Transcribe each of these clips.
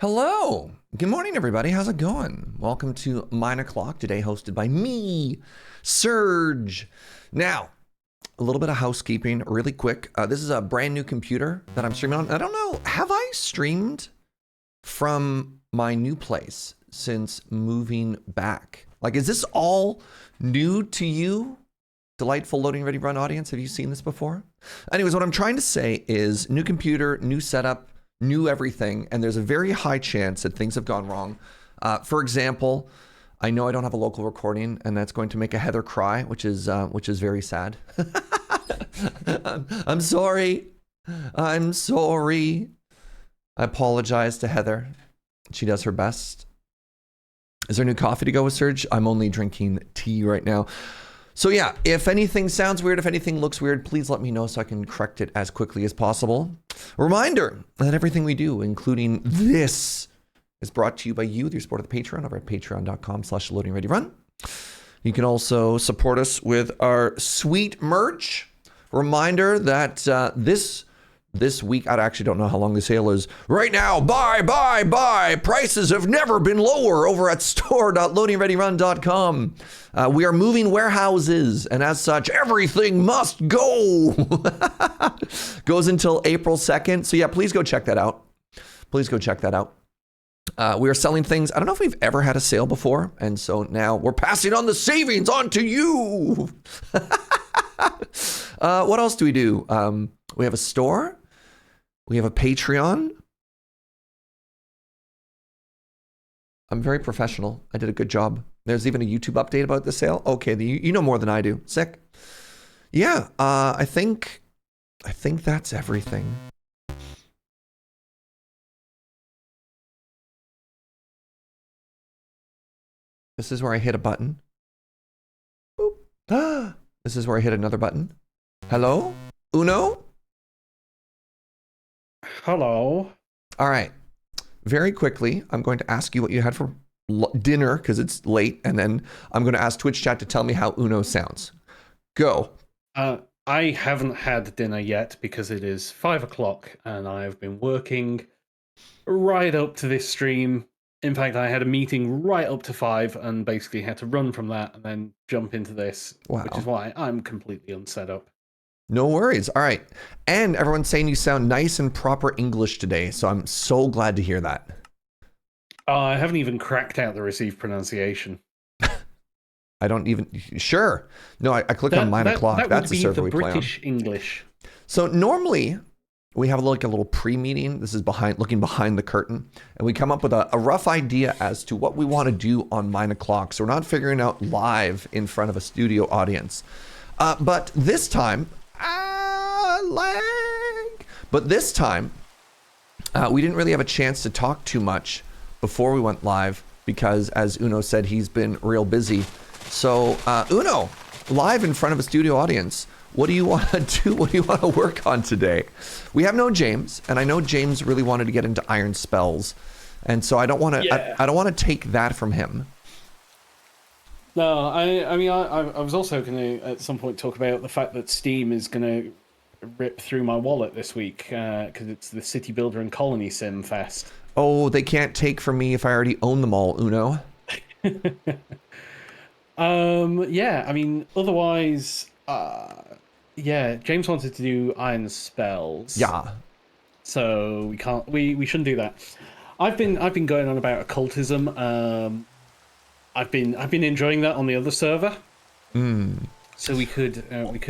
Hello. Good morning, everybody. How's it going? Welcome to 9 o'clock today, hosted by me, Serge. Now, a little bit of housekeeping really quick. This is a brand new computer that I'm streaming on. I don't know, have I streamed from my new place since moving back? Like, is this all new to you? Delightful loading ready run audience. Have you seen this before? Anyways, what I'm trying to say is new computer, new setup, new everything, and there's a very high chance that things have gone wrong. For example, I know I don't have a local recording, and that's going to make a Heather cry, which is very sad. I'm sorry. I'm sorry. I apologize to Heather. She does her best. Is there new coffee to go with, Serge? I'm only drinking tea right now. So yeah, if anything sounds weird, if anything looks weird, please let me know so I can correct it as quickly as possible. Reminder that everything we do, including this, is brought to you by you, with your support of the Patreon over at patreon.com/loadingreadyrun. You can also support us with our sweet merch. Reminder that this week, I actually don't know how long the sale is. Right now, buy. Prices have never been lower over at store.loadingreadyrun.com. We are moving warehouses, and as such, everything must go. Goes until April 2nd. So yeah, please go check that out. We are selling things. I don't know if we've ever had a sale before, and so now we're passing on the savings on to you. What else do we do? We have a store. We have a Patreon. I'm very professional. I did a good job. There's even a YouTube update about the sale. Okay, you know more than I do. Sick. Yeah, I think that's everything. This is where I hit a button. Boop. This is where I hit another button. Hello? Uno? Hello. All right. Very quickly, I'm going to ask you what you had for dinner because it's late, and then I'm going to ask Twitch chat to tell me how Uno sounds. Go. I haven't had dinner yet because it is 5 o'clock and I've been working right up to this stream. In fact, I had a meeting right up to 5 and basically had to run from that and then jump into this, which is why I'm completely unset up. No worries. All right. And everyone's saying you sound nice and proper English today, so I'm so glad to hear that. I haven't even cracked out the received pronunciation. I don't even... Sure. No, I click on 9 o'clock. That's the server we play on. British English. So normally, we have like a little pre-meeting. This is looking behind the curtain. And we come up with a rough idea as to what we want to do on 9 o'clock. So we're not figuring out live in front of a studio audience. But this time... lag. But this time, we didn't really have a chance to talk too much before we went live because, as Uno said, he's been real busy. So, Uno, live in front of a studio audience, what do you want to do? What do you want to work on today? We have no James, and I know James really wanted to get into iron spells, and so I don't want to. Yeah. I don't want to take that from him. No, I mean, I was also going to, at some point, talk about the fact that Steam is going to rip through my wallet this week, because it's the City Builder and Colony Sim Fest. Oh, they can't take from me if I already own them all, Uno. Yeah, I mean, otherwise, yeah, James wanted to do iron spells. Yeah. So we shouldn't do that. I've been going on about occultism. I've been enjoying that on the other server. So we could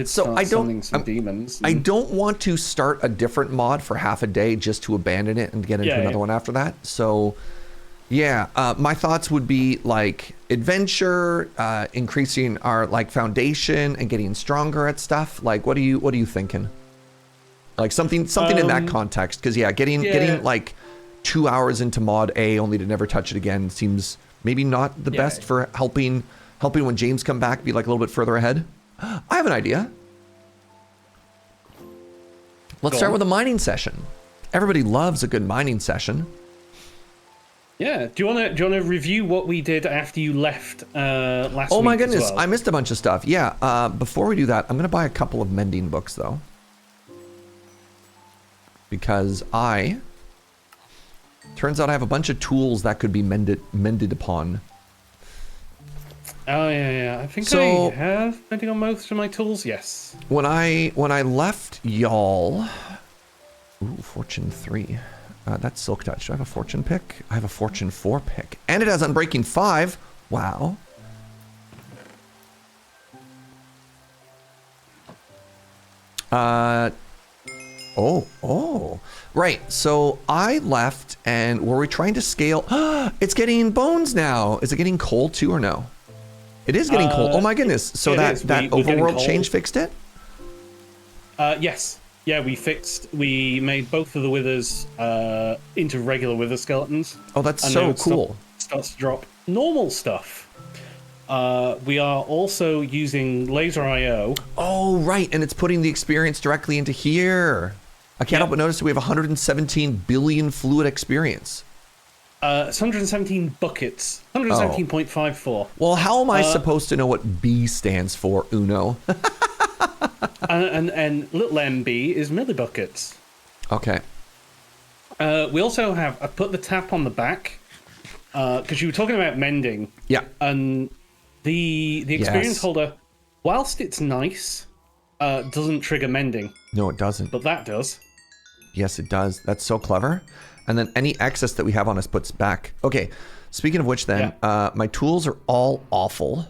start summoning some demons. I don't want to start a different mod for half a day just to abandon it and get into another one after that. So yeah, my thoughts would be like adventure, increasing our like foundation and getting stronger at stuff. Like what are you thinking? Like something in that context, because getting like 2 hours into mod A only to never touch it again seems maybe not the best for helping when James come back be like a little bit further ahead. I have an idea. Let's start with a mining session. Everybody loves a good mining session. Yeah. Do you want to review what we did after you left last week? Oh my goodness, as well? I missed a bunch of stuff. Yeah. Before we do that, I'm gonna buy a couple of mending books though, because I Turns out I have a bunch of tools that could be mended upon. Oh yeah. I think So- I have mending on most of my tools. Yes. When I left y'all, ooh, Fortune 3. That's Silk Touch. Do I have a Fortune pick? I have a Fortune 4 pick. And it has Unbreaking 5. Wow. Oh. Right, so I left and were we trying to scale? It's getting bones now. Is it getting coal too or no? It is getting coal. Oh my goodness. So it that is. We're getting overworld coal. change fixed it? Yes. Yeah, we made both of the withers into regular wither skeletons. Oh, that's And so now it cool. Starts to drop normal stuff. We are also using laser IO. Oh, right, and it's putting the experience directly into here. I can't help but notice we have 117 billion fluid experience. It's 117 buckets. 117.54. Well, how am I supposed to know what B stands for, Uno? and little MB is millibuckets. Okay. We also have, I put the tap on the back, because you were talking about mending. Yeah. And the experience Yes. holder, whilst it's nice, doesn't trigger mending, No, it doesn't. but that does. Yes, it does. That's so clever. And then any excess that we have on us puts back. Okay, speaking of which then, my tools are all awful.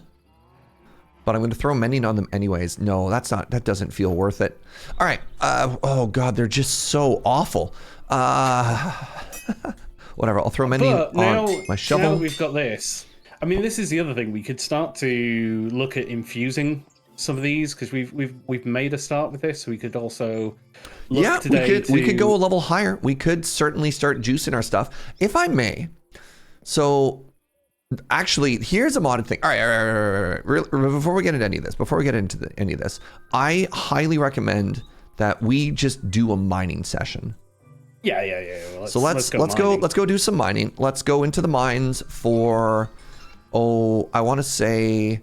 But I'm going to throw mending on them anyways. No, that doesn't feel worth it. All right. Oh, God, they're just so awful. Whatever, I'll throw mending But now, on my shovel. now we've got this. I mean, this is the other thing. We could start to look at infusing some of these, because we've made a start with this. We could also look today we could go a level higher. We could certainly start juicing our stuff, if I may. So, actually, here's a modded thing. All right. Before we get into any of this, I highly recommend that we just do a mining session. Yeah. Well, So let's go do some mining. Let's go into the mines for, I want to say,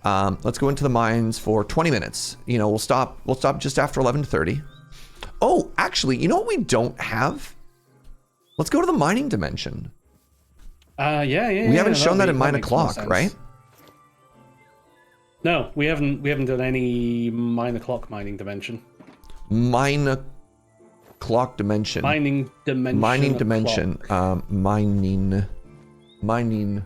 let's go into the mines for 20 minutes. You know, we'll stop just after 11:30. Oh, actually, you know what we don't have? Let's go to the mining dimension. Yeah. We haven't shown that in Mine O'Clock, right? No, we haven't done any Mine O'Clock mining dimension. Mine O'Clock dimension. Mining dimension. Mining dimension. Mining.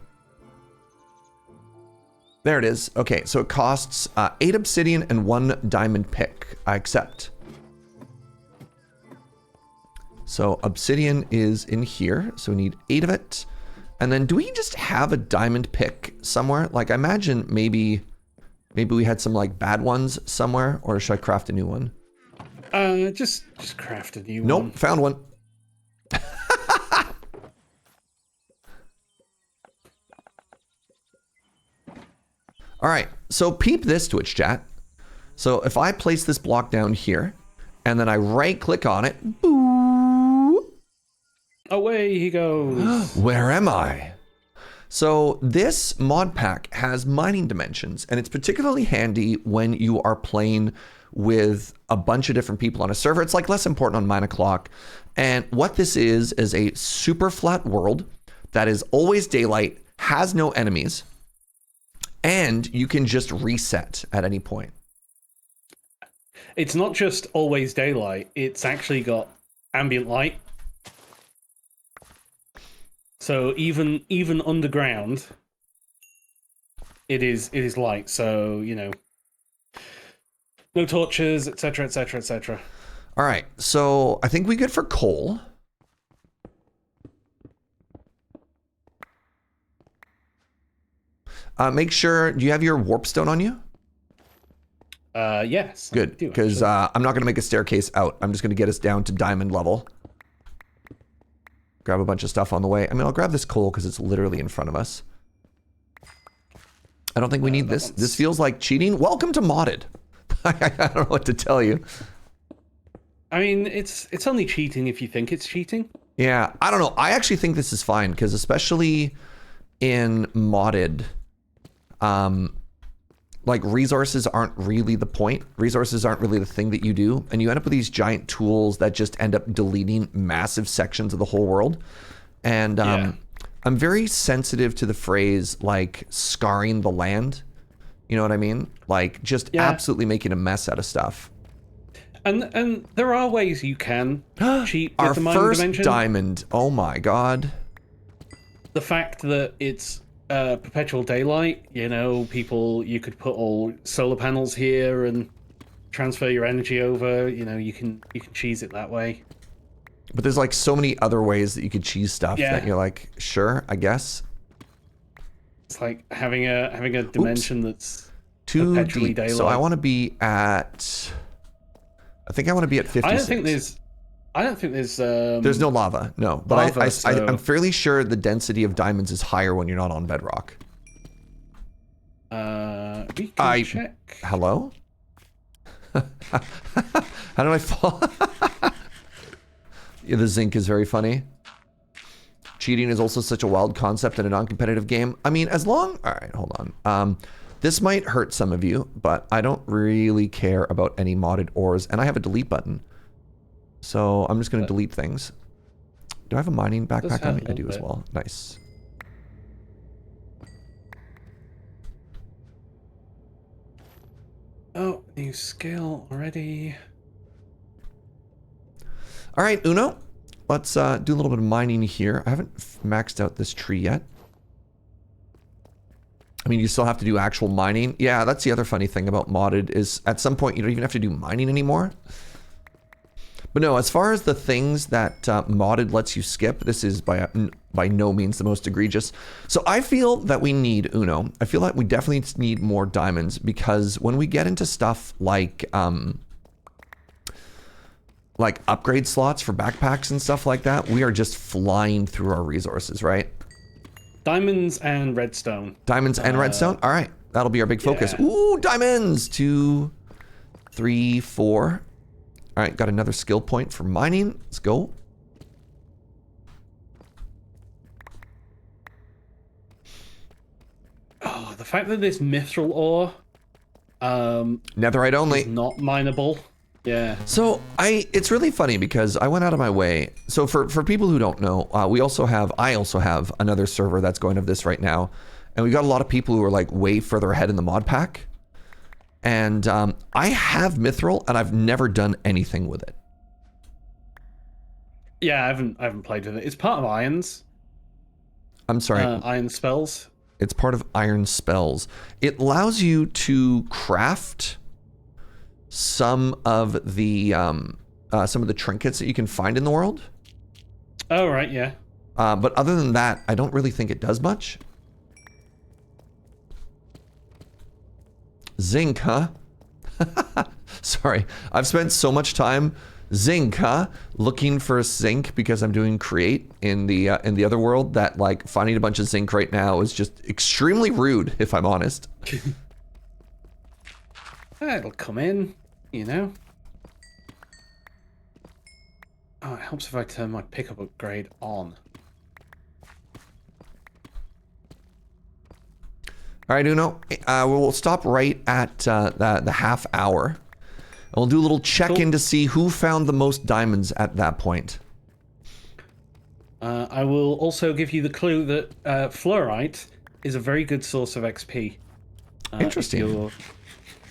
There it is. Okay, so it costs 8 obsidian and 1 diamond pick. I accept. So obsidian is in here, so we need 8 of it. And then do we just have a diamond pick somewhere? Like, I imagine maybe we had some like bad ones somewhere, or should I craft a new one? Just craft a new one. Nope, found one. All right, so peep this, Twitch chat. So if I place this block down here, and then I right click on it, boo, Away he goes. where am I? So this mod pack has mining dimensions, and it's particularly handy when you are playing with a bunch of different people on a server. It's like less important on Mine O'Clock. And what this is a super flat world that is always daylight, has no enemies, and you can just reset at any point. It's not just always daylight, it's actually got ambient light. So even underground, it is light. So, you know, no torches, etc., etc., etc. All right, so I think we good for coal. Make sure, do you have your warp stone on you? Yes. Good, because I'm not going to make a staircase out. I'm just going to get us down to diamond level. Grab a bunch of stuff on the way. I mean, I'll grab this coal because it's literally in front of us. I don't think we need this. This feels like cheating. Welcome to modded. I don't know what to tell you. I mean, it's only cheating if you think it's cheating. Yeah, I don't know. I actually think this is fine because especially in modded, like resources aren't really the point. Resources aren't really the thing that you do. And you end up with these giant tools that just end up deleting massive sections of the whole world. And I'm very sensitive to the phrase like scarring the land. You know what I mean? Like just absolutely making a mess out of stuff. And there are ways you can cheat with Our the mining first dimension. diamond. Oh my god. The fact that it's perpetual daylight, you know, you could put all solar panels here and transfer your energy over. You know, you can cheese it that way. But there's like so many other ways that you could cheese stuff that you're like, sure, I guess. It's like having a dimension that's too perpetually deep. daylight. So I want to be at. I think I want to be at 56. I don't think there's. There's no lava, no. But lava, I'm fairly sure the density of diamonds is higher when you're not on bedrock. We can check. Hello? How did I fall? Yeah, the zinc is very funny. Cheating is also such a wild concept in a non-competitive game. I mean, all right, hold on. This might hurt some of you, but I don't really care about any modded ores, and I have a delete button. So I'm just going to delete things. Do I have a mining backpack on me? I do as well. Nice. Oh, new skill already. All right, Uno. Let's do a little bit of mining here. I haven't maxed out this tree yet. I mean, you still have to do actual mining. Yeah, that's the other funny thing about modded is at some point you don't even have to do mining anymore. But no, as far as the things that modded lets you skip, this is by no means the most egregious. So I feel that we need, Uno, I feel like we definitely need more diamonds because when we get into stuff like upgrade slots for backpacks and stuff like that, we are just flying through our resources, right? Diamonds and redstone. Diamonds and redstone? All right. That'll be our big focus. Yeah. Ooh, diamonds! 2, 3, 4. All right, got another skill point for mining. Let's go. Oh, the fact that this mithril ore Netherite only. is not mineable. Yeah. So it's really funny because I went out of my way. So for people who don't know, I also have another server that's going of this right now, and we got a lot of people who are like way further ahead in the mod pack. And I have mithril, and I've never done anything with it. Yeah, I haven't played with it. It's part of irons. I'm sorry. Iron spells. It's part of iron spells. It allows you to craft some of the trinkets that you can find in the world. Oh right, yeah. But other than that, I don't really think it does much. Zinc, huh? Sorry, I've spent so much time zinc, huh? Looking for zinc because I'm doing create in the other world that like finding a bunch of zinc right now is just extremely rude, if I'm honest. It'll come in, you know. Oh, it helps if I turn my pickup upgrade on. All right, Uno, we'll stop right at the half hour. And we'll do a little check-in to see who found the most diamonds at that point. I will also give you the clue that fluorite is a very good source of XP. Interesting. If your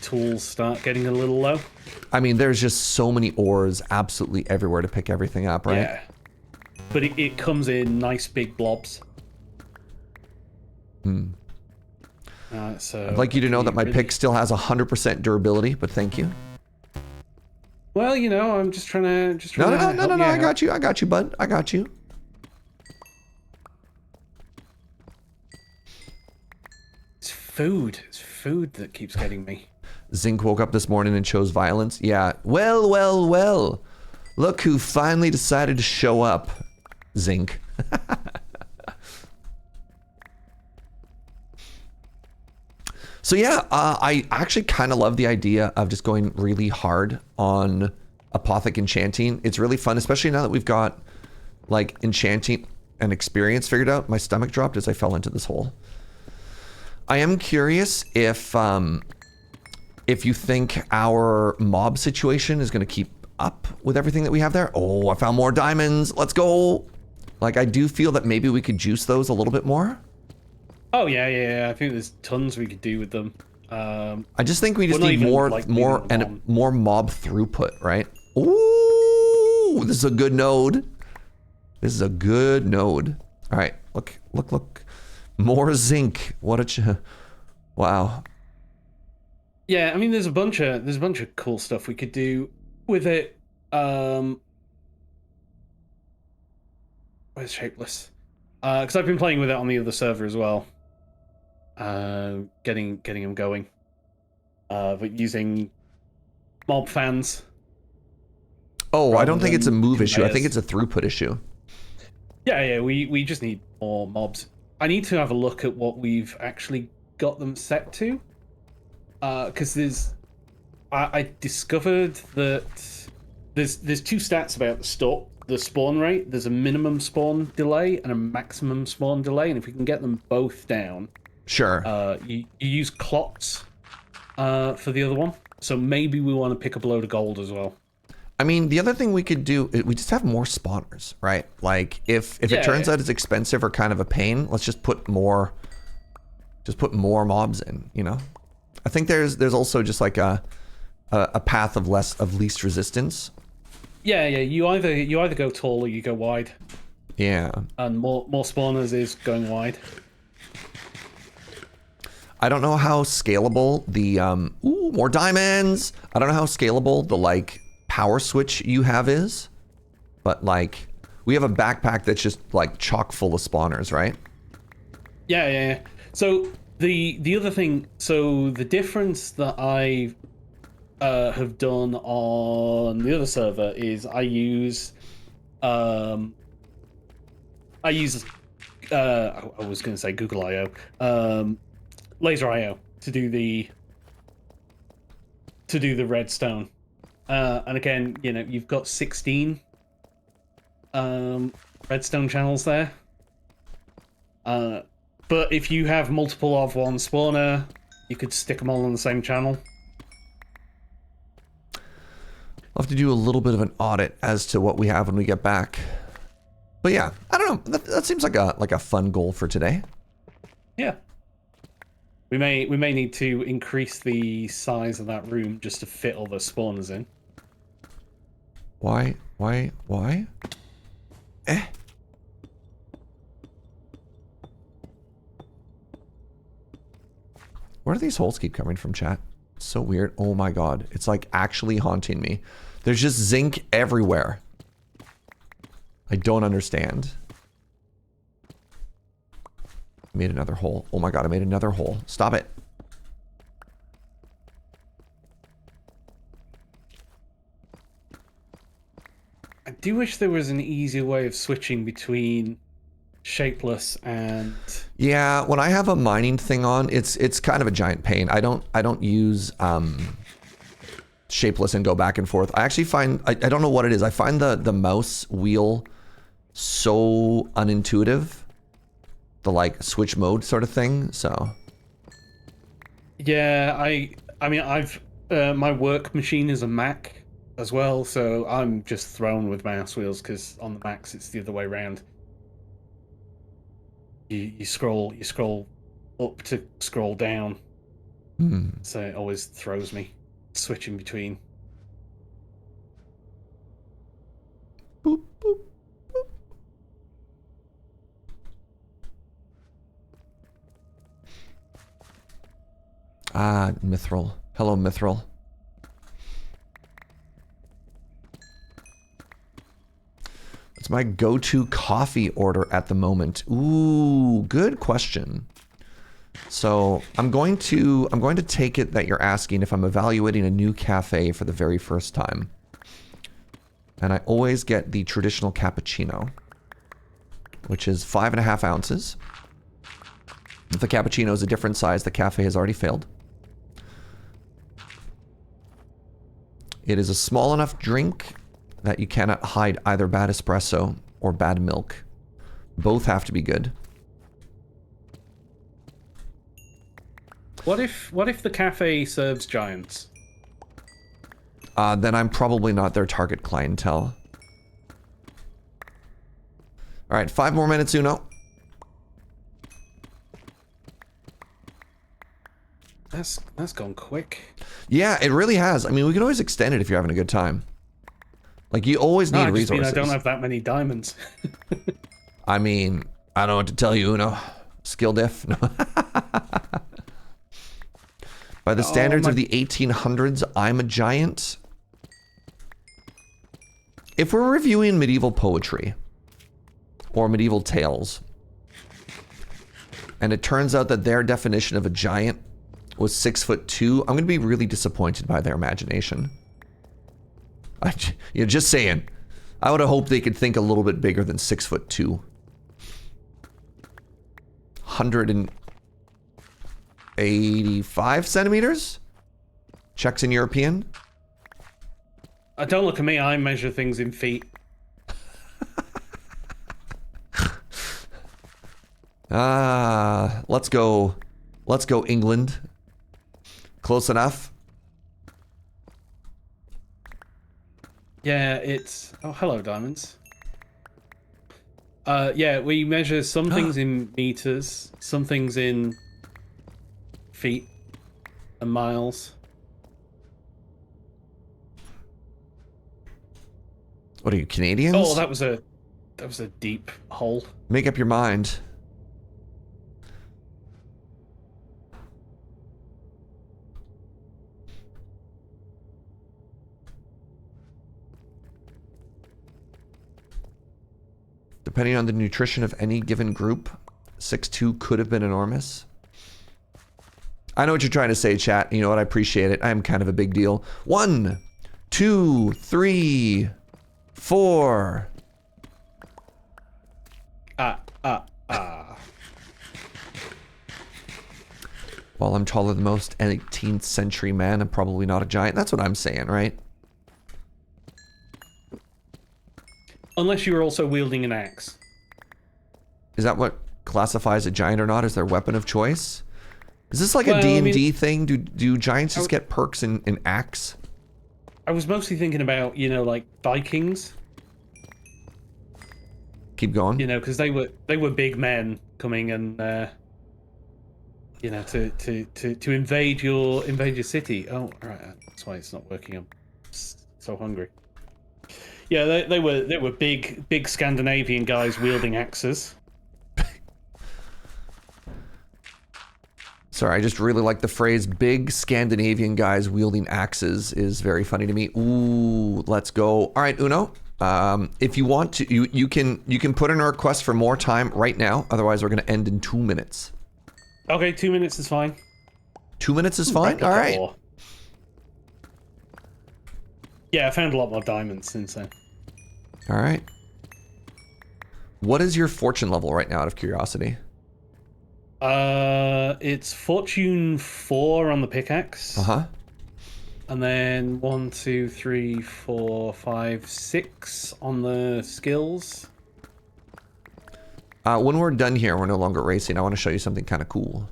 tools start getting a little low. I mean, there's just so many ores absolutely everywhere to pick everything up, right? Yeah. But it comes in nice big blobs. So I'd like you to know that my pick still has 100% durability, but thank you. Well, you know, I'm just trying to. No, I got you, bud. I got you. It's food that keeps getting me. Zinc woke up this morning and chose violence. Yeah. Well. Look who finally decided to show up. Zinc. So yeah, I actually kind of love the idea of just going really hard on Apothic enchanting. It's really fun, especially now that we've got like enchanting and experience figured out. My stomach dropped as I fell into this hole. I am curious if if you think our mob situation is going to keep up with everything that we have there. Oh, I found more diamonds. Let's go. Like, I do feel that maybe we could juice those a little bit more. Oh, yeah. I think there's tons we could do with them. I just think we just need more mob throughput, right? Ooh, this is a good node. This is a good node. All right, look. More zinc. What a wow. Yeah, I mean, there's a bunch of cool stuff we could do with it. Where's Shapeless? Because I've been playing with it on the other server as well. Getting them going. But using mob fans. Oh, I don't think it's a move issue. I think it's a throughput issue. Yeah, we just need more mobs. I need to have a look at what we've actually got them set to. Because I discovered that there's two stats about the spawn rate. There's a minimum spawn delay and a maximum spawn delay, and if we can get them both down, sure. You use clocks for the other one. So maybe we want to pick up a load of gold as well. I mean, the other thing we could do, we just have more spawners, right? Like, if it turns out it's expensive or kind of a pain, let's just put more more mobs in, you know? I think there's also just like a path of least resistance. Yeah. You either go tall or you go wide. Yeah. And more spawners is going wide. I don't know how scalable the more diamonds. I don't know how scalable the like power switch you have is, but like we have a backpack that's just like chock full of spawners, right? Yeah. So the other thing, so the difference that I have done on the other server is I use I was going to say Google I/O, Laser I/O to do the redstone, and again, you know, you've got 16 redstone channels there. But if you have multiple of one spawner, you could stick them all on the same channel. I'll have to do a little bit of an audit as to what we have when we get back. But yeah, I don't know. That seems like a fun goal for today. Yeah. We may need to increase the size of that room just to fit all the spawners in. Why? Where do these holes keep coming from, chat? It's so weird. Oh my god. It's like actually haunting me. There's just zinc everywhere. I don't understand. I made another hole. Oh my god, I made another hole. Stop it. I do wish there was an easier way of switching between Shapeless and... Yeah, when I have a mining thing on, it's kind of a giant pain. I don't use Shapeless and go back and forth. I actually find I don't know what it is. I find the mouse wheel so unintuitive. The like switch mode sort of thing. So yeah, I mean I've my work machine is a Mac as well, so I'm just thrown with mouse wheels because on the Macs it's the other way around. You scroll up to scroll down. So it always throws me switching between. Boop, boop, boop. Ah, Mithril. Hello, Mithril. It's my go-to coffee order at the moment. Ooh, good question. So I'm going to take it that you're asking if I'm evaluating a new cafe for the very first time. And I always get the traditional cappuccino, which is 5.5 ounces. If the cappuccino is a different size, the cafe has already failed. It is a small enough drink that you cannot hide either bad espresso or bad milk. Both have to be good. What if the cafe serves giants? Then I'm probably not their target clientele. All right, 5 more minutes, Uno. That's gone quick. Yeah, it really has. I mean, we can always extend it if you're having a good time. Like, you always need resources. I don't have that many diamonds. I mean, I don't know what to tell you, Uno. Skill diff? No. By the standards of the 1800s, I'm a giant. If we're reviewing medieval poetry or medieval tales, and it turns out that their definition of a giant was 6'2", I'm gonna be really disappointed by their imagination. You're just saying. I would have hoped they could think a little bit bigger than 6'2". 185 centimeters? Checks in European. Don't look at me. I measure things in feet. Let's go. Let's go England. Close enough. Yeah, it's... Oh, hello, diamonds. Yeah, we measure some things in meters, some things in feet and miles. What are you, Canadians? Oh, that was a deep hole. Make up your mind. Depending on the nutrition of any given group, 6'2" could have been enormous. I know what you're trying to say, chat. You know what? I appreciate it. I am kind of a big deal. 1, 2, 3, 4. While I'm taller than most 18th century man, I'm probably not a giant. That's what I'm saying, right? Unless you were also wielding an axe. Is that what classifies a giant or not? Is their weapon of choice? Is this like a D&D thing? Do giants just get perks in axe? I was mostly thinking about, you know, like Vikings. Keep going. You know, because they were big men coming and you know, to invade your city. Oh, right, that's why it's not working. I'm so hungry. Yeah, they were big Scandinavian guys wielding axes. Sorry, I just really like the phrase "big Scandinavian guys wielding axes" is very funny to me. Ooh, let's go. All right, Uno. If you want to, you can put in a request for more time right now. Otherwise, we're gonna end in 2 minutes. Okay, 2 minutes is fine. 2 minutes is fine. All right. Yeah, I found a lot more diamonds since then. All right. What is your fortune level right now, out of curiosity? It's fortune 4 on the pickaxe. Uh-huh. And then 1, 2, 3, 4, 5, 6 on the skills. When we're done here, we're no longer racing. I want to show you something kind of cool.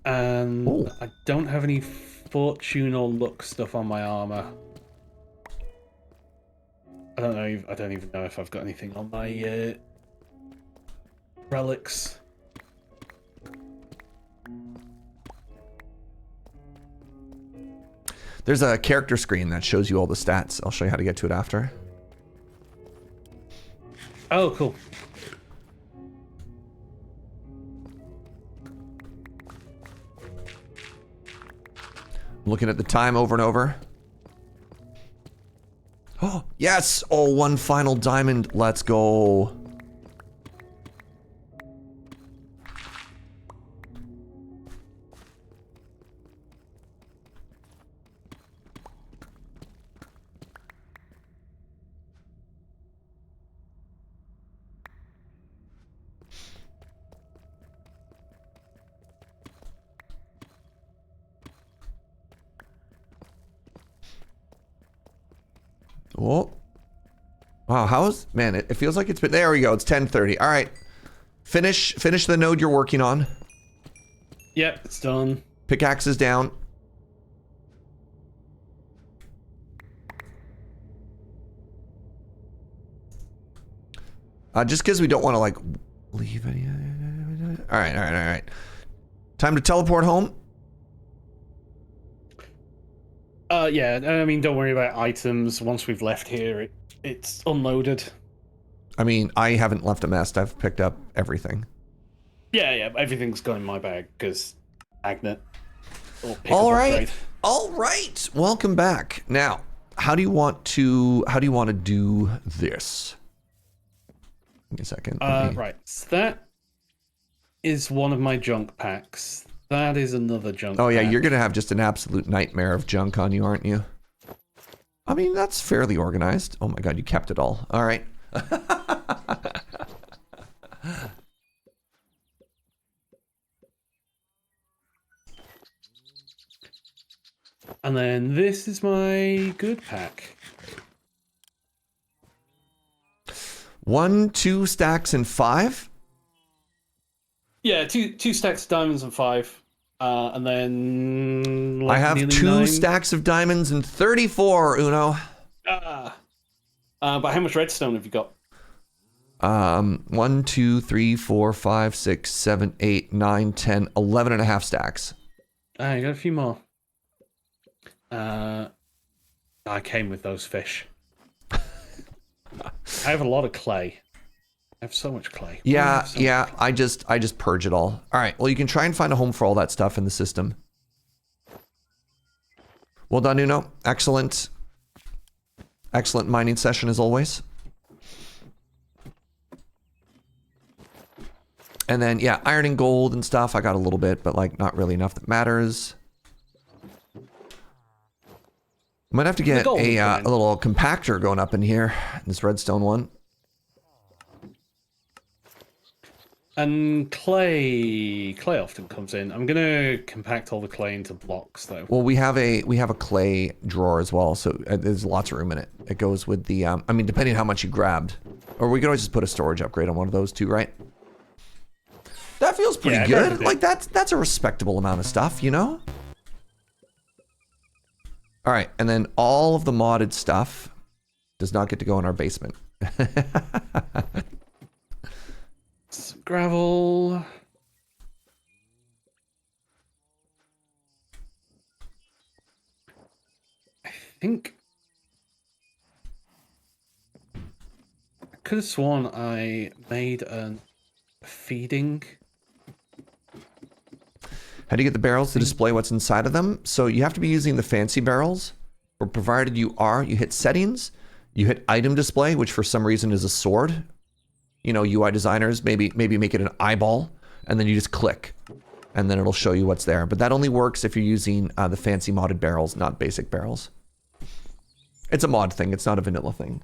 And I don't have any fortune or luck stuff on my armor. I don't even know if I've got anything on my relics. There's a character screen that shows you all the stats. I'll show you how to get to it after. Oh, cool. I'm looking at the time over and over. Oh, yes! Oh, one final diamond. Let's go. Oh. Wow, man, it feels like it's been, there we go, it's 10:30. All right. Finish the node you're working on. Yep, it's done. Pickaxe is down. Just because we don't want to like leave any. All right. Time to teleport home. Yeah. I mean, don't worry about items. Once we've left here, it's unloaded. I mean, I haven't left a mess. I've picked up everything. Yeah. Everything's gone in my bag because magnet. All right. Welcome back. Now, how do you want to do this? Give me a second. Right. So that is one of my junk packs. That is another junk Oh, yeah, pack. you're going to have just an absolute nightmare of junk on you, aren't you? I mean, that's fairly organized. Oh my god, you kept it all. All right. And then this is my good pack. 1, 2 stacks and 5. Yeah, two stacks of diamonds and 5. And then I have nearly 2 9. stacks of diamonds and 34, Uno. But how much redstone have you got? 1, 2, 3, 4, 5, 6, 7, 8, 9, 10, 11 and a half stacks. You got a few more. I came with those fish. I have a lot of clay. I have so much clay. Yeah. I just purge it all. All right. Well, you can try and find a home for all that stuff in the system. Well done, Uno. Excellent mining session as always. And then, yeah, iron and gold and stuff. I got a little bit, but like not really enough that matters. Might have to get a little compactor going up in here, this redstone one. And clay often comes in. I'm gonna compact all the clay into blocks though. Well, we have a clay drawer as well, so there's lots of room in it. It goes with the I mean, depending on how much you grabbed, or we could always just put a storage upgrade on one of those too, right? That feels pretty good. Like that's a respectable amount of stuff, you know? All right, and then all of the modded stuff does not get to go in our basement. Some gravel. I think I could have sworn I made a feeding. How do you get the barrels to display what's inside of them? So you have to be using the fancy barrels, or provided you are, you hit settings, you hit item display, which for some reason is a sword. You know, UI designers, maybe make it an eyeball, and then you just click, and then it'll show you what's there. But that only works if you're using the fancy modded barrels, not basic barrels. It's a mod thing, it's not a vanilla thing.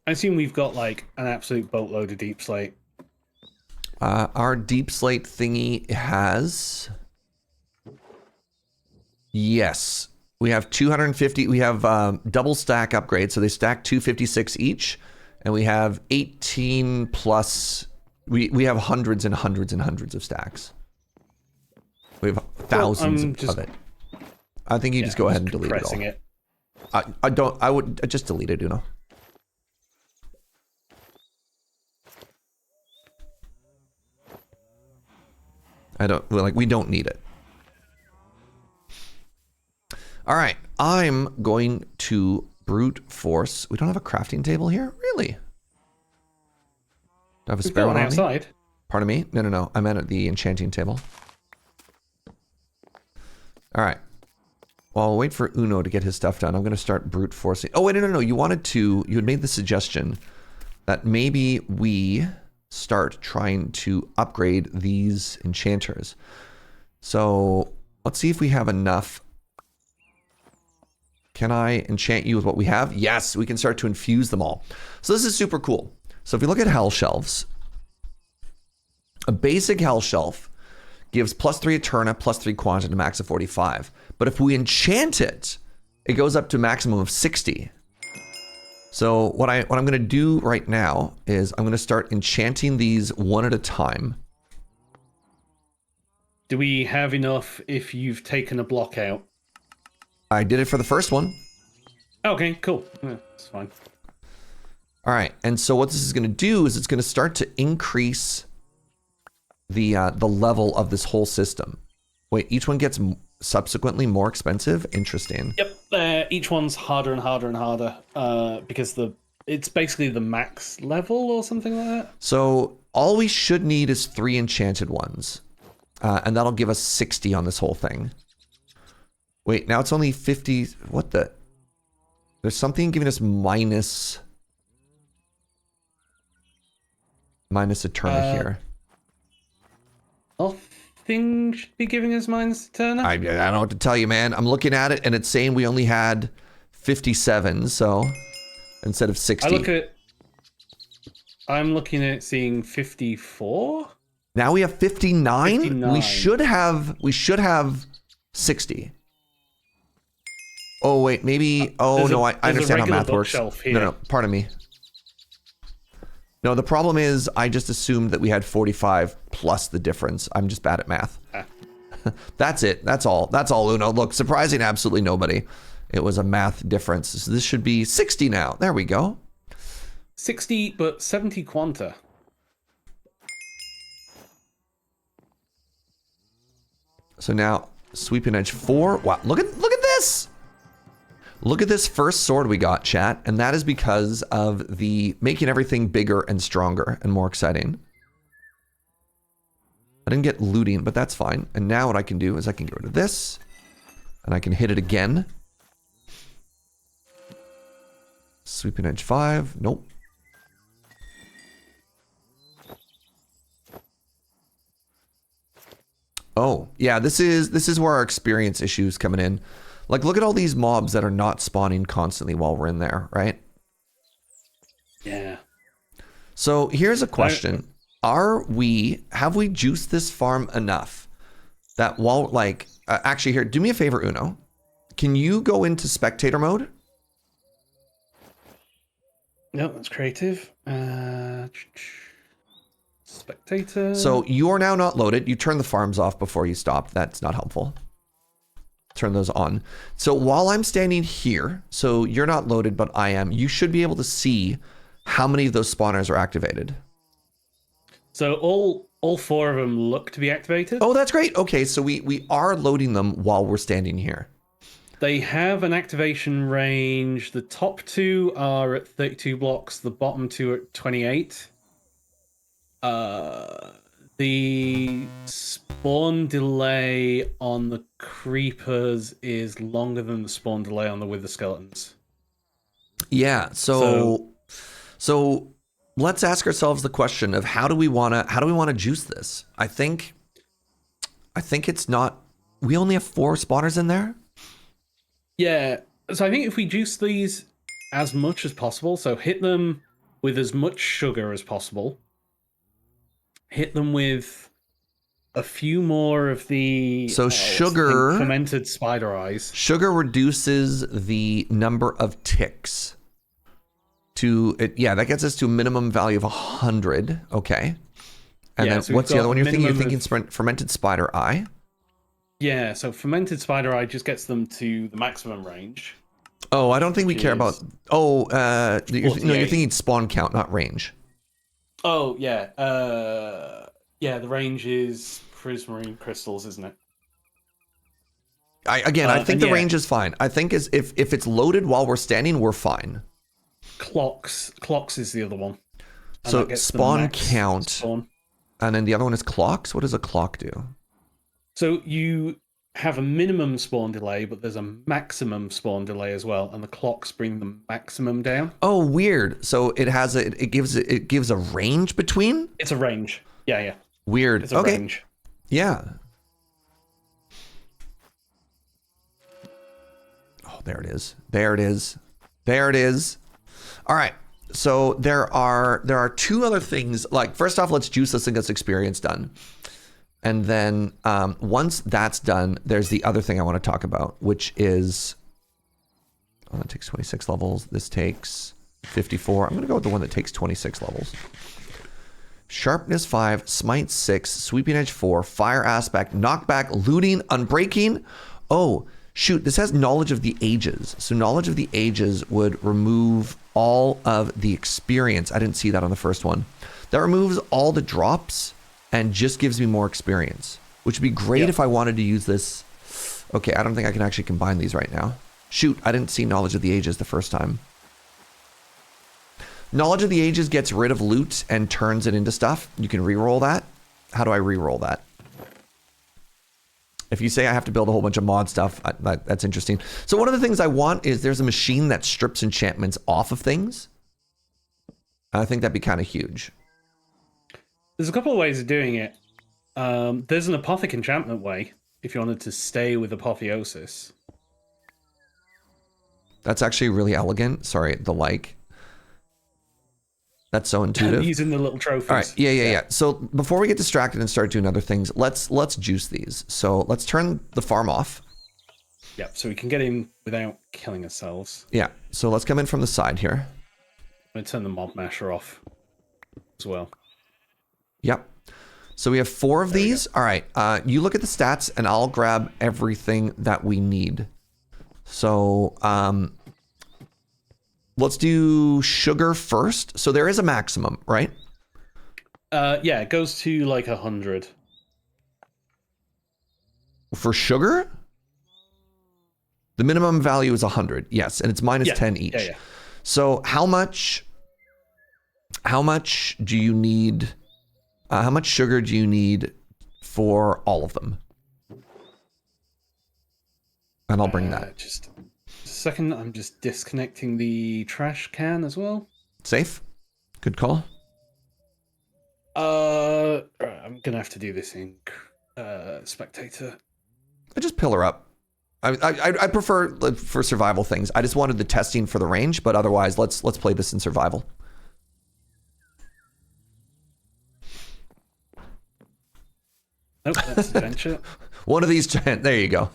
I assume we've got like an absolute boatload of deep slate. Our deep slate thingy has... Yes. We have 250, we have double stack upgrades, so they stack 256 each, and we have 18 plus, we have hundreds and hundreds and hundreds of stacks. We have thousands of it. I think you just go ahead and delete it all. I would just delete it, Uno. We don't need it. All right, I'm going to brute force. We don't have a crafting table here? Really? Do I have a spare one outside? Pardon me? No. I meant at the enchanting table. All right. Well, I'll wait for Uno to get his stuff done. I'm going to start brute forcing. Oh, wait, no. You had made the suggestion that maybe we start trying to upgrade these enchanters. So let's see if we have enough Can I enchant you with what we have? Yes, we can start to infuse them all. So this is super cool. So if you look at hell shelves, a basic hell shelf gives +3 Eterna, +3 Quanta to max of 45. But if we enchant it, it goes up to a maximum of 60. So what I'm going to do right now is I'm going to start enchanting these one at a time. Do we have enough if you've taken a block out? I did it for the first one. Okay, cool. Yeah, that's fine. All right, and so what this is going to do is it's going to start to increase the level of this whole system. Wait, each one gets subsequently more expensive? Interesting. Yep, each one's harder and harder and harder because it's basically the max level or something like that. So all we should need is 3 enchanted ones, and that'll give us 60 on this whole thing. Wait, now it's only 50. What the? There's something giving us minus Eterna here. Nothing should be giving us minus Eterna. I don't know what to tell you, man. I'm looking at it and it's saying we only had 57, so instead of 60. I'm looking at seeing 54. Now we have 59? 59. We should have 60. Oh wait, maybe. Oh no, I understand how math works. No, pardon me. No, the problem is I just assumed that we had 45 plus the difference. I'm just bad at math. That's it. That's all. That's all, Uno. Look, surprising absolutely nobody. It was a math difference. So this should be 60 now. There we go. 60, but 70 Quanta. So now sweeping edge 4. Wow, look at this. Look at this first sword we got, chat, and that is because of the making everything bigger and stronger and more exciting. I didn't get looting, but that's fine. And now what I can do is I can get rid of this, and I can hit it again. Sweeping edge 5. Nope. Oh, yeah, this is where our experience issues coming in. Like, look at all these mobs that are not spawning constantly while we're in there, right? Yeah. So here's a question. Have we juiced this farm enough that while, like, actually here, do me a favor, Uno. Can you go into spectator mode? No, that's creative. Spectator. So you are now not loaded. You turn the farms off before you stop. That's not helpful. Turn those on. So while I'm standing here, so you're not loaded, but I am, you should be able to see how many of those spawners are activated. So all 4 of them look to be activated. Oh, that's great. Okay, so we are loading them while we're standing here. They have an activation range. The top 2 are at 32 blocks. The bottom 2 are at 28. The spawn delay on the creepers is longer than the spawn delay on the wither skeletons. Yeah, so let's ask ourselves the question of how do we want to juice this? I think it's not. We only have 4 spawners in there. Yeah, so I think if we juice these as much as possible, so hit them with as much sugar as possible. Hit them with a few more of the sugar fermented spider eyes. Sugar reduces the number of ticks to it. Yeah, that gets us to a minimum value of 100. Okay. And then so what's the other one you're thinking? You're thinking fermented spider eye? Yeah, so fermented spider eye just gets them to the maximum range. Oh, I don't think we care about. Oh, you're thinking spawn count, not range. Oh, yeah. Yeah, the range is prismarine crystals, isn't it? I think the range is fine. I think if it's loaded while we're standing, we're fine. Clocks is the other one. So spawn count. And then the other one is clocks. What does a clock do? So you have a minimum spawn delay, but there's a maximum spawn delay as well, and the clocks bring the maximum down. Oh, weird. So it gives a range between? It's a range. Yeah. Weird. It's a range. Yeah. Oh, there it is. There it is. There it is. All right. So there are two other things. Like, first off, let's juice this and get this experience done. And then once that's done, there's the other thing I want to talk about, which is, oh, that takes 26 levels. This takes 54. I'm going to go with the one that takes 26 levels. Sharpness 5, Smite 6, Sweeping Edge 4, Fire Aspect, Knockback, Looting, Unbreaking. Oh, shoot, this has Knowledge of the Ages. So Knowledge of the Ages would remove all of the experience. I didn't see that on the first one. That removes all the drops and just gives me more experience, which would be great if I wanted to use this. Okay, I don't think I can actually combine these right now. Shoot, I didn't see Knowledge of the Ages the first time. Knowledge of the Ages gets rid of loot and turns it into stuff. You can re-roll that. How do I re-roll that? If you say I have to build a whole bunch of mod stuff, that's interesting. So one of the things I want is there's a machine that strips enchantments off of things. I think that'd be kind of huge. There's a couple of ways of doing it. There's an Apothic enchantment way, if you wanted to stay with Apotheosis. That's actually really elegant. Sorry, the like. That's so intuitive. Using the little trophies. All right, yeah. So before we get distracted and start doing other things, let's juice these. So let's turn the farm off. Yep, so we can get in without killing ourselves. Yeah, so let's come in from the side here. I'm going to turn the mob masher off as well. Yep. So we have 4 of these. All right, you look at the stats and I'll grab everything that we need. So let's do sugar first. So there is a maximum, right? Yeah, it goes to like 100. For sugar? The minimum value is 100, yes, and it's minus 10 each. Yeah. So how much do you need? How much sugar do you need for all of them? And I'll bring that. Just a second, I'm just disconnecting the trash can as well. Safe? Good call. I'm gonna have to do this in spectator. I just pillar up. I prefer for survival things. I just wanted the testing for the range, but otherwise, let's play this in survival. Nope, that's adventure. One of these. There you go.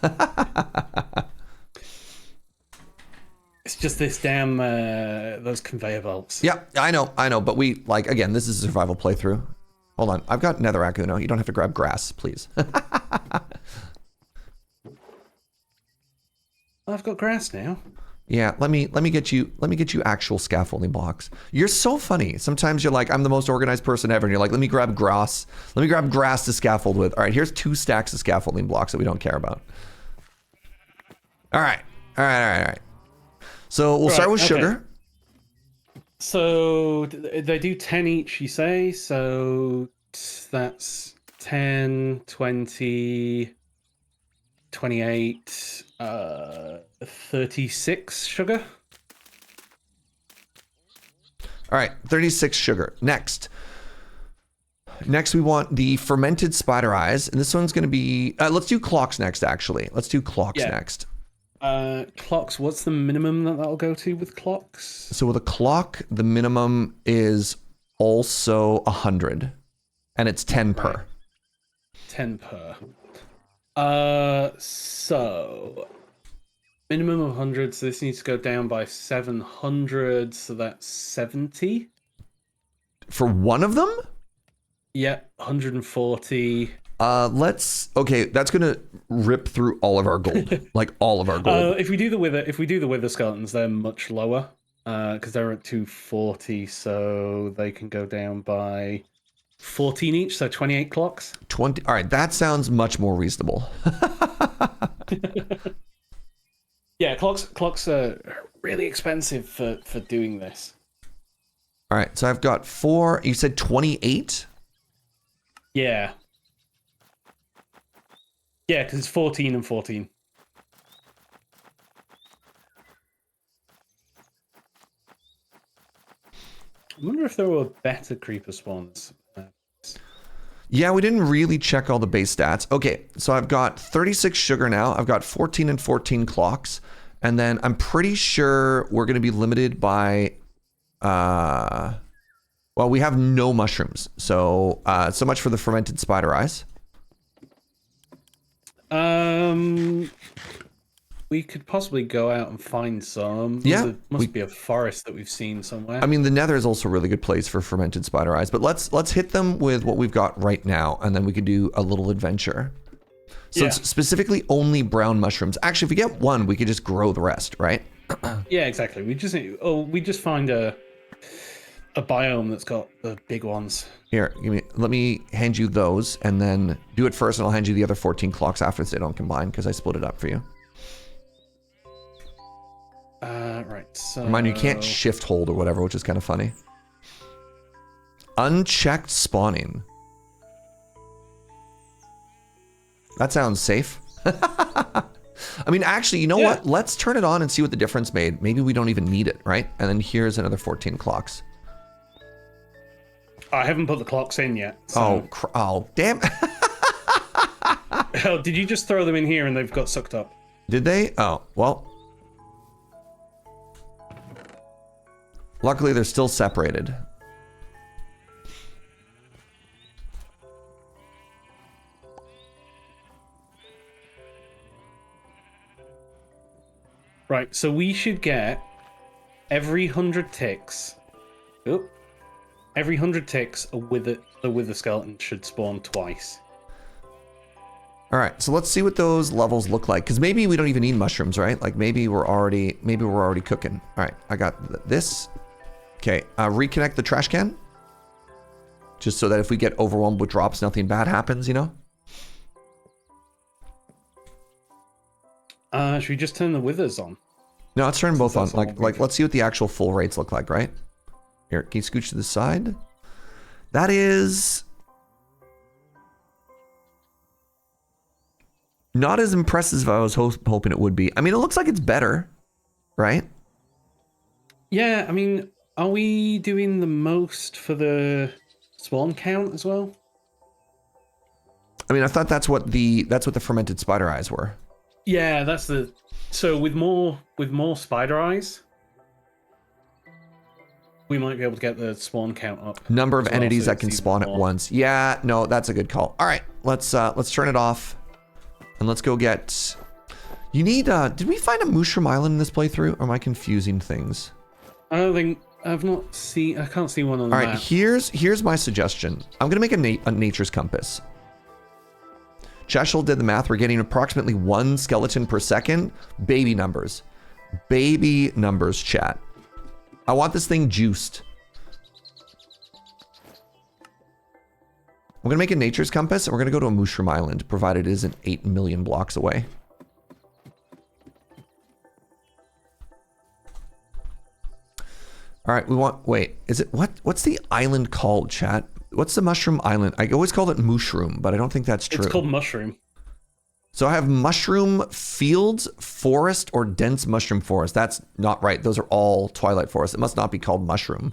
It's just this damn those conveyor belts. Yeah, I know. But we again. This is a survival playthrough. Hold on, I've got netherrack Uno. You don't have to grab grass, please. I've got grass now. Yeah, let me get you actual scaffolding blocks. You're so funny. Sometimes you're like, I'm the most organized person ever, and you're like, let me grab grass. Let me grab grass to scaffold with. All right, here's 2 stacks of scaffolding blocks that we don't care about. All right. So we'll start with sugar. So they do 10 each, you say? So that's 10, 20, 28, 36 sugar. All right, 36 sugar. Next we want the fermented spider eyes, and this one's going to be. Let's do clocks next. Actually, let's do clocks next. Clocks. What's the minimum that'll go to with clocks? So with a clock, the minimum is also 100, and it's 10 per. 10 per. So minimum of 100, so this needs to go down by 700, so that's 70. For one of them? Yeah, 140. Okay, that's gonna rip through all of our gold. Like all of our gold. If we do the wither skeletons, they're much lower. Because they're at 240, so they can go down by 14 each, so 28 clocks. 20. All right, that sounds much more reasonable. Yeah, clocks are really expensive for doing this. All right, so I've got 4. You said 28? Yeah. Yeah, because it's 14 and 14. I wonder if there were better creeper spawns. Yeah, we didn't really check all the base stats. Okay, so I've got 36 sugar now. I've got 14 and 14 clocks. And then I'm pretty sure we're going to be limited by, well, we have no mushrooms. So, so much for the fermented spider eyes. We could possibly go out and find some. Yeah, There must be a forest that we've seen somewhere. I mean, the Nether is also a really good place for fermented spider eyes, but let's hit them with what we've got right now, and then we could do a little adventure. So it's specifically only brown mushrooms. Actually, if we get one, we could just grow the rest, right? Yeah, exactly. We just find a biome that's got the big ones. Here, let me hand you those, and then do it first, and I'll hand you the other 14 clocks after so they don't combine, because I split it up for you. Right, so... Remind you can't shift hold or whatever, which is kind of funny. Unchecked spawning. That sounds safe. I mean, actually, you know what? Let's turn it on and see what the difference made. Maybe we don't even need it, right? And then here's another 14 clocks. I haven't put the clocks in yet. So... Oh, damn. Oh, did you just throw them in here and they've got sucked up? Did they? Oh, well. Luckily, they're still separated. Right, so we should get every 100 ticks. Oop. Every 100 ticks, a wither skeleton should spawn twice. All right, so let's see what those levels look like. Because maybe we don't even need mushrooms, right? Like maybe we're already cooking. All right, I got this. Okay, reconnect the trash can. Just so that if we get overwhelmed with drops, nothing bad happens, you know? Should we just turn the withers on? No, let's turn both on. Like, let's see what the actual full rates look like, right? Here, can you scooch to the side? That is... not as impressive as I was hoping it would be. I mean, it looks like it's better, right? Yeah, I mean, are we doing the most for the spawn count as well? I mean, I thought that's what the fermented spider eyes were. Yeah, that's the... So with more spider eyes, we might be able to get the spawn count up. Number of entities that can spawn at once. Yeah, no, that's a good call. All right, let's turn it off. And let's go get... You need... did we find a mushroom island in this playthrough? Or am I confusing things? I don't think... I've not seen... I can't see one on the map. All right, here's my suggestion. I'm going to make a nature's compass. Cheshel did the math. We're getting approximately 1 skeleton per second. Baby numbers. Baby numbers, chat. I want this thing juiced. We're going to make a nature's compass, and we're going to go to a mushroom island, provided it isn't 8 million blocks away. All right, we want... Wait, is it... What's the island called, chat? What's the mushroom island? I always call it mushroom, but I don't think that's true. It's called mushroom. So I have mushroom fields, forest, or dense mushroom forest. That's not right. Those are all twilight forests. It must not be called mushroom.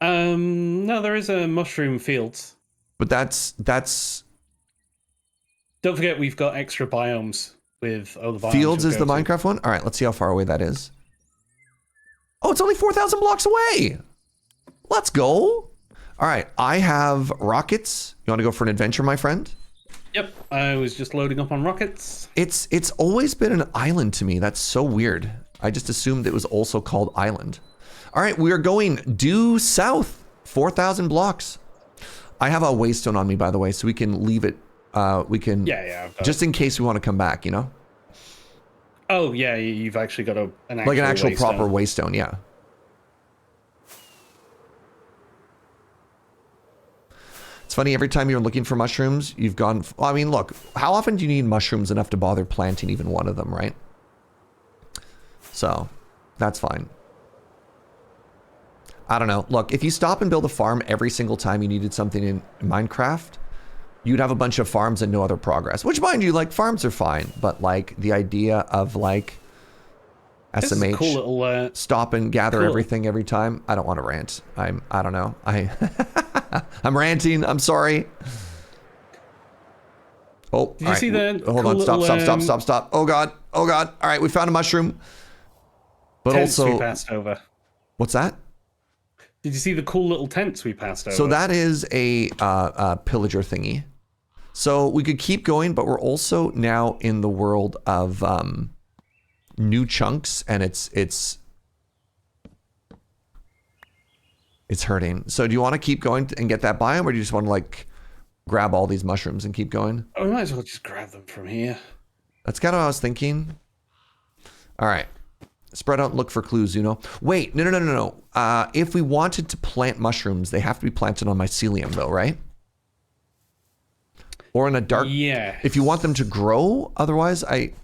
No, there is a mushroom fields. But that's... Don't forget we've got extra biomes with the biomes. Fields is the Minecraft one? All right, let's see how far away that is. Oh, it's only 4,000 blocks away. Let's go. All right, I have rockets. You want to go for an adventure, my friend? Yep, I was just loading up on rockets. It's always been an island to me. That's so weird. I just assumed it was also called island. All right, we are going due south, 4,000 blocks. I have a waystone on me, by the way, so we can leave it. We can... Yeah. Just in case we want to come back, you know? Oh, yeah, you've actually got an actual like an actual waystone. proper waystone, yeah. It's funny, every time you're looking for mushrooms, you've gone... I mean, look, how often do you need mushrooms enough to bother planting even one of them, right? So, that's fine. I don't know. Look, if you stop and build a farm every single time you needed something in Minecraft, you'd have a bunch of farms and no other progress. Which, mind you, like, farms are fine, but, like, the idea of, like, SMH, cool little, stop and gather everything every time, I don't want to rant. I don't know. I'm ranting. I'm sorry. Oh, all Did you right. see the Hold cool on. Stop, little, stop, stop, stop, stop. Oh, God. Oh, God. All right. We found a mushroom. But tents we also, passed over? what's that? Did you see the cool little tents we passed over? So that is a pillager thingy. So we could keep going, but we're also now in the world of new chunks, and it's hurting. So do you want to keep going and get that biome, or do you just want to like grab all these mushrooms and keep going? Oh, we might as well just grab them from here. That's kind of what I was thinking. All right. Spread out and look for clues, you know. Wait, no. If we wanted to plant mushrooms, they have to be planted on mycelium, though, right? Or in a dark... Yeah. If you want them to grow, otherwise, like,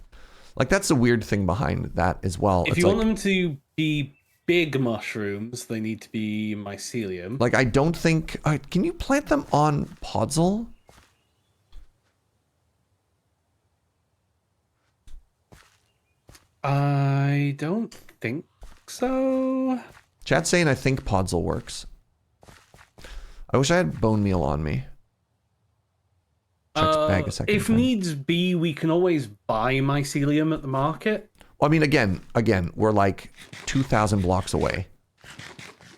that's the weird thing behind that as well. If It's you like, want them to be big mushrooms, they need to be mycelium. like, I don't think... can you plant them on podzol? I don't think so. Chat's saying I think podzol works. I wish I had bone meal on me. Checked bag a second If time. needs be, we can always buy mycelium at the market. Well, I mean, again, we're like 2,000 blocks away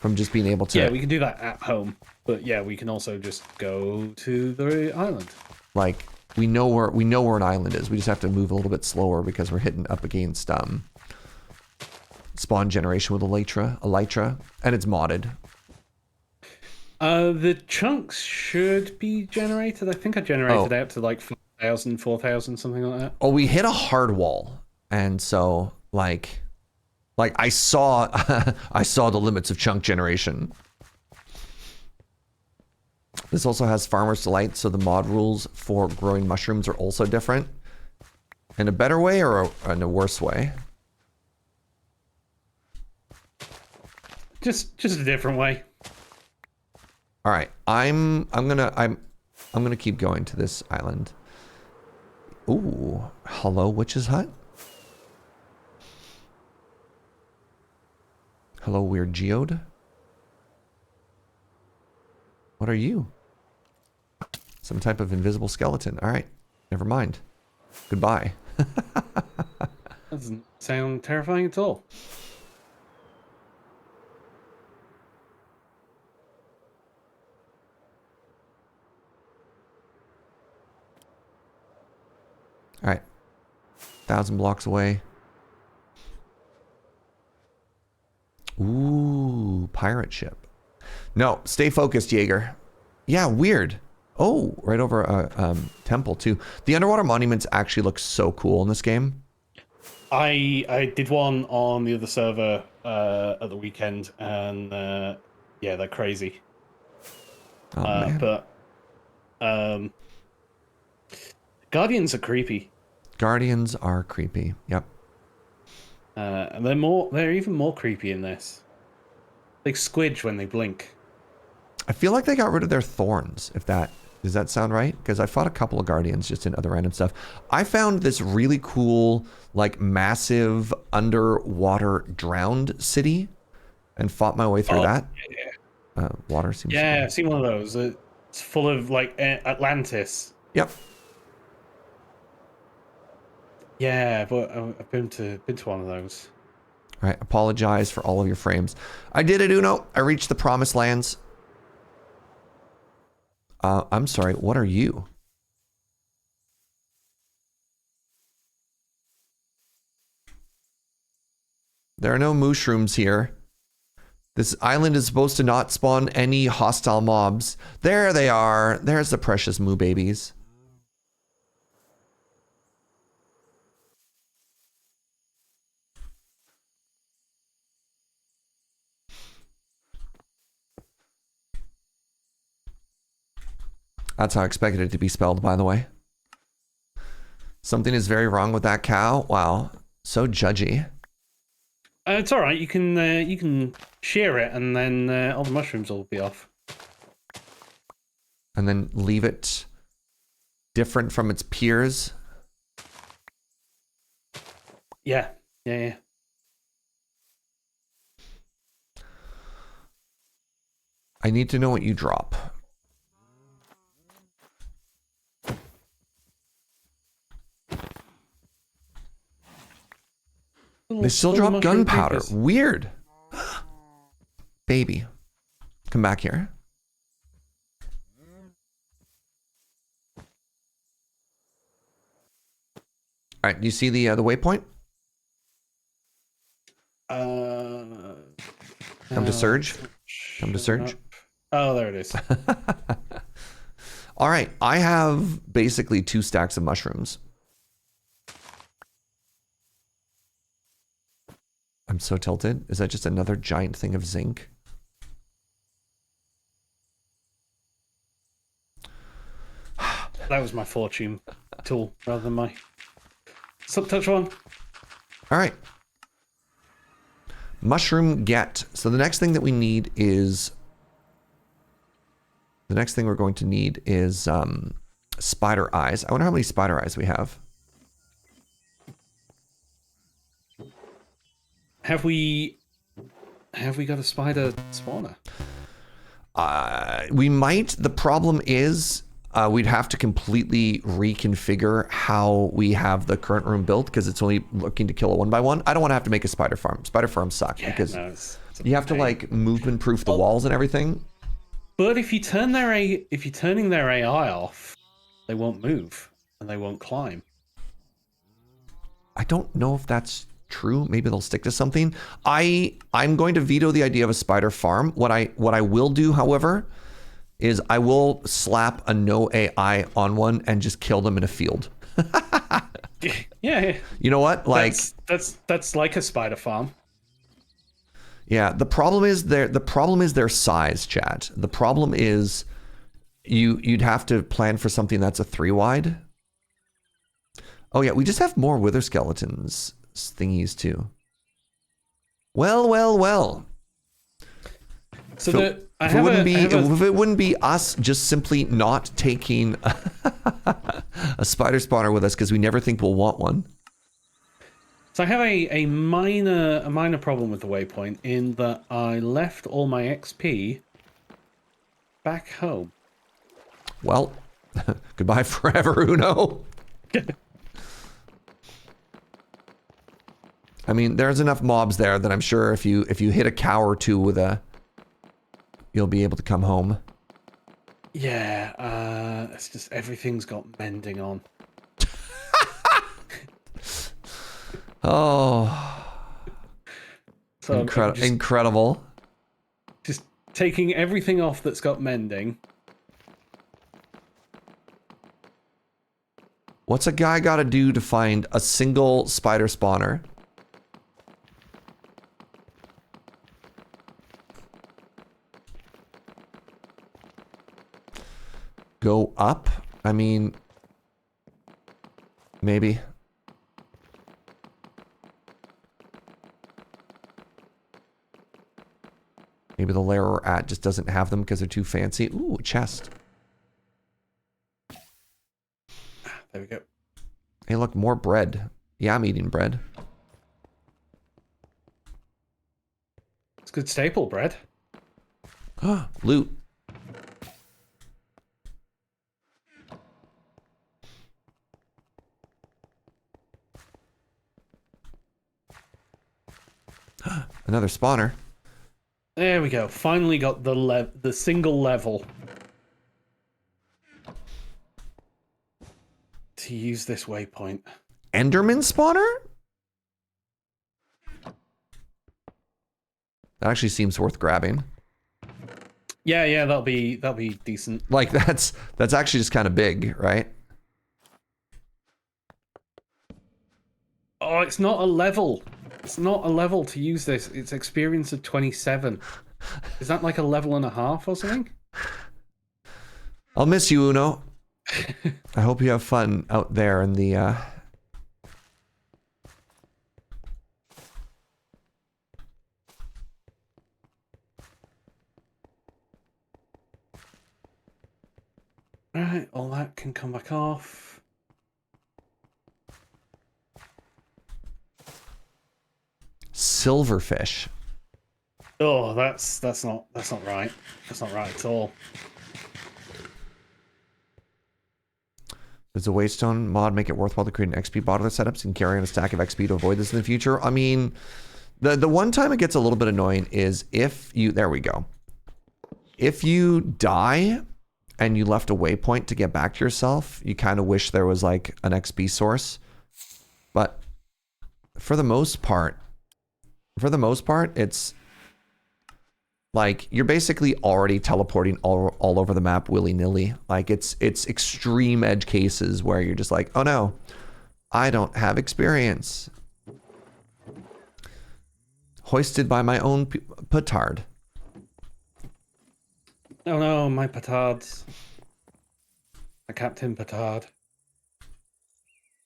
from just being able to... Yeah, we can do that at home. But yeah, we can also just go to the island. Like, we know where an island is. We just have to move a little bit slower because we're hitting up against spawn generation with elytra, and it's modded. The chunks should be generated. I think I generated out to like 5,000, 4,000, something like that. Oh, we hit a hard wall, and so like I saw I saw the limits of chunk generation. This also has Farmer's Delight, so the mod rules for growing mushrooms are also different. In a better way or in a worse way? Just a different way. All right, I'm gonna keep going to this island. Ooh, hello, witch's hut. Hello, weird geode. What are you? Some type of invisible skeleton. All right, never mind. Goodbye. That doesn't sound terrifying at all. All right, 1,000 blocks away. Ooh, pirate ship. No, stay focused, Jaeger. Yeah, weird. Oh, right over a temple too. The underwater monuments actually look so cool in this game. I did one on the other server at the weekend, and yeah, they're crazy. Oh man. But Guardians are creepy. Guardians are creepy. Yep. And they're even more creepy in this. They squidge when they blink. I feel like they got rid of their thorns, does that sound right? Because I fought a couple of Guardians just in other random stuff. I found this really cool, like, massive underwater drowned city and fought my way through that. Yeah. Water seems Yeah, I've seen one of those. It's full of, like, Atlantis. Yep. Yeah, but I've been to one of those. All right, apologize for all of your frames. I did it, Uno. I reached the promised lands. I'm sorry, what are you? There are no mushrooms here. This island is supposed to not spawn any hostile mobs. There they are. There's the precious moo babies. That's how I expected it to be spelled, by the way. Something is very wrong with that cow. Wow, so judgy. It's all right. You can shear it, and then all the mushrooms will be off. And then leave it different from its peers. Yeah. I need to know what you drop. They still drop gunpowder. Weird. Baby. Come back here. All right, do you see the waypoint? Come to Surge. Come to Surge. Oh, there it is. All right, I have basically 2 stacks of mushrooms. I'm so tilted. Is that just another giant thing of zinc? That was my fortune tool rather than my subtouch one. All right. Mushroom get. So the next thing that we need is... The next thing we're going to need is spider eyes. I wonder how many spider eyes we have. Have we got a spider spawner? We might. The problem is we'd have to completely reconfigure how we have the current room built because it's only looking to kill a 1x1. I don't want to have to make a spider farm. Spider farms suck because it's you have to like movement proof the walls and everything. But if you're turning their AI off, they won't move and they won't climb. I don't know if that's true. Maybe they'll stick to something. I'm going to veto the idea of a spider farm. What I will do, however, is I will slap a no AI on one and just kill them in a field. Yeah. You know what? Like that's like a spider farm. Yeah, the problem is their size, chat. The problem is you'd have to plan for something that's a 3 wide. Oh yeah, we just have more wither skeletons thingies too. Well. So if it wouldn't be us just simply not taking a spider spawner with us because we never think we'll want one. So I have a minor problem with the waypoint in that I left all my XP back home. Well, goodbye forever, Uno. I mean, there's enough mobs there that I'm sure if you hit a cow or two with you'll be able to come home. Yeah, it's just everything's got mending on. Oh, so incredible. Just taking everything off that's got mending. What's a guy got to do to find a single spider spawner? Go up? I mean, maybe. Maybe the lair we're at just doesn't have them because they're too fancy. Ooh, a chest. There we go. Hey, look, more bread. Yeah, I'm eating bread. It's good staple bread. Loot. Another spawner. There we go. Finally got the single level to use this waypoint. Enderman spawner? That actually seems worth grabbing. Yeah, that'll be decent. Like that's actually just kind of big, right? Oh, it's not a level. It's not a level to use this. It's experience of 27. Is that like a level and a half or something? I'll miss you, Uno. I hope you have fun out there in the Right, all that can come back off. Silverfish. Oh, that's not right. That's not right at all. Does the Waystone mod make it worthwhile to create an XP bottler setups and carry on a stack of XP to avoid this in the future? I mean, the one time it gets a little bit annoying is if you, there we go. If you die and you left a waypoint to get back to yourself, you kind of wish there was like an XP source. But for the most part, it's like you're basically already teleporting all over the map willy-nilly. Like it's extreme edge cases where you're just like, oh no, I don't have experience. Hoisted by my own petard. Oh no, my petards. My Captain Petard.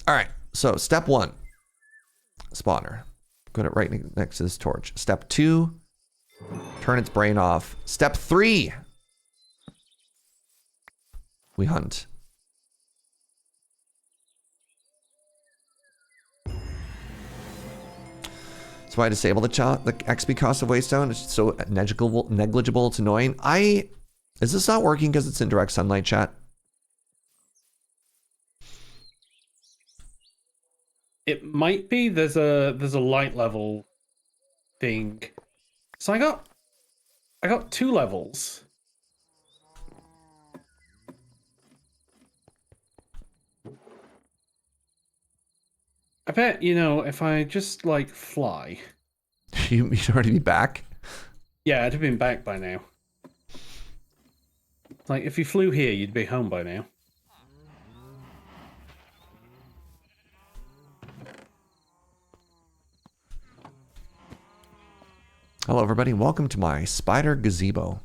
All right, so step 1, spawner. Put it right next to this torch. Step 2, turn its brain off. Step 3, we hunt. So I disable the XP cost of Waystone. It's so negligible, it's annoying. Is this not working because it's in direct sunlight, chat? It might be. There's a light level thing. So I got 2 levels. I bet, you know, if I just like fly. You'd already be back? Yeah, I'd have been back by now. Like if you flew here, you'd be home by now. Hello everybody, welcome to my spider gazebo.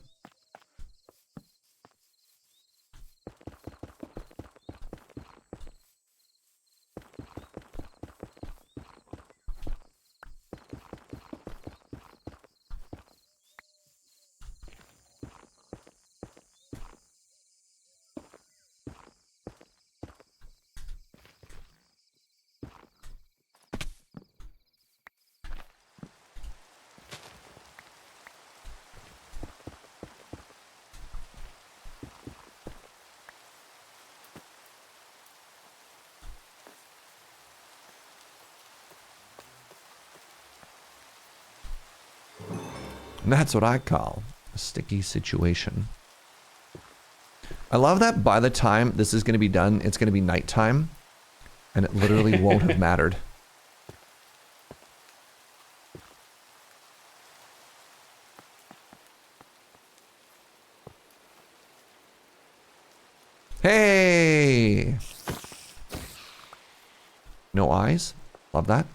And that's what I call a sticky situation. I love that by the time this is going to be done, it's going to be nighttime. And it literally won't have mattered. Hey! No eyes? Love that.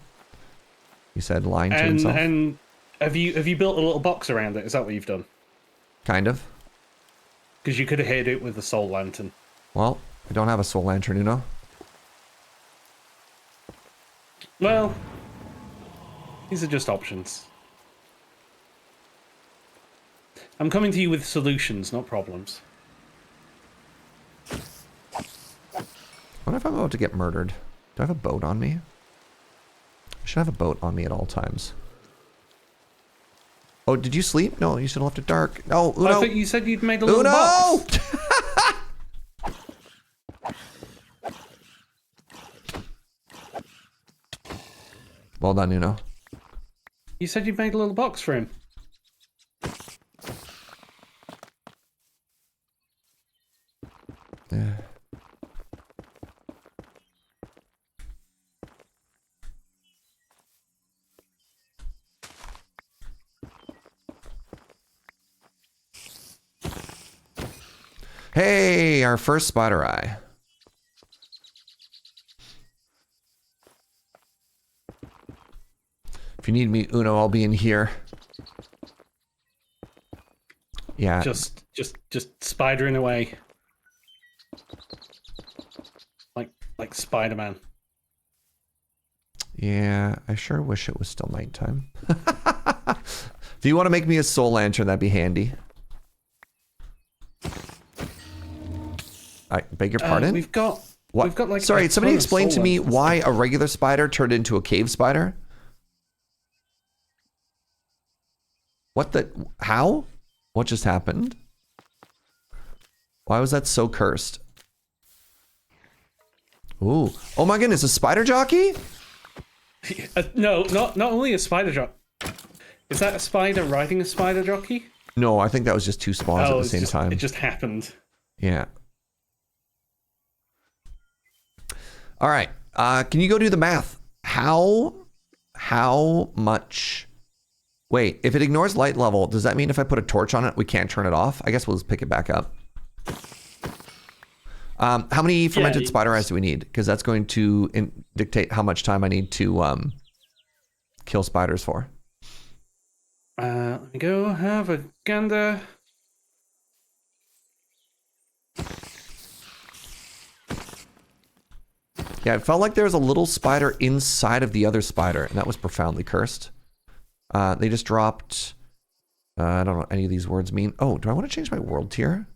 He said lying to himself. And have you built a little box around it? Is that what you've done? Kind of. Because you could have hid it with the soul lantern. Well, I don't have a soul lantern, you know? Well, these are just options. I'm coming to you with solutions, not problems. What if I'm about to get murdered? Do I have a boat on me? I should have a boat on me at all times. Oh, did you sleep? No, you should have left it dark. No, Uno. I thought you said you'd made a little Uno! box. Well done, Uno. You said you'd made a little box for him. Yeah. Hey, our first spider eye. If you need me, Uno, I'll be in here. Yeah. Just spidering away. Like Spider-Man. Yeah, I sure wish it was still nighttime. If you want to make me a soul lantern, that'd be handy. I beg your pardon? We've got like Sorry, somebody explain to me why a regular spider turned into a cave spider? What the... How? What just happened? Why was that so cursed? Ooh. Oh my goodness, a spider jockey? No, not only a spider jockey. Is that a spider riding a spider jockey? No, I think that was just two spawns at the same time. It just happened. Yeah. All right. Can you go do the math? How much? Wait, if it ignores light level, does that mean if I put a torch on it, we can't turn it off? I guess we'll just pick it back up. How many fermented spider eyes do we need? Because that's going to dictate how much time I need to kill spiders for. Let me go have a gander. Yeah, it felt like there was a little spider inside of the other spider, and that was profoundly cursed. They just dropped... I don't know what any of these words mean. Oh, do I want to change my world tier?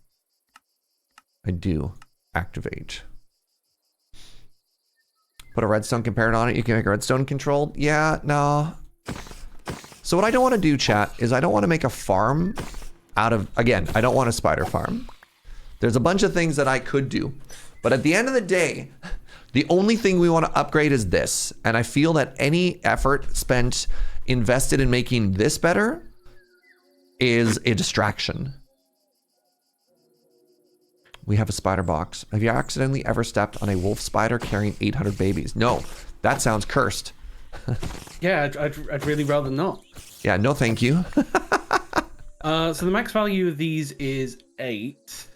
I do. Activate. Put a redstone compared on it. You can make a redstone controlled. Yeah, no. So what I don't want to do, chat, is I don't want to make a farm out of... Again, I don't want a spider farm. There's a bunch of things that I could do. But at the end of the day... The only thing we want to upgrade is this. And I feel that any effort spent invested in making this better is a distraction. We have a spider box. Have you accidentally ever stepped on a wolf spider carrying 800 babies? No, that sounds cursed. Yeah, I'd really rather not. Yeah, no thank you. So the max value of these is 8.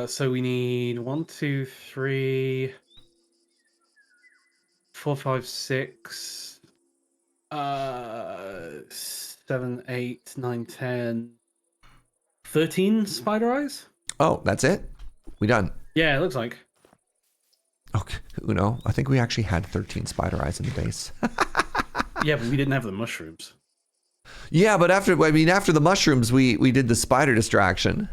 So we need 1, 2, 3, 4, 5, 6, 7, 8, 9, 10, 13 spider eyes. Oh, that's it? We done? Yeah, it looks like. Okay, Uno, I think we actually had 13 spider eyes in the base. Yeah, but we didn't have the mushrooms. Yeah, but after the mushrooms, we did the spider distraction.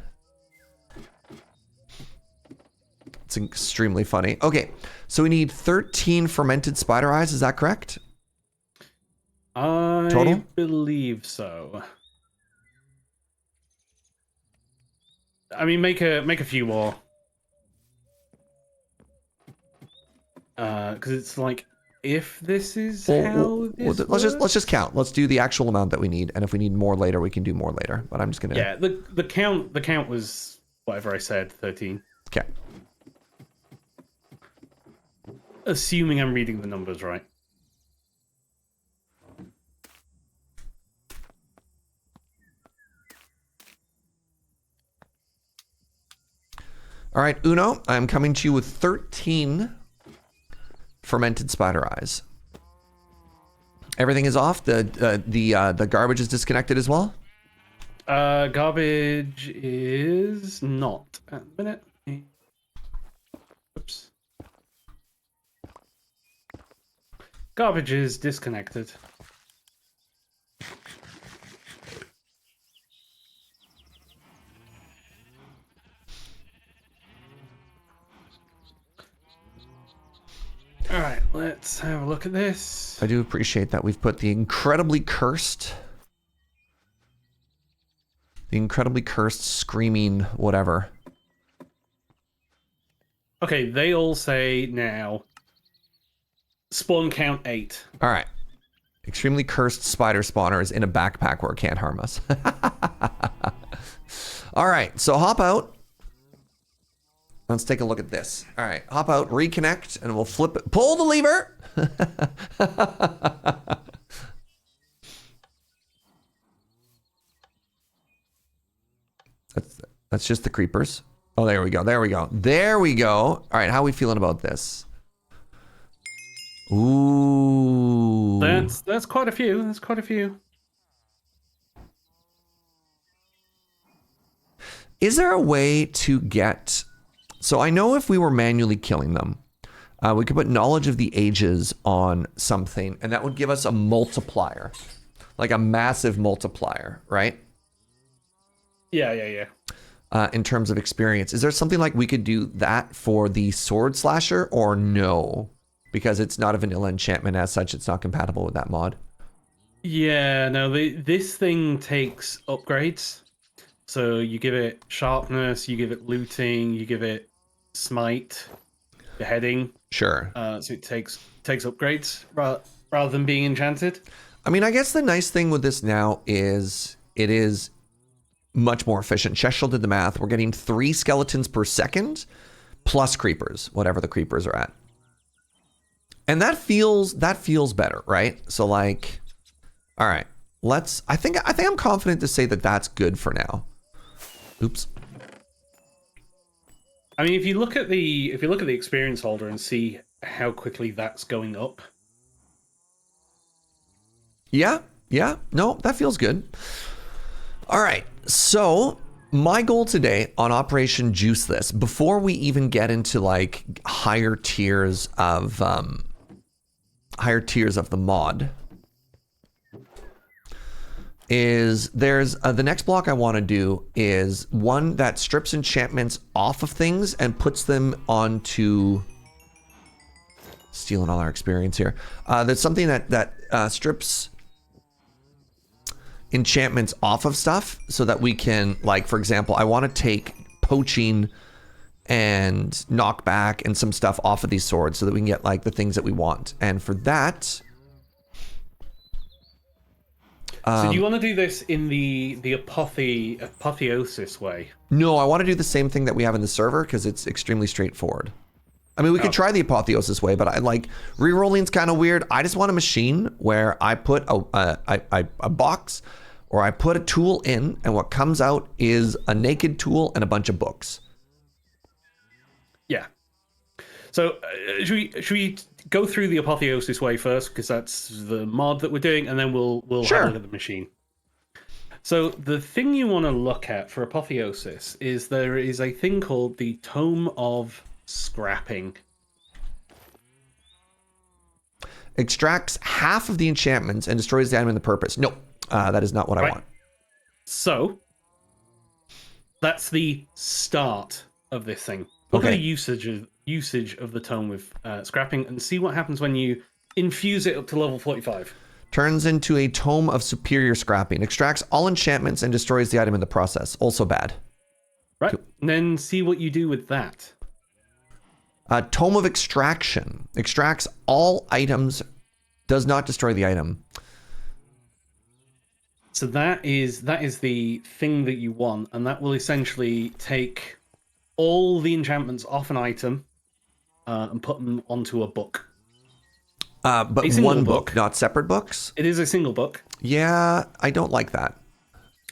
It's extremely funny. Okay, so we need 13 fermented spider eyes. Is that correct? I believe so. I mean, make a few more. Because it's like, if this is let's just count. Let's do the actual amount that we need, and if we need more later, we can do more later. But I'm just gonna. Yeah, the count was whatever I said, 13. Okay. Assuming I'm reading the numbers right. All right, Uno, I'm coming to you with 13 fermented spider eyes. Everything is off. The garbage is disconnected as well. Garbage is not at the minute. Oops. Garbage is disconnected. All right, let's have a look at this. I do appreciate that we've put the incredibly cursed screaming whatever. Okay, they all say now spawn count 8. All right. Extremely cursed spider spawners in a backpack where it can't harm us. All right, so hop out. Let's take a look at this. All right, hop out, reconnect, and we'll flip it. Pull the lever. That's just the creepers. Oh, there we go. There we go. There we go. All right, how are we feeling about this? Ooh. That's quite a few. That's quite a few. Is there a way to get... So I know if we were manually killing them, we could put knowledge of the ages on something, and that would give us a multiplier. Like a massive multiplier, right? Yeah. In terms of experience. Is there something like we could do that for the sword slasher, or no? Because it's not a vanilla enchantment as such, it's not compatible with that mod. Yeah, no, this thing takes upgrades. So you give it sharpness, you give it looting, you give it smite. beheading. Sure. So it takes upgrades rather than being enchanted. I mean, I guess the nice thing with this now is it is much more efficient. Cheshel did the math. We're getting 3 skeletons per second plus creepers, whatever the creepers are at. And that feels better, right? So like, all right, I think I'm confident to say that that's good for now. Oops. I mean, if you look at the experience holder and see how quickly that's going up. Yeah. No, that feels good. All right. So my goal today on Operation Juice This, before we even get into like higher tiers of the mod, is there's the next block I want to do is one that strips enchantments off of things and puts them onto, stealing all our experience here. There's something that strips enchantments off of stuff so that we can, like, for example, I want to take poaching and knockback and some stuff off of these swords so that we can get like the things that we want. And for that, so do you want to do this in the apotheosis way? No, I want to do the same thing that we have in the server because it's extremely straightforward. I mean, we could try the apotheosis way, but I like re-rolling's kind of weird. I just want a machine where I put a box or I put a tool in, and what comes out is a naked tool and a bunch of books. Yeah. So should we go through the apotheosis way first, because that's the mod that we're doing, and then we'll Sure. have a look at the machine. So the thing you want to look at for apotheosis is there is a thing called the Tome of Scrapping. Extracts half of the enchantments and destroys the item in the purpose. No, that is not what I want. So that's the start of this thing. Look at the usage of the Tome with Scrapping and see what happens when you infuse it up to level 45. Turns into a Tome of Superior Scrapping. Extracts all enchantments and destroys the item in the process. Also bad. Right. And then see what you do with that. Tome of Extraction. Extracts all items. Does not destroy the item. So that is the thing that you want, and that will essentially take all the enchantments off an item and put them onto a book. But one book, not separate books? It is a single book. Yeah, I don't like that.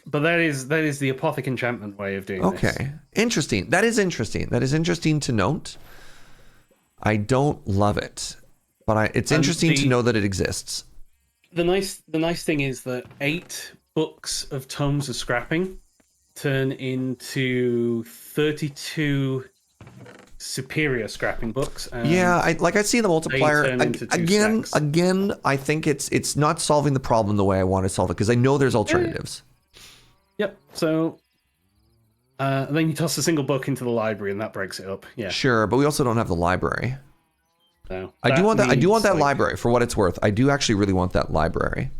But that is the Apothec enchantment way of doing this. Okay, interesting. That is interesting. That is interesting to note. I don't love it, but it's interesting to know that it exists. The nice thing is that 8 books of Tomes of Scrapping turn into 32 superior scrapping books. Yeah, I see the multiplier. Again, I think it's not solving the problem the way I want to solve it, because I know there's alternatives. Yep. So then you toss a single book into the library, and that breaks it up. Yeah. Sure, but we also don't have the library. No. I do want that library for what it's worth. I do actually really want that library.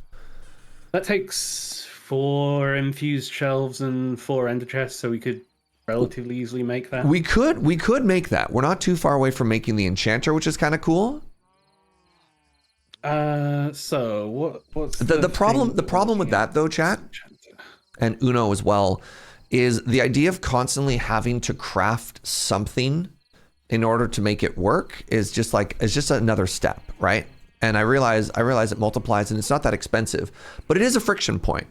That takes 4 infused shelves and 4 ender chests, so we could relatively easily make that. We could make that. We're not too far away from making the enchanter, which is kind of cool. So what's the problem? The problem with that, though, chat, and Uno as well, is the idea of constantly having to craft something in order to make it work is just another step, right? And I realize it multiplies, and it's not that expensive, but it is a friction point,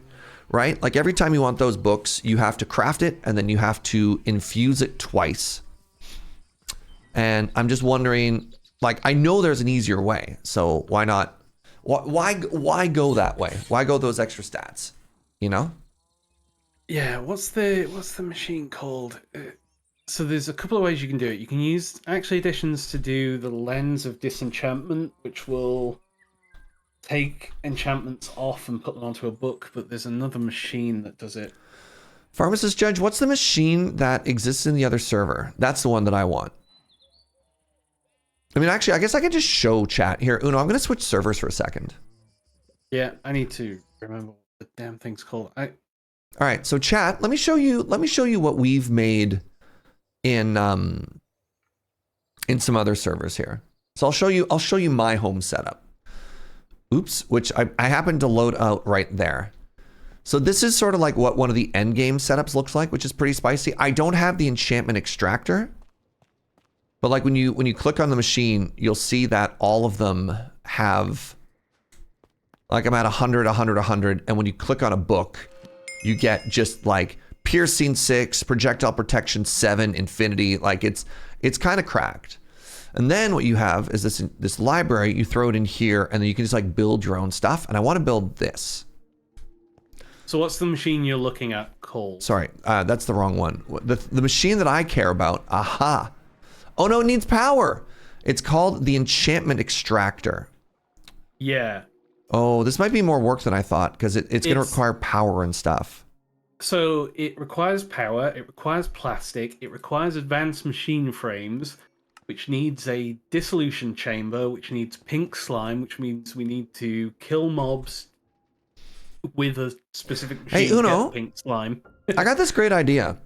right? Like every time you want those books, you have to craft it, and then you have to infuse it twice. And I'm just wondering, like, I know there's an easier way, so why not? Why go that way? Why go those extra stats? You know? Yeah. What's the machine called? So there's a couple of ways you can do it. You can use actually additions to do the Lens of Disenchantment, which will take enchantments off and put them onto a book, but there's another machine that does it. Pharmacist Judge, what's the machine that exists in the other server? That's the one that I want. I mean, actually, I guess I can just show chat here. Uno, I'm going to switch servers for a second. Yeah, I need to remember what the damn thing's called. All right, so chat, let me show you what we've made in in some other servers here. So I'll show you my home setup. Oops, which I happened to load out right there. So this is sort of like what one of the end game setups looks like, which is pretty spicy. I don't have the enchantment extractor, but like when you click on the machine, you'll see that all of them have, like I'm at 100, 100, 100, and when you click on a book, you get just like piercing 6, projectile protection 7, infinity. Like it's kind of cracked. And then what you have is this library. You throw it in here, and then you can just like build your own stuff. And I want to build this. So what's the machine you're looking at called? Sorry, that's the wrong one. The machine that I care about. Aha. Oh no, it needs power. It's called the enchantment extractor. Yeah. Oh, this might be more work than I thought because it's going to require power and stuff. So it requires power. It requires plastic. It requires advanced machine frames, which needs a dissolution chamber, which needs pink slime, which means we need to kill mobs with a specific machine Hey, Uno, to get pink slime. I got this great idea.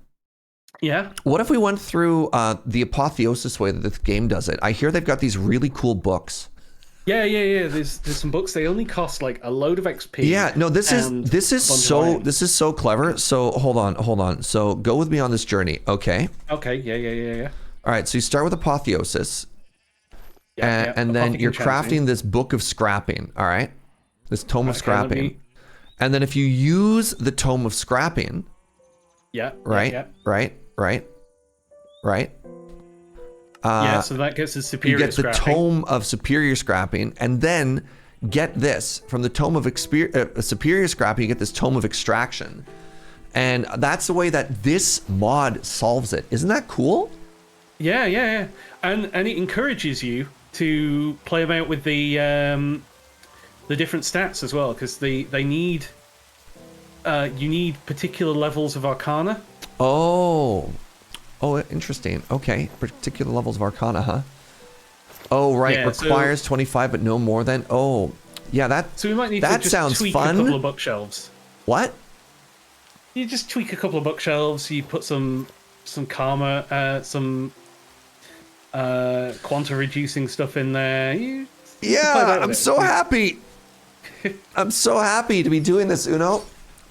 Yeah? What if we went through the apotheosis way that this game does it? I hear they've got these really cool books. Yeah. There's some books. They only cost like a load of XP. Yeah, no, this is so clever. So hold on. So go with me on this journey, okay? Okay, yeah. All right, so you start with apotheosis, Yeah. and then you're crafting this book of scrapping. All right, this tome of scrapping, and then if you use the tome of scrapping, right. So that gets the superior. You get the scrapping. tome of superior scrapping, and then get this from the tome of superior scrapping. You get this tome of extraction, and that's the way that this mod solves it. Isn't that cool? Yeah. And it encourages you to play about with the different stats as well, because they need you need particular levels of Arcana. Oh, interesting. Okay, particular levels of Arcana, huh? Oh, right. Yeah, requires 25, but no more than. Oh, yeah. So we might need that to just sounds tweak fun. a couple of bookshelves. What? You just tweak a couple of bookshelves. You put some karma, some quanta reducing stuff in there. Yeah, I'm so happy. I'm so happy to be doing this, Uno.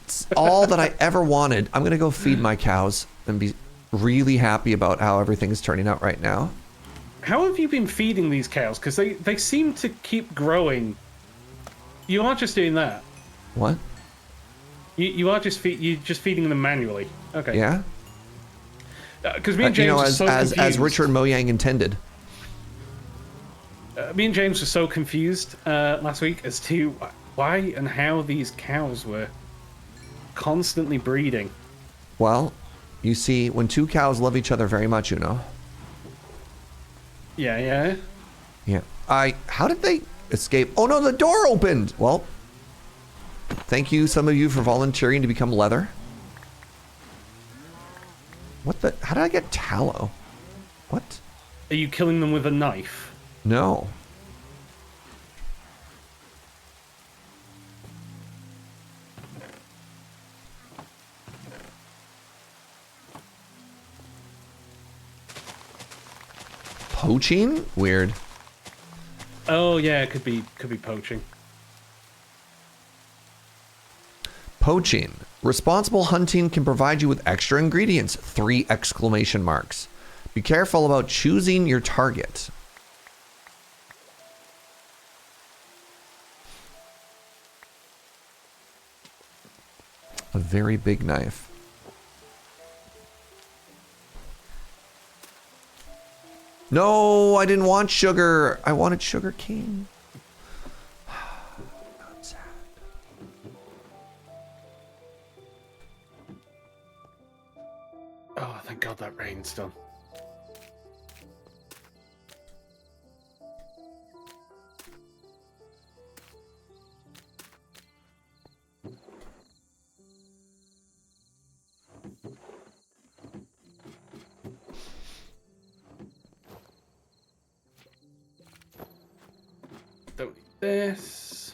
It's all that I ever wanted. I'm gonna go feed my cows and be really happy about how everything is turning out right now. How have you been feeding these cows? Because they seem to keep growing. You aren't just doing that. What? You are just feeding them manually. Okay. Yeah. Because me and James were so confused. As Richard Moyang intended. Me and James were so confused last week as to why and how these cows were constantly breeding. Well, you see, when two cows love each other very much, Uno. Yeah. How did they escape? Oh no, the door opened. Well, thank you, some of you, for volunteering to become leather. What the? How did I get tallow? What? Are you killing them with a knife? No. Poaching? Weird. Oh yeah, it could be poaching. Poaching. Responsible hunting can provide you with extra ingredients. 3 exclamation marks. Be careful about choosing your target. A very big knife. No, I didn't want sugar. I wanted sugar cane. I'm sad. Oh, thank God that rain's done. Don't need this.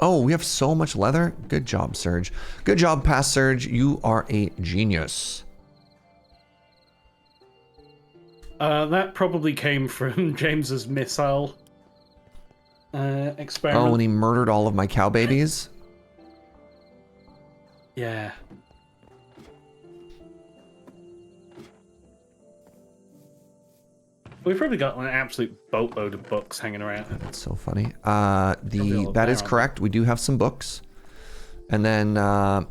Oh, we have so much leather. Good job, Surge. Good job, past Surge. You are a genius. That probably came from James's missile experiment. Oh, and he murdered all of my cow babies? Yeah. We've probably got an absolute boatload of books hanging around. That's so funny. That is correct. We do have some books. And then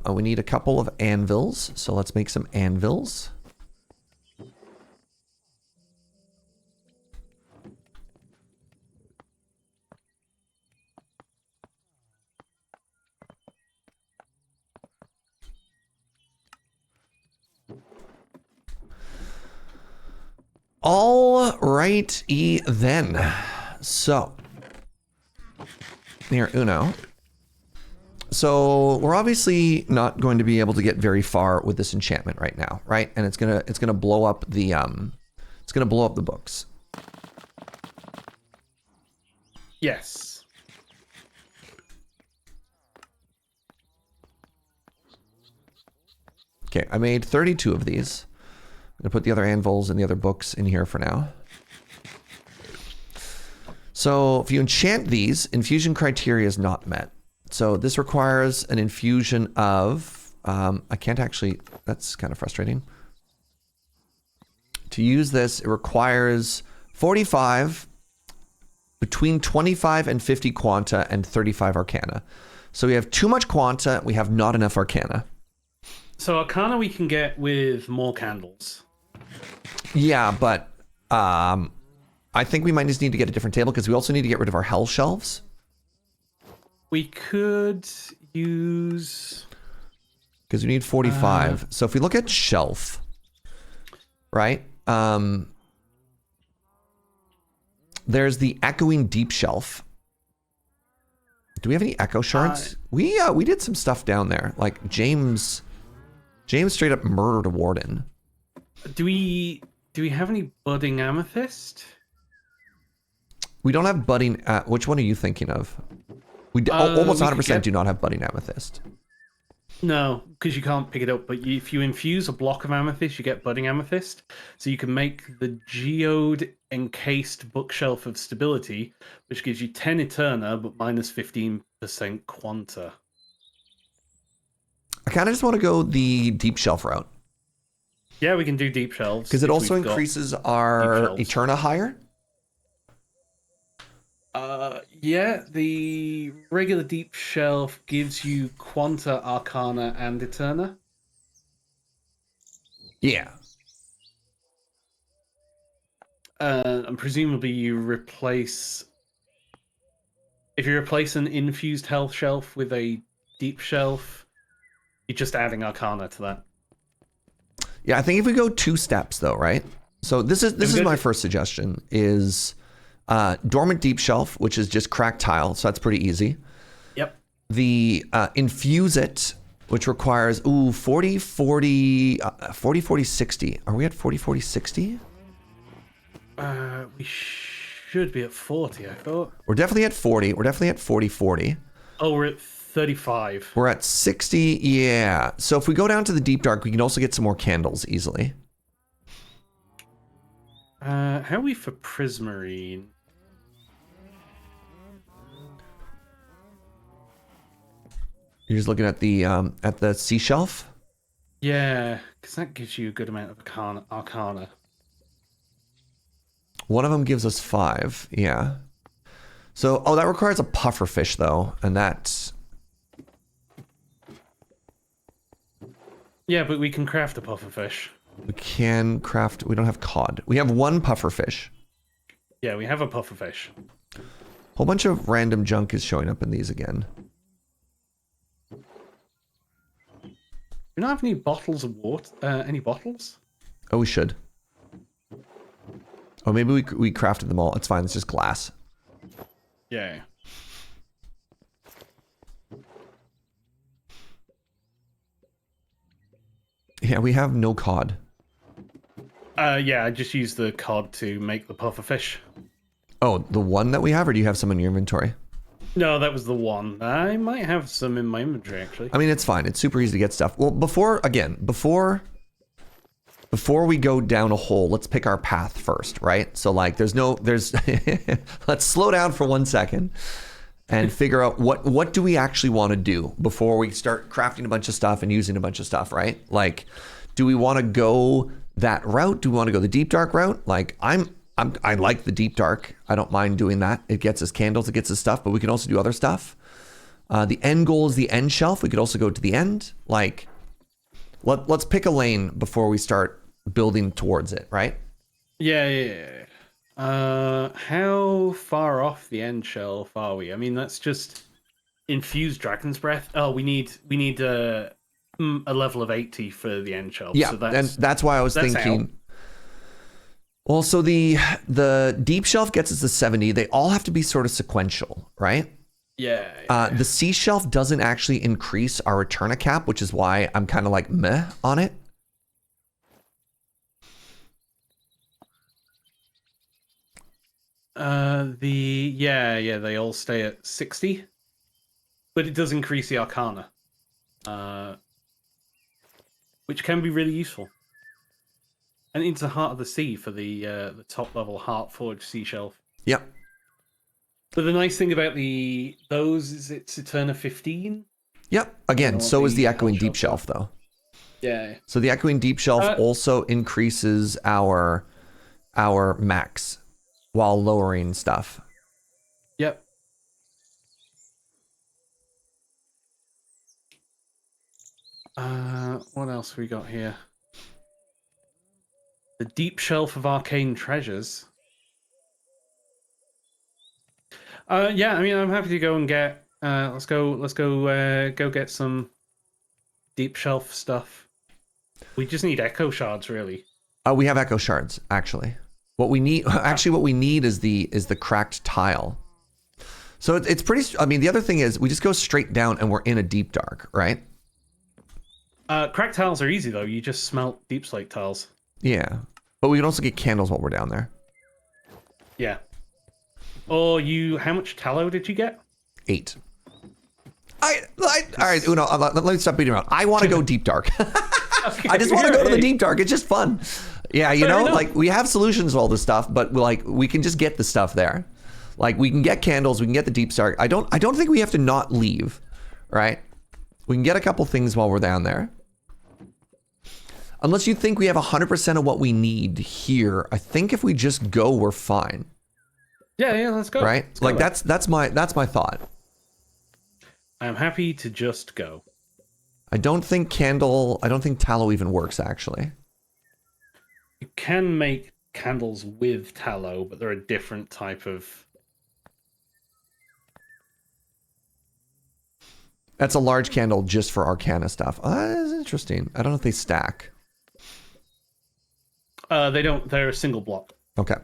we need a couple of anvils. So let's make some anvils. All righty then. So, here, Uno. So we're obviously not going to be able to get very far with this enchantment right now, right? And it's gonna blow up the books. Yes. Okay, I made 32 of these. I'm gonna put the other anvils and the other books in here for now. So if you enchant these, infusion criteria is not met. So this requires an infusion of, I can't actually, that's kind of frustrating. To use this, it requires 45, between 25 and 50 quanta and 35 arcana. So we have too much quanta, we have not enough arcana. So arcana we can get with more candles. Yeah, but I think we might just need to get a different table because we also need to get rid of our hell shelves. We could use... Because we need 45. So if we look at shelf, right? There's the echoing deep shelf. Do we have any echo shards? We did some stuff down there. Like James straight up murdered a warden. Do we have any budding amethyst? We don't have budding. Which one are you thinking of? We almost 100% do not have budding amethyst. No, because you can't pick it up. But if you infuse a block of amethyst, you get budding amethyst. So you can make the geode encased bookshelf of stability, which gives you 10 Eterna, but minus 15% quanta. I kind of just want to go the deep shelf route. Yeah, we can do deep shelves. Because it also increases our Eterna higher. Yeah, the regular deep shelf gives you Quanta, Arcana, and Eterna. Yeah. And presumably you replace... If you replace an infused health shelf with a deep shelf, you're just adding Arcana to that. Yeah, I think if we go 2 steps though, right? So this is my first suggestion is... dormant deep shelf, which is just cracked tile, so that's pretty easy. Yep. The infuse it, which requires 40 40 60. Are we at 40 40 60? We should be at 40, I thought. We're definitely at 40. We're definitely at 40 40. Oh, we're at 35. We're at 60. Yeah. So if we go down to the deep dark, we can also get some more candles easily. How are we for prismarine? You're just looking at the sea shelf? Yeah, because that gives you a good amount of Arcana. One of them gives us 5, yeah. So, that requires a puffer fish though, and that's... Yeah, but we can craft a puffer fish. We can craft... We don't have cod. We have 1 puffer fish. Yeah, we have a puffer fish. Whole bunch of random junk is showing up in these again. We don't have any bottles of water. Any bottles? Oh, we should. Oh, maybe we crafted them all. It's fine. It's just glass. Yeah. Yeah, we have no cod. Yeah, I just used the cod to make the puffer fish. Oh, the one that we have, or do you have some in your inventory? No, that was the one. I might have some in my inventory actually. I mean, it's fine. It's super easy to get stuff. Well, before we go down a hole, let's pick our path first, right? So like there's let's slow down for 1 second and figure out what do we actually want to do before we start crafting a bunch of stuff and using a bunch of stuff, right? Like, do we want to go that route? Do we want to go the deep dark route? Like I like the deep dark. I don't mind doing that. It gets us candles, it gets us stuff, but we can also do other stuff. The end goal is the end shelf. We could also go to the end. Like, let's pick a lane before we start building towards it, right? Yeah. How far off the end shelf are we? I mean, that's just infused dragon's breath. Oh, we need a level of 80 for the end shelf. Yeah, so and that's why I was thinking. Out. Well, so the deep shelf gets us to 70. They all have to be sort of sequential, right? Yeah. The sea shelf doesn't actually increase our Eterna cap, which is why I'm kind of like meh on it. They all stay at 60, but it does increase the Arcana, which can be really useful. And into the Heart of the Sea for the top level Heart Forged Sea Shelf. Yep. But the nice thing about those is it's Eterna 15. Yep. Again, so is the Echoing Deep Shelf, though. Yeah. So the Echoing Deep Shelf also increases our max while lowering stuff. Yep. What else we got here? The Deep Shelf of Arcane Treasures. Yeah, I mean, I'm happy to go and get. Let's go get some deep shelf stuff. We just need echo shards, really. We have echo shards, actually. What we need is the cracked tile. So it's pretty. I mean, the other thing is we just go straight down and we're in a deep dark, right? Cracked tiles are easy though. You just smelt deep slate tiles. Yeah, but we can also get candles while we're down there. Yeah. Or how much tallow did you get? 8. All right, Uno, let me stop beating around. I want to go deep dark. Okay, I just want to go to the deep dark. It's just fun. Yeah, you know, like we have solutions to all this stuff, but like we can just get the stuff there. Like we can get candles, we can get the deep dark. I don't think we have to not leave, right? We can get a couple things while we're down there. Unless you think we have 100% of what we need here, I think if we just go, we're fine. Yeah, let's go. Right? Let's go like that's my thought. I'm happy to just go. I don't think tallow even works actually. You can make candles with tallow, but they're a different type of. That's a large candle just for Arcana stuff. That's interesting. I don't know if they stack. They don't. They're a single block. Okay.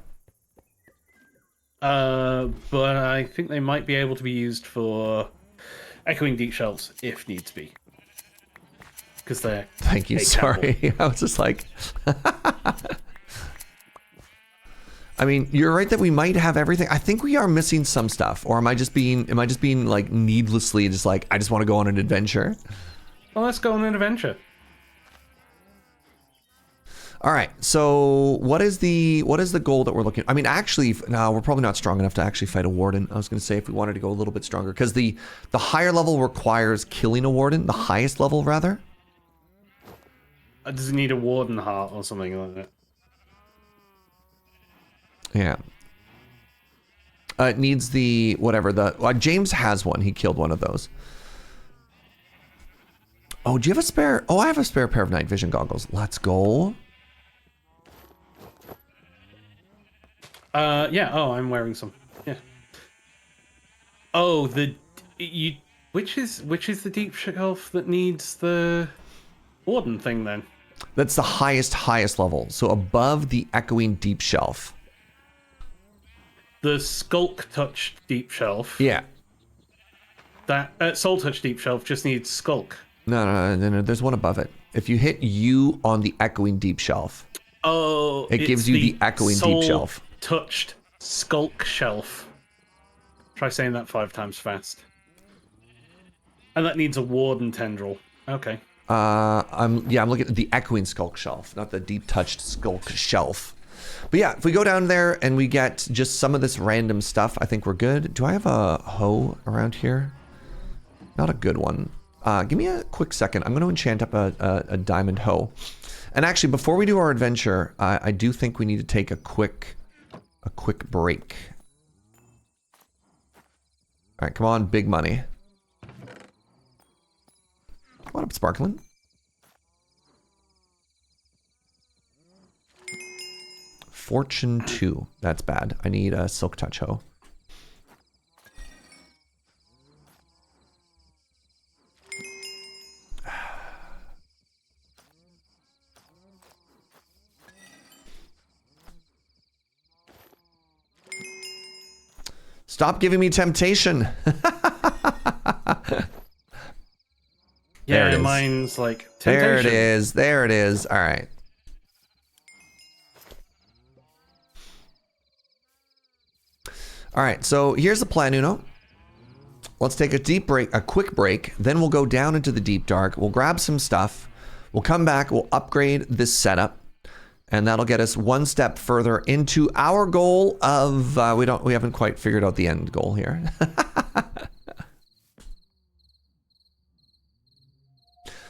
But I think they might be able to be used for echoing deep shelves if needs be. Because they're. Thank you. Sorry, I was just like. I mean, you're right that we might have everything. I think we are missing some stuff, or am I just being like needlessly just like I just want to go on an adventure? Well, let's go on an adventure. All right. So what is the goal that we're looking? I mean, actually, no, we're probably not strong enough to actually fight a warden. I was going to say if we wanted to go a little bit stronger, because the higher level requires killing a warden. The highest level, rather. Does it need a warden heart or something like that? Yeah. It needs the whatever James has one. He killed one of those. Oh, do you have a spare? Oh, I have a spare pair of night vision goggles. Let's go. Yeah. Oh, I'm wearing some. Yeah. Oh, which is the deep shelf that needs the warden thing then? That's the highest level. So above the echoing deep shelf. The Skulk Touch Deep Shelf. Yeah. That Soul Touch Deep Shelf just needs Skulk. No. There's one above it. If you hit U on the echoing deep shelf, it gives you the echoing deep shelf. Touched Skulk Shelf. Try saying that 5 times fast. And that needs a warden tendril. Okay. I'm looking at the echoing skulk shelf, not the deep touched skulk shelf. But yeah, if we go down there and we get just some of this random stuff, I think we're good. Do I have a hoe around here? Not a good one. Give me a quick second. I'm going to enchant up a diamond hoe. And actually, before we do our adventure, I do think we need to take a quick break. All right, come on, big money. What up, Sparkling? Fortune 2. That's bad. I need a silk touch hoe. Stop giving me temptation. Yeah, mine's like temptation. There it is. There it is. All right. All right. So here's the plan, Uno. Let's take a quick break. Then we'll go down into the deep dark. We'll grab some stuff. We'll come back. We'll upgrade this setup. And that'll get us one step further into our goal of, we haven't quite figured out the end goal here.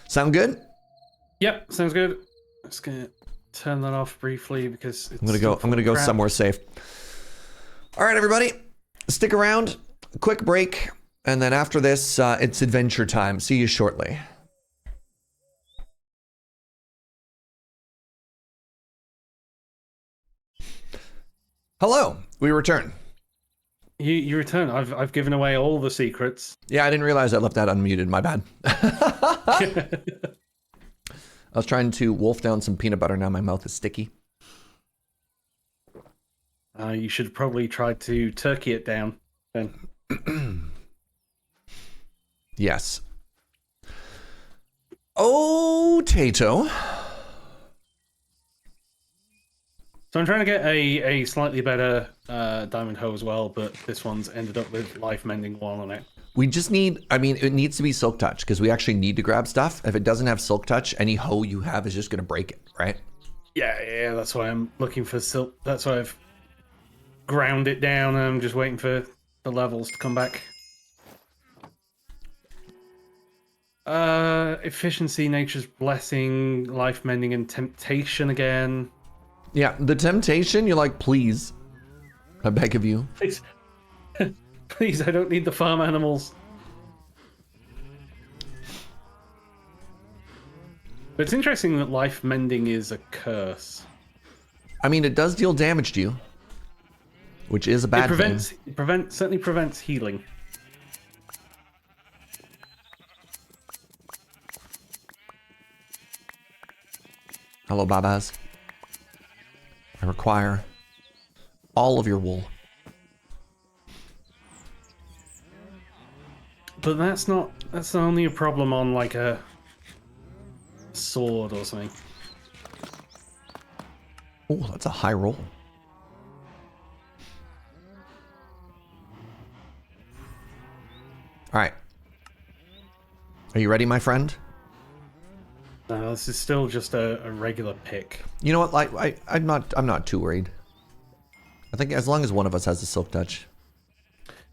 Sound good? Yep, sounds good. I'm just gonna turn that off briefly because it's I'm gonna go somewhere safe. All right, everybody, stick around. A quick break, and then after this, it's adventure time. See you shortly. Hello, we return. You return. I've given away all the secrets. Yeah, I didn't realize I left that unmuted. My bad. I was trying to wolf down some peanut butter. Now my mouth is sticky. You should probably try to turkey it down then. Yes. Oh, Tato. So I'm trying to get a slightly better diamond hoe as well, but this one's ended up with life mending 1 on it. We just need, I mean, it needs to be silk touch because we actually need to grab stuff. If it doesn't have silk touch, any hoe you have is just going to break it, right? Yeah, that's why I'm looking for silk. That's why I've ground it down. I'm just waiting for the levels to come back. Efficiency, nature's blessing, life mending, and temptation again. Yeah, the temptation, you're like, please. I beg of you. Please. Please, I don't need the farm animals. But it's interesting that life mending is a curse. I mean, it does deal damage to you, which is a bad thing. It certainly prevents healing. Hello, Babas. I require all of your wool. But that's only a problem on like a sword or something. Oh, that's a high roll. All right. Are you ready, my friend? No, this is still just a regular pick. You know what? Like, I'm not too worried. I think as long as one of us has the silk touch.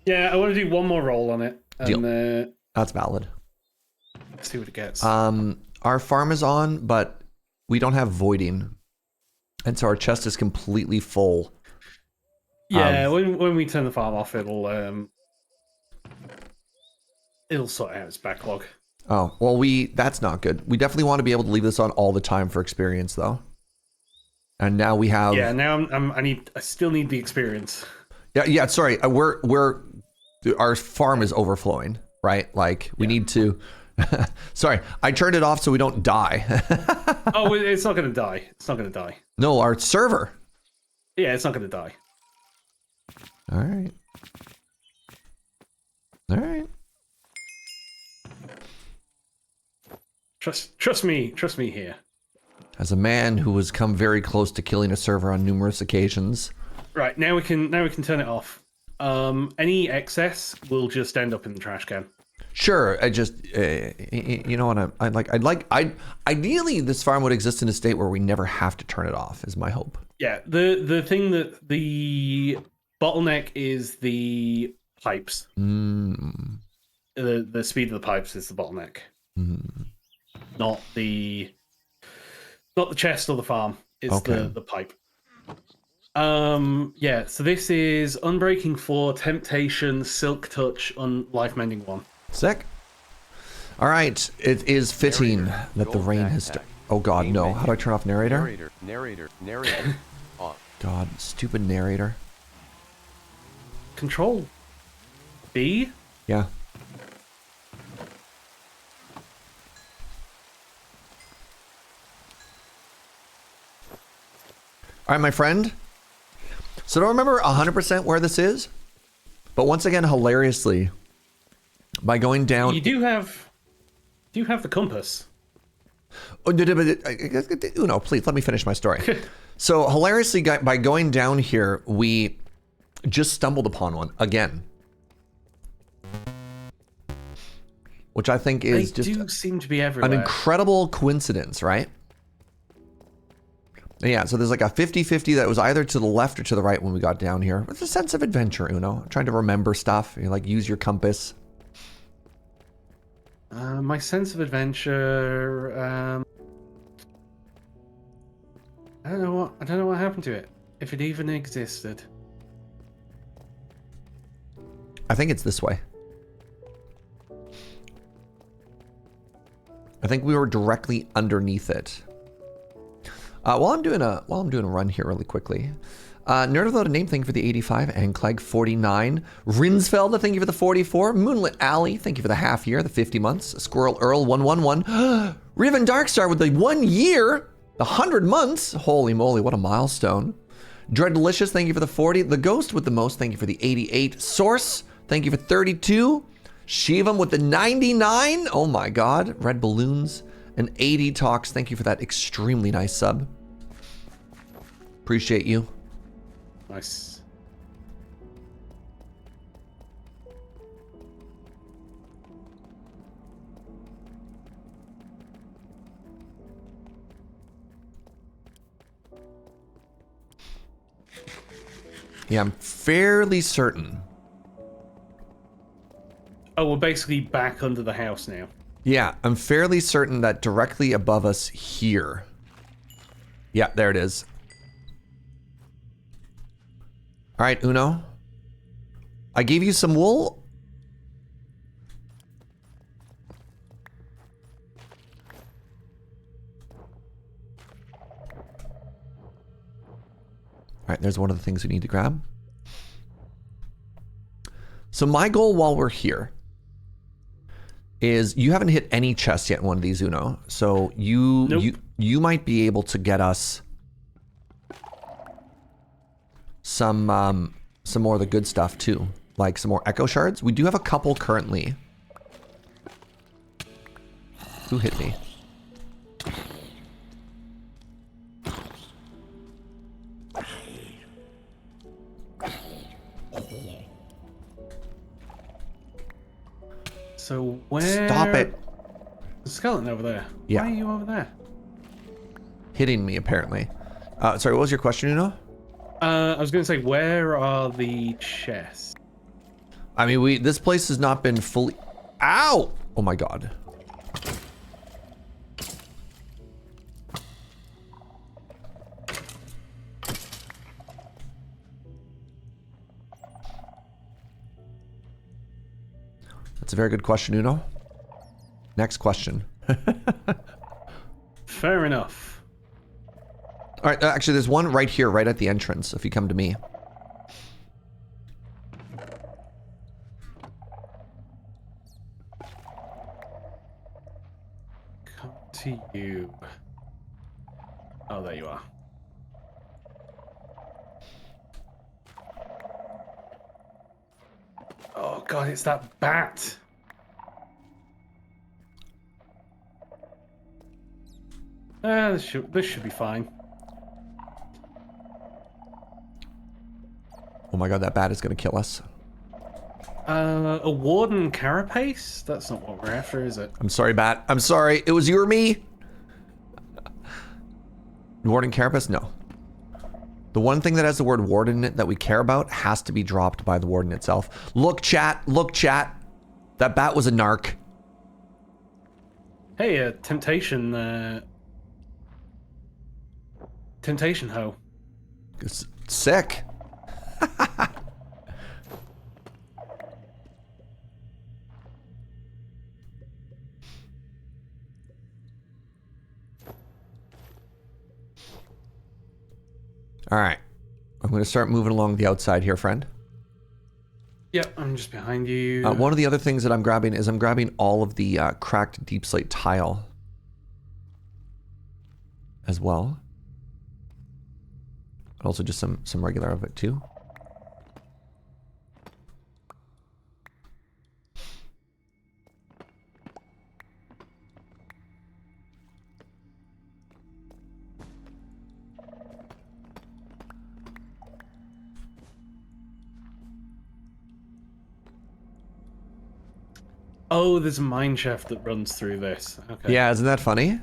Yeah, I want to do one more roll on it. And, Deal. That's valid. See what it gets. Our farm is on, but we don't have voiding, and so our chest is completely full. Yeah, when we turn the farm off, it'll sort out its backlog. Oh, well, that's not good. We definitely want to be able to leave this on all the time for experience, though. And now we have. Yeah, now I still need the experience. Yeah. Sorry, our farm is overflowing, right? Like we need to. Sorry, I turned it off so we don't die. Oh, it's not going to die. It's not going to die. No, our server. Yeah, it's not going to die. All right. All right. Trust me here. As a man who has come very close to killing a server on numerous occasions. Right, now we can turn it off. Any excess will just end up in the trash can. Sure. I just, you know what? Ideally, this farm would exist in a state where we never have to turn it off. Is my hope. Yeah. The thing that the bottleneck is the pipes. Mm. The speed of the pipes is the bottleneck, not the chest or the farm. It's the pipe. Yeah. So this is Unbreaking 4, Temptation, Silk Touch, on Life Mending 1. Sick. All right. It is fitting that the rain has. Oh God, no! How do I turn off narrator? Narrator. Off. God, stupid narrator. Control B. Yeah. All right, my friend. So I don't remember 100% where this is, but once again, hilariously, by going down... You do have the compass. Oh, no, please, let me finish my story. So hilariously, by going down here, we just stumbled upon one again. Which I think is They do seem to be everywhere. an incredible coincidence, right? Yeah, so there's like a 50-50 that was either to the left or to the right when we got down here. With a sense of adventure, I'm trying to remember stuff. You like use your compass. My sense of adventure. I don't know what happened to it. If it even existed. I think it's this way. I think we were directly underneath it. While I'm doing a run here really quickly. Nerd Without a Name, thank you for the 85. Ankleg, 49. Rinsfeld, thank you for the 44. Moonlit Alley, thank you for the half year, the 50 months. Squirrel Earl, 111. Riven Darkstar with the 1 year, the 100 months. Holy moly, what a milestone. Dread Delicious, thank you for the 40. The Ghost with the most, thank you for the 88. Source, thank you for 32. Shivam with the 99. Oh my God. Red Balloons and 80 Talks, thank you for that extremely nice sub. Appreciate you. Nice. Yeah, I'm fairly certain. Oh, we're basically back under the house now. Yeah, I'm fairly certain that directly above us here. Yeah, there it is. All right, Uno. I gave you some wool. All right, there's one of the things we need to grab. So my goal while we're here is you haven't hit any chests yet in one of these, Uno. So Nope. you might be able to get us some more of the good stuff too, like some more echo shards. We do have a couple currently. Who hit me? So where? Stop it. The skeleton over there. Yeah. Why are you over there? Hitting me apparently. Sorry, what was your question, Uno? I was going to say, where are the chests? I mean, this place has not been fully... Ow! Oh my God. That's a very good question, Uno. Next question. Fair enough. All right, actually, there's one right here, right at the entrance, if you come to me. Come to you. Oh, there you are. Oh God, it's that bat. This should be fine. Oh my god, that bat is going to kill us. A warden carapace? That's not what we're after, is it? I'm sorry, bat. I'm sorry. It was you or me. Warden carapace? No. The one thing that has the word warden in it that we care about has to be dropped by the warden itself. Look, chat. Look, chat. That bat was a narc. Hey, temptation. Temptation hoe. It's sick. All right. I'm going to start moving along the outside here, friend. Yep, I'm just behind you. One of the other things that I'm grabbing is I'm grabbing all of the cracked deep slate tile as well. Also just some regular of it too. Oh, there's a mine shaft that runs through this. Okay. Yeah, isn't that funny?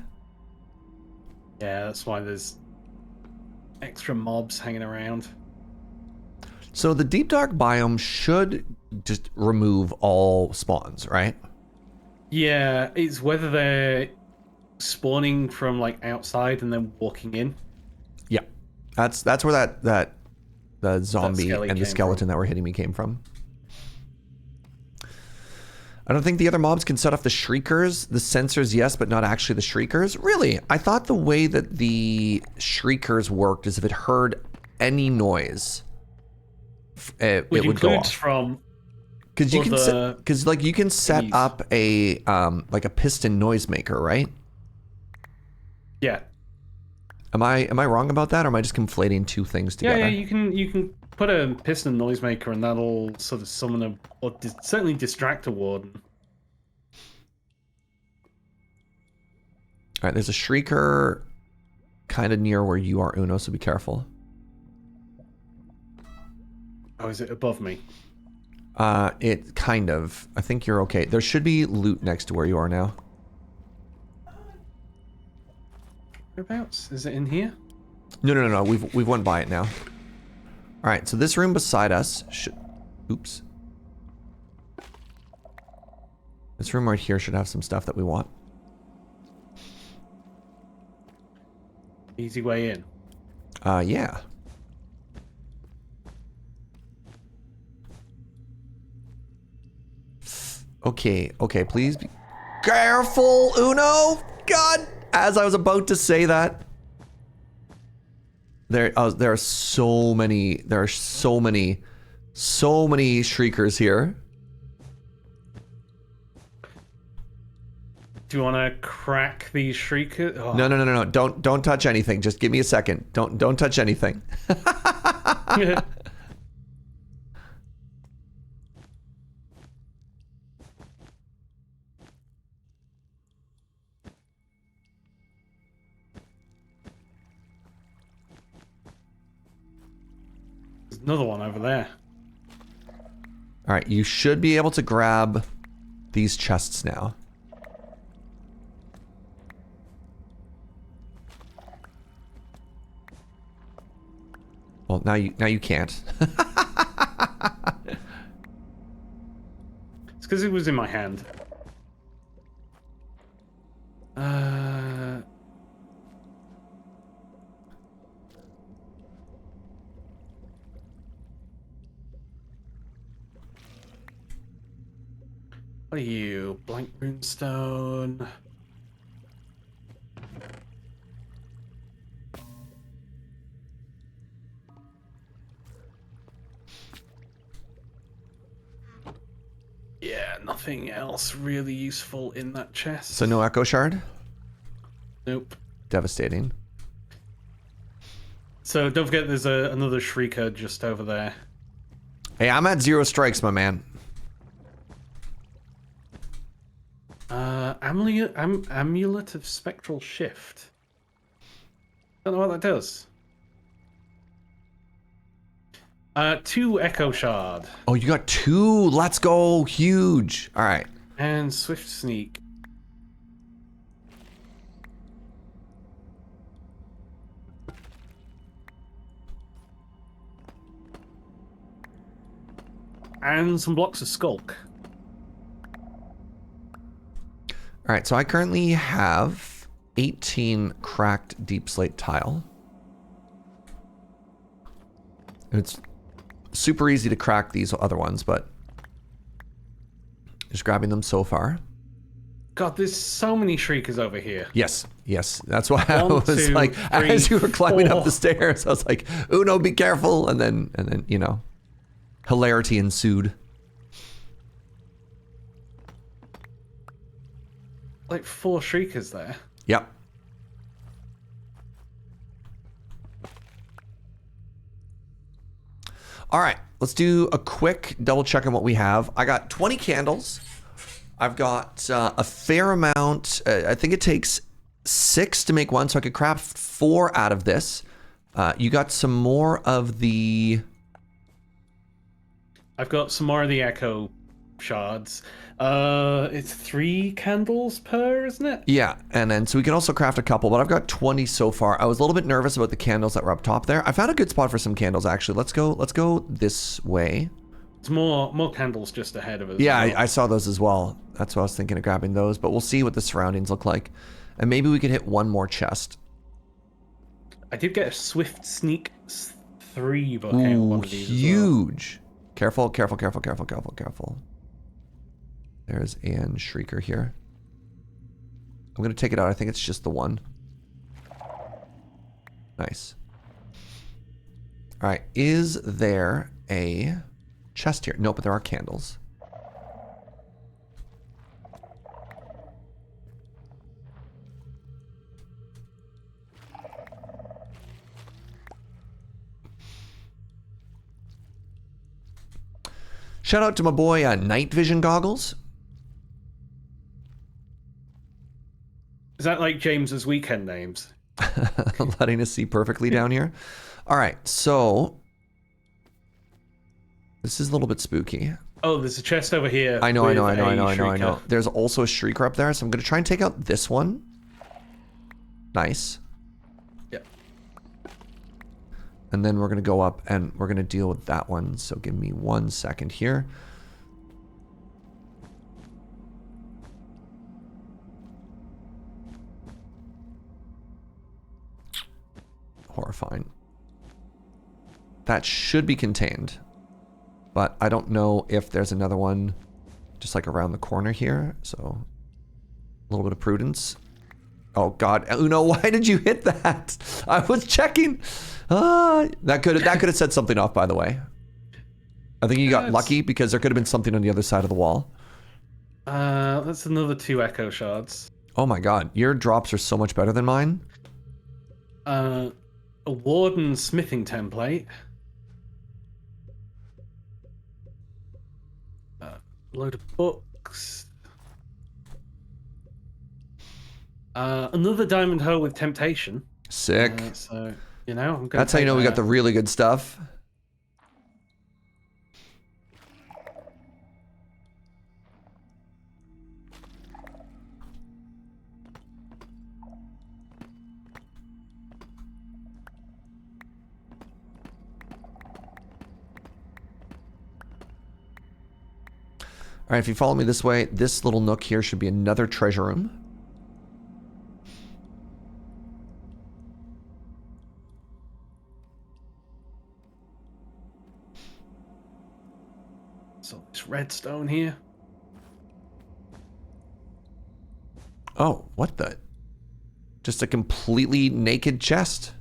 Yeah, that's why there's extra mobs hanging around. So the deep dark biome should just remove all spawns, right? Yeah, it's whether they're spawning from like outside and then walking in. Yeah. That's where the zombie and the skeleton that were hitting me came from. I don't think the other mobs can set off the shriekers. The sensors, yes, but not actually the shriekers. Really? I thought the way that the shriekers worked is if it heard any noise, it would go off. From because you can you can set keys. up a like a piston noisemaker, right? Yeah. Am I wrong about that, or am I just conflating two things together? Yeah, you can put a piston noisemaker and that'll sort of summon certainly distract a warden. All right, there's a shrieker kind of near where you are, Uno, so be careful. Oh, is it above me? It kind of. I think you're okay. There should be loot next to where you are now. Whereabouts? Is it in here? No. We've went by it now. All right, so this room beside us should... Oops. This room right here should have some stuff that we want. Easy way in. Yeah. Okay, please be careful, Uno! God! As I was about to say that... There are so many shriekers here. Do you want to crack these shriekers? Oh. No. Don't touch anything. Just give me a second. Don't touch anything. There's another one over there. All right, you should be able to grab these chests now. Well, now you can't. It's because it was in my hand. What are you? Blank runestone. Yeah, nothing else really useful in that chest. So no echo shard? Nope. Devastating. So don't forget there's another shrieker just over there. Hey, I'm at 0 strikes, my man. Amulet of Spectral Shift. Don't know what that does. 2 Echo Shard. Oh, you got 2. Let's go. Huge. All right. And Swift Sneak. And some blocks of Skulk. All right, so I currently have 18 cracked deep slate tile. It's super easy to crack these other ones, but just grabbing them so far. God, there's so many Shriekers over here. Yes, yes. That's why I 1, was 2, like, 3, as you were climbing up 4. the stairs, I was like, Uno, be careful. And then, you know, hilarity ensued. Like 4 Shriekers there. Yep. All right, let's do a quick double check on what we have. I got 20 candles. I've got a fair amount. I think it takes 6 to make one, so I could craft 4 out of this. You got some more of the... I've got some more of the Echo Shards. It's 3 candles per, isn't it? Yeah, and then so we can also craft a couple, but I've got 20 so far. I was a little bit nervous about the candles that were up top there. I found a good spot for some candles, actually. Let's go this way. There's more candles just ahead of us. Yeah, as well. I saw those as well. That's what I was thinking of grabbing those, but we'll see what the surroundings look like. And maybe we could hit one more chest. I did get a Swift Sneak 3 book out Ooh, one of these huge. Careful, careful, careful, careful, careful, careful. There's Ann Shrieker here. I'm going to take it out. I think it's just the one. Nice. All right. Is there a chest here? Nope, but there are candles. Shout out to my boy Night Vision Goggles. Is that like James's weekend names? Letting us see perfectly down here. All right, so this is a little bit spooky. Oh, there's a chest over here. I know. with a Shrieker. There's also a Shrieker up there, so I'm going to try and take out this one. Nice. Yep. And then we're going to go up and we're going to deal with that one. So give me 1 second here. Horrifying. That should be contained. But I don't know if there's another one just like around the corner here. So a little bit of prudence. Oh God, Uno, why did you hit that? I was checking. That could have set something off, by the way. I think you got lucky because there could have been something on the other side of the wall. That's another 2 Echo Shards. Oh my God, your drops are so much better than mine. A Warden smithing template. Load of books. Another diamond hoe with temptation. Sick. So, you know, I'm gonna That's how you know we got the really good stuff. All right, if you follow me this way, this little nook here should be another treasure room. So this redstone here. Oh, what the? Just a completely naked chest.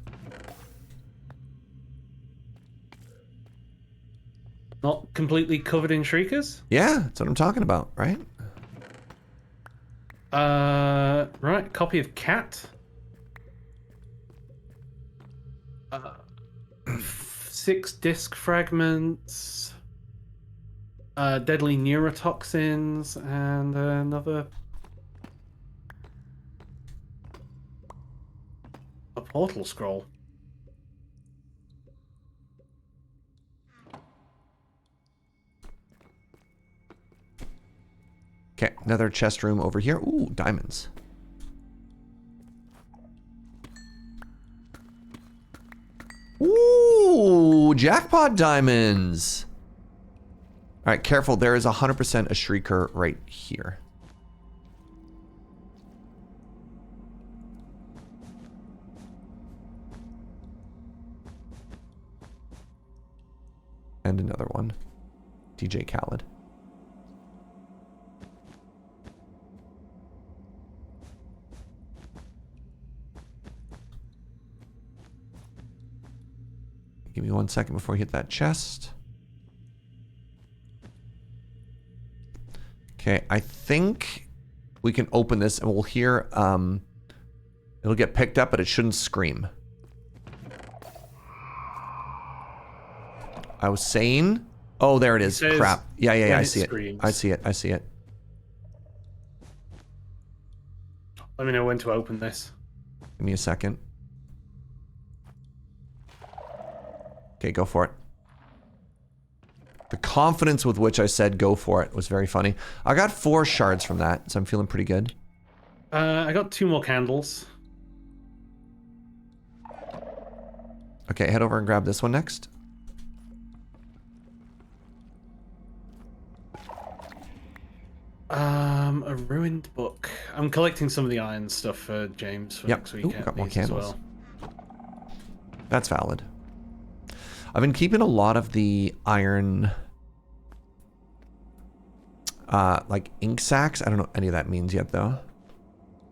Not completely covered in Shriekers? Yeah, that's what I'm talking about, right? Right, copy of Cat. 6 disc fragments. Deadly neurotoxins, and another... a portal scroll. Another chest room over here. Ooh, diamonds. Ooh, jackpot diamonds. All right, careful. There is 100% a shrieker right here. And another one. DJ Khaled. Give me 1 second before I hit that chest. Okay, I think we can open this and we'll hear, it'll get picked up, but it shouldn't scream. I was saying, oh, there it is. Crap. Yeah, I see it. I see it. I see it. Let me know when to open this. Give me a second. Okay, go for it. The confidence with which I said go for it was very funny. I got 4 shards from that, so I'm feeling pretty good. I got 2 more candles. Okay, head over and grab this one next. A ruined book. I'm collecting some of the iron stuff for James for next week. Ooh, got more candles. Well. That's valid. I've been keeping a lot of the iron, like ink sacs. I don't know what any of that means yet, though.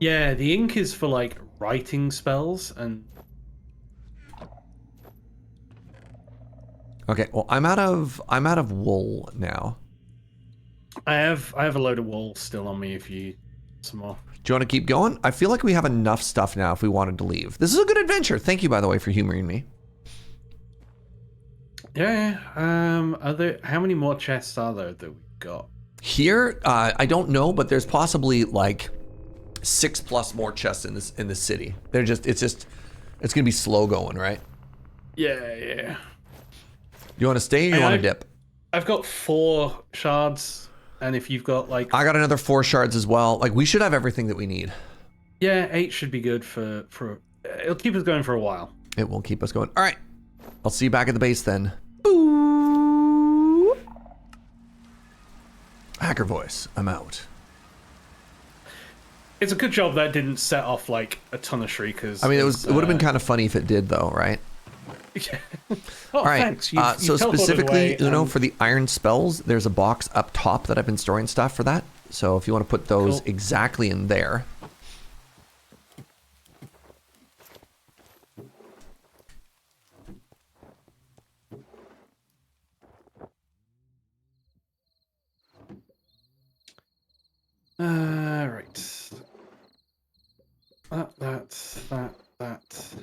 Yeah, the ink is for like writing spells and. Okay, well, I'm out of wool now. I have a load of wool still on me if you some more. Do you want to keep going? I feel like we have enough stuff now if we wanted to leave. This is a good adventure. Thank you, by the way, for humoring me. Yeah. How many more chests are there that we've got? Here, I don't know, but there's possibly like 6+ more chests in this city. It's gonna be slow going, right? Yeah. You want to stay or you want to dip? I've got 4 shards, and if you've got like... I got another 4 shards as well. Like, we should have everything that we need. Yeah, 8 should be good for... It'll keep us going for a while. It will keep us going. All right. I'll see you back at the base then. Boo! Hacker voice. I'm out. It's a good job that didn't set off like a ton of shriekers. I mean, it would have been kind of funny if it did, though, right? Yeah. All right. Thanks. So specifically, Uno, for the iron spells, there's a box up top that I've been storing stuff for that. So if you want to put those exactly in there. Right. That.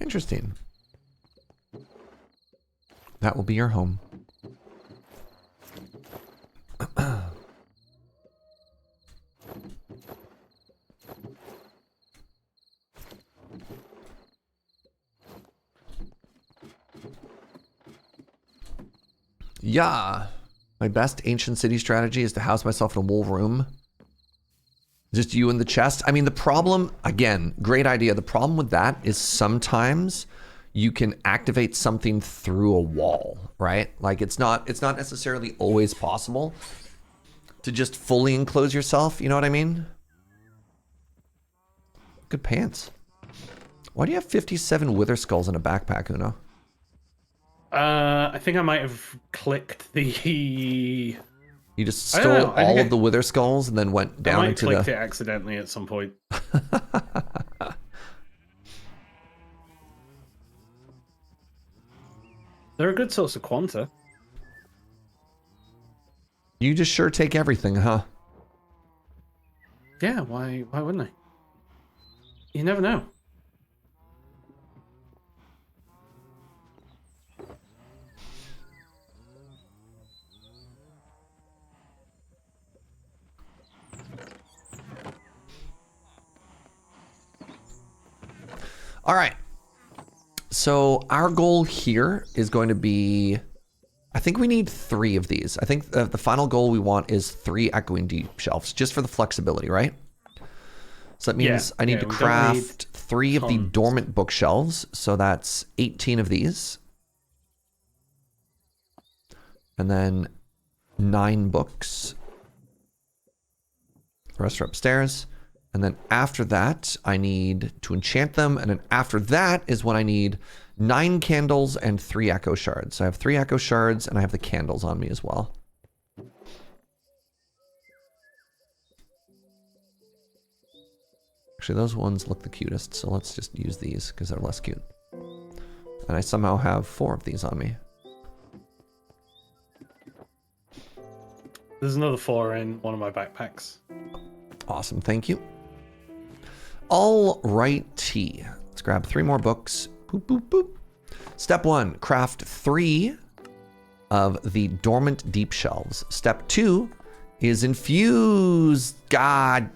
Interesting. That will be your home. Yeah. My best ancient city strategy is to house myself in a wool room. Just you in the chest. I mean, the problem, again, great idea. The problem with that is sometimes you can activate something through a wall, right? Like it's not necessarily always possible to just fully enclose yourself. You know what I mean? Good pants. Why do you have 57 wither skulls in a backpack, Uno? I think I might have clicked the... You just stole all of the wither skulls and then went down into the... I might have clicked it accidentally at some point. They're a good source of quanta. You just sure take everything, huh? Yeah, why wouldn't I? You never know. All right. So our goal here is going to be, I think we need 3 of these. I think the final goal we want is 3 echoing deep shelves, just for the flexibility, right? So that means I need to craft 3 of the dormant bookshelves. So that's 18 of these. And then 9 books. The rest are upstairs. And then after that, I need to enchant them. And then after that is when I need 9 candles and 3 echo shards. So I have 3 echo shards and I have the candles on me as well. Actually, those ones look the cutest. So let's just use these because they're less cute. And I somehow have 4 of these on me. There's another 4 in one of my backpacks. Awesome, thank you. All righty. Let's grab 3 more books. Boop, boop, boop. Step 1, craft 3 of the dormant deep shelves. Step 2 is infuse. God.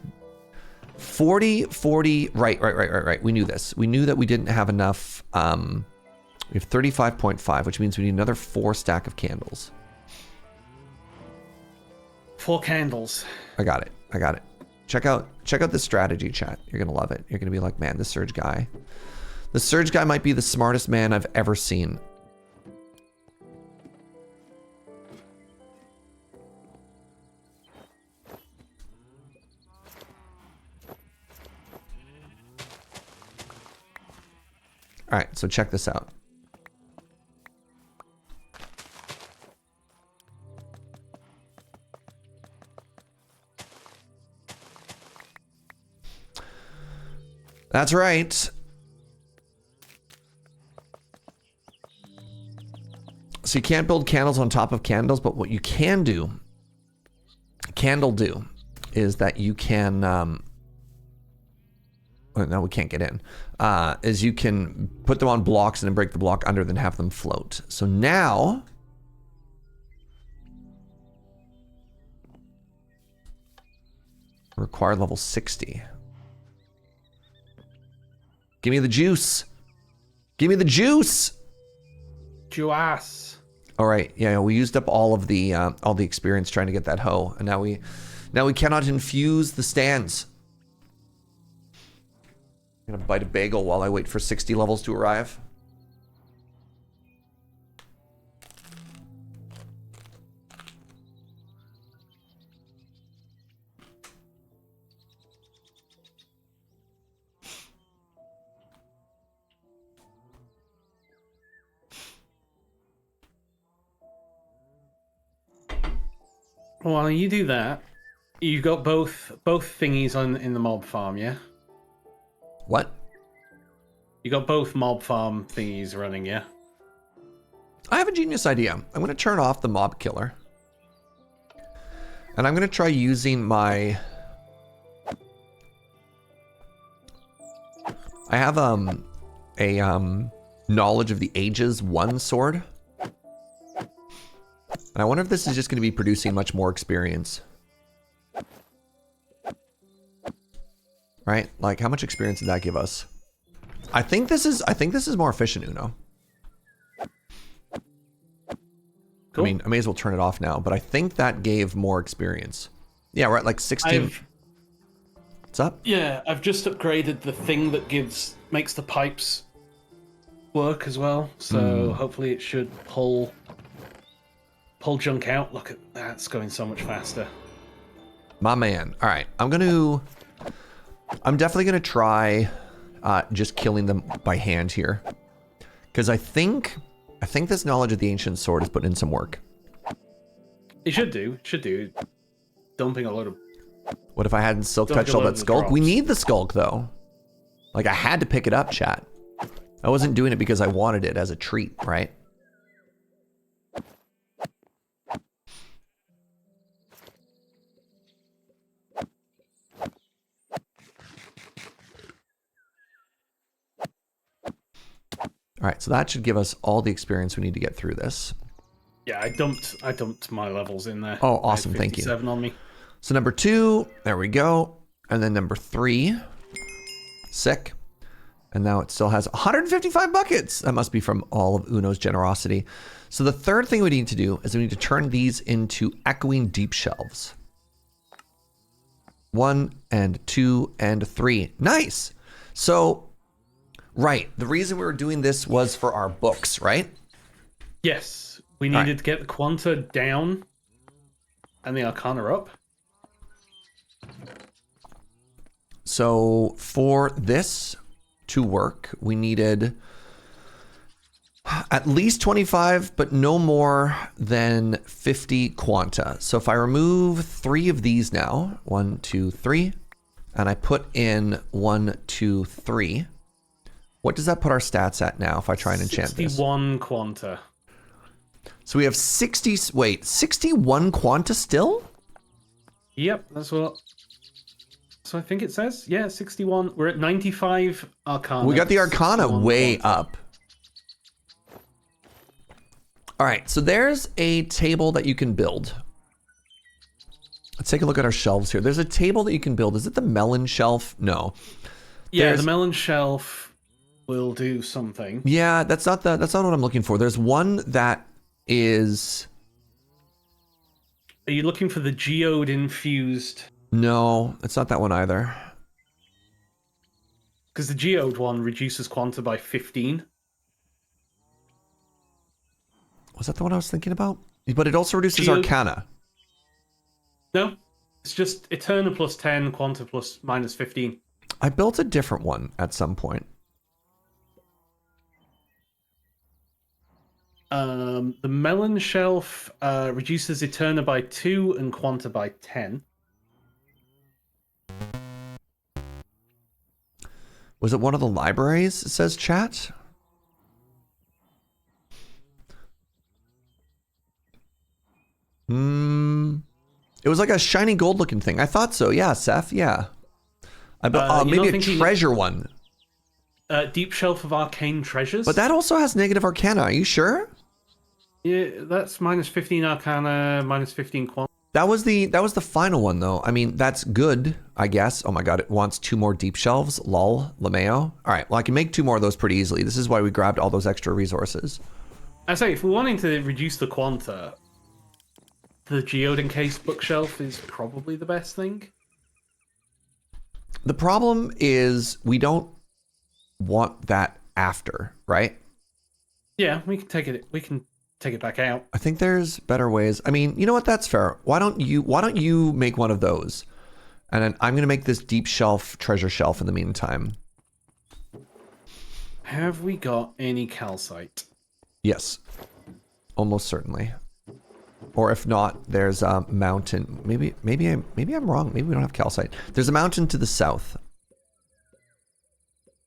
40, 40. Right. We knew this. We knew that we didn't have enough. We have 35.5, which means we need another 4 stack of candles. 4 candles. I got it. Check out the strategy, chat. You're gonna love it. You're gonna be like, man, the Surge guy might be the smartest man I've ever seen. All right, so check this out. That's right. So you can't build candles on top of candles, but what you can do, is that you can, well, no, we can't get in, is you can put them on blocks and then break the block under, then have them float. So now, required level 60. Give me the juice. Give me the juice. Juice. All right. Yeah, we used up all the experience trying to get that hoe, and now we cannot infuse the stands. I'm gonna bite a bagel while I wait for 60 levels to arrive. While you do that, you got both thingies in the mob farm, yeah? What? You got both mob farm thingies running, yeah? I have a genius idea. I'm going to turn off the mob killer. And I'm going to try using my... I have a Knowledge of the Ages 1 sword. And I wonder if this is just going to be producing much more experience. Right? Like, how much experience did that give us? I think this is more efficient, Uno. Cool. I mean, I may as well turn it off now, but I think that gave more experience. Yeah, we're at like 16. What's up? Yeah, I've just upgraded the thing that makes the pipes work as well. So hopefully it should pull junk out. Look at that, it's going so much faster. My man. All right, I'm definitely gonna try just killing them by hand here, because I think this Knowledge of the Ancient Sword is putting in some work. It should do. Dumping a load of... What if I hadn't silk touched all that skulk? We need the skulk though. Like, I had to pick it up, chat. I wasn't doing it because I wanted it as a treat, right? All right, so that should give us all the experience we need to get through this. Yeah, I dumped my levels in there. Oh, awesome, thank you. 57 on me. So number 2, there we go. And then number 3, sick. And now it still has 155 buckets. That must be from all of Uno's generosity. So the third thing we need to do is we need to turn these into echoing deep shelves. 1 and 2 and 3. Nice. So, right. The reason we were doing this was for our books, right? Yes. We needed to get the Quanta down and the Arcana up. So for this to work, we needed at least 25, but no more than 50 Quanta. So if I remove 3 of these now, 1, 2, 3, and I put in 1, 2, 3, what does that put our stats at now if I try and enchant 61 Quanta. So we have 61 Quanta still? Yep, that's what I think it says. Yeah, 61. We're at 95 Arcana. We got the Arcana way Quanta. up. All right, so there's a table that you can build. Let's take a look at our shelves here. There's a table that you can build. Is it the melon shelf? No. Yeah, the melon shelf will do something. Yeah, that's not what I'm looking for. There's one that is. Are you looking for the geode infused? No, it's not that one either. Because the geode one reduces Quanta by 15. Was that the one I was thinking about? But it also reduces Geode... Arcana. No, it's just Eterna plus 10, Quanta plus minus 15. I built a different one at some point. The melon shelf reduces Eterna by 2 and Quanta by 10. Was it one of the libraries, it says chat? It was like a shiny gold looking thing. I thought so. Yeah, Seth. Yeah. I built maybe a treasure one. Deep Shelf of Arcane Treasures. But that also has negative Arcana. Are you sure? Yeah, that's minus 15 Arcana, minus 15 Quanta. That was the final one though. I mean, that's good, I guess. Oh my god, it wants 2 more deep shelves. Lol, Lameo. All right, well I can make 2 more of those pretty easily. This is why we grabbed all those extra resources. I say, if we're wanting to reduce the Quanta, the geode encased bookshelf is probably the best thing. The problem is we don't want that after, right? Yeah, we can take it back out. I think there's better ways. I mean, you know what? That's fair. Why don't you make one of those? And then I'm going to make this deep shelf treasure shelf in the meantime. Have we got any calcite? Yes. Almost certainly. Or if not, there's a mountain. Maybe I'm wrong. Maybe we don't have calcite. There's a mountain to the south.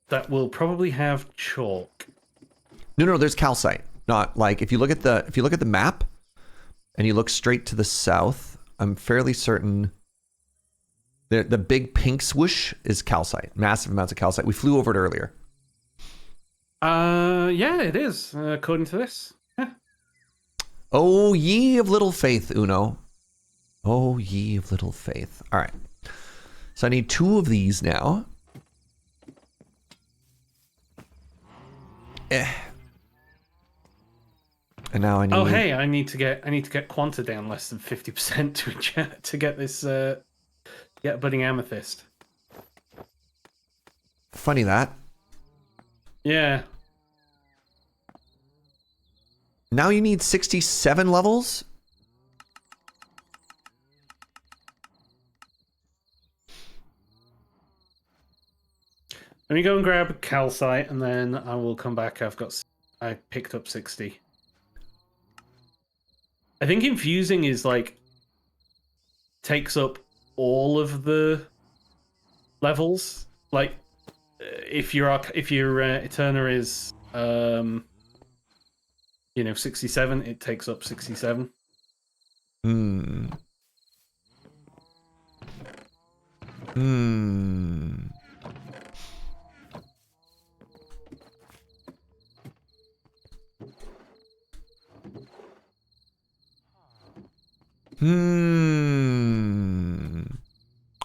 That will probably have chalk. No, there's calcite. Not like if you look at the map and you look straight to the south, I'm fairly certain the big pink swoosh is calcite. Massive amounts of calcite. We flew over it earlier. Yeah, it is, according to this. Yeah. Oh, ye of little faith, Uno. Oh, ye of little faith. All right. So I need 2 of these now. And now I need. Oh, hey! I need to get Quanta down less than 50% to get this get budding amethyst. Funny that. Yeah. Now you need 67 levels. Let me go and grab calcite, and then I will come back. I picked up 60. I think infusing is like takes up all of the levels. Like if your Eterna is 67, it takes up 67.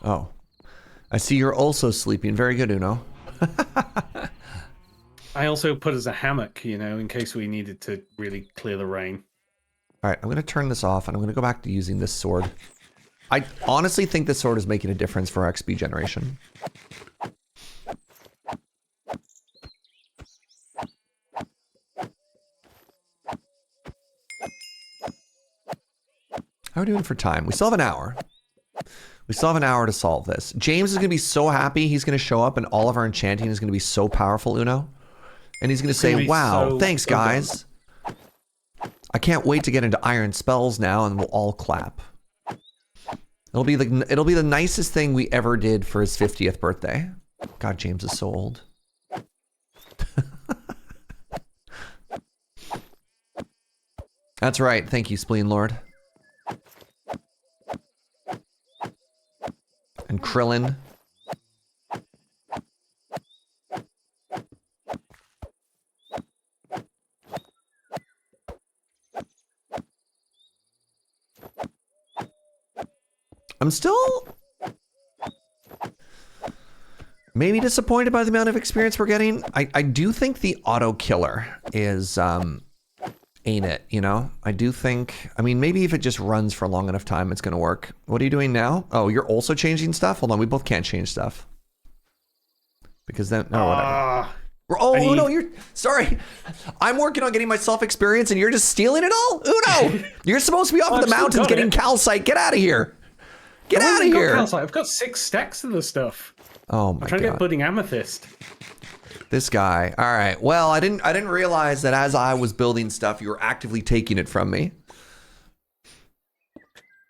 Oh, I see you're also sleeping. Very good, Uno. I also put as a hammock, in case we needed to really clear the rain. All right, I'm going to turn this off, and I'm going to go back to using this sword. I honestly think this sword is making a difference for our XP generation. How are we doing for time? We still have an hour. We still have an hour to solve this. James is going to be so happy. He's going to show up, and all of our enchanting is going to be so powerful, Uno. And he's going to say, wow, thanks, guys. I can't wait to get into iron spells now, and we'll all clap. It'll be the nicest thing we ever did for his 50th birthday. God, James is so old. That's right. Thank you, Spleen Lord. And Krillin. I'm still maybe disappointed by the amount of experience we're getting. I do think the auto killer is ain't it, I do think, maybe if it just runs for a long enough time, it's gonna work. What are you doing now? Oh, you're also changing stuff? Hold on, we both can't change stuff. Because then, no, whatever. Oh, no, you're, sorry. I'm working on getting myself experience and you're just stealing it all? Uno, you're supposed to be off in the mountains getting calcite. Get out of here. Get out of here. I've got 6 stacks of the stuff. Oh my God. I'm trying to get budding amethyst. This guy. All right. Well, I didn't realize that as I was building stuff, you were actively taking it from me.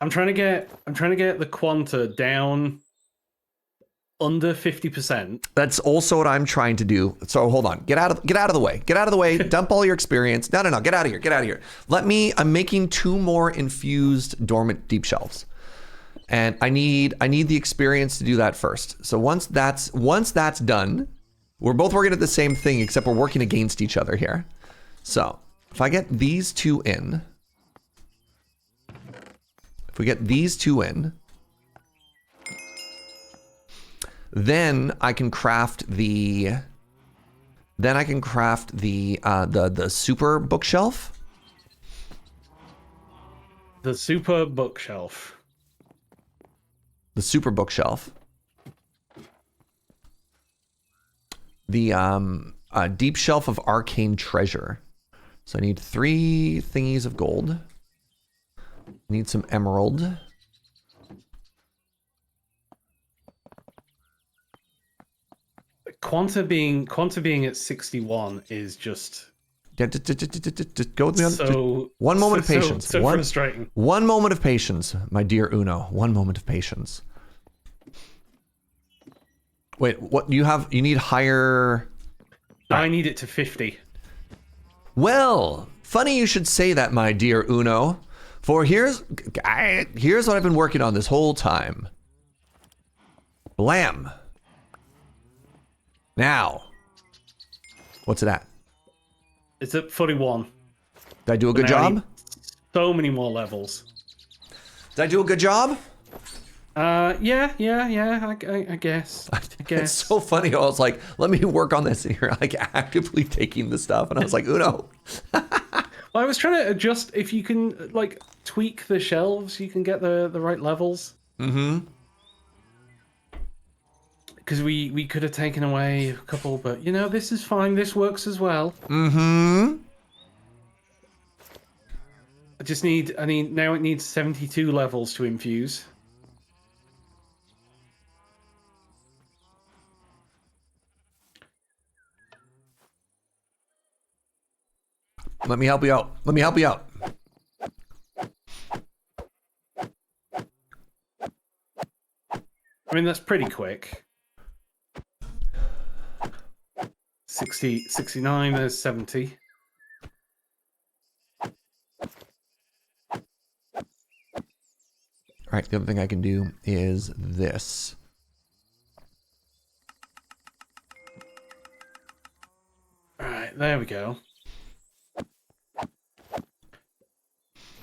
I'm trying to get the quanta down under 50%. That's also what I'm trying to do. So hold on. Get out of the way. Get out of the way. Dump all your experience. No. Get out of here. Get out of here. I'm making 2 more infused dormant deep shelves. And I need the experience to do that first. So once that's done, we're both working at the same thing, except we're working against each other here. So if I get these 2 in, then I can craft the super bookshelf. The super bookshelf. The super bookshelf. The deep shelf of arcane treasure. So I need 3 thingies of gold. Need some emerald. Quanta being at 61 is just go with me on one moment of patience. So frustrating. One moment of patience, my dear Uno. One moment of patience. Wait, what you have? You need higher. I need it to 50. Well, funny you should say that, my dear Uno. For here's what I've been working on this whole time. Blam. Now, what's it at? It's at 41. Did I do a good job? So many more levels. Did I do a good job? Yeah, I guess. It's so funny. I was like, let me work on this. And you're like actively taking the stuff. And I was like, Uno. Well, I was trying to adjust. If you can, like, tweak the shelves, you can get the right levels. Mm-hmm. Because we could have taken away a couple, but, this is fine. This works as well. Mm-hmm. Now it needs 72 levels to infuse. Let me help you out. Let me help you out. I mean, that's pretty quick. 60, 69, there's 70. All right, the other thing I can do is this. All right, there we go.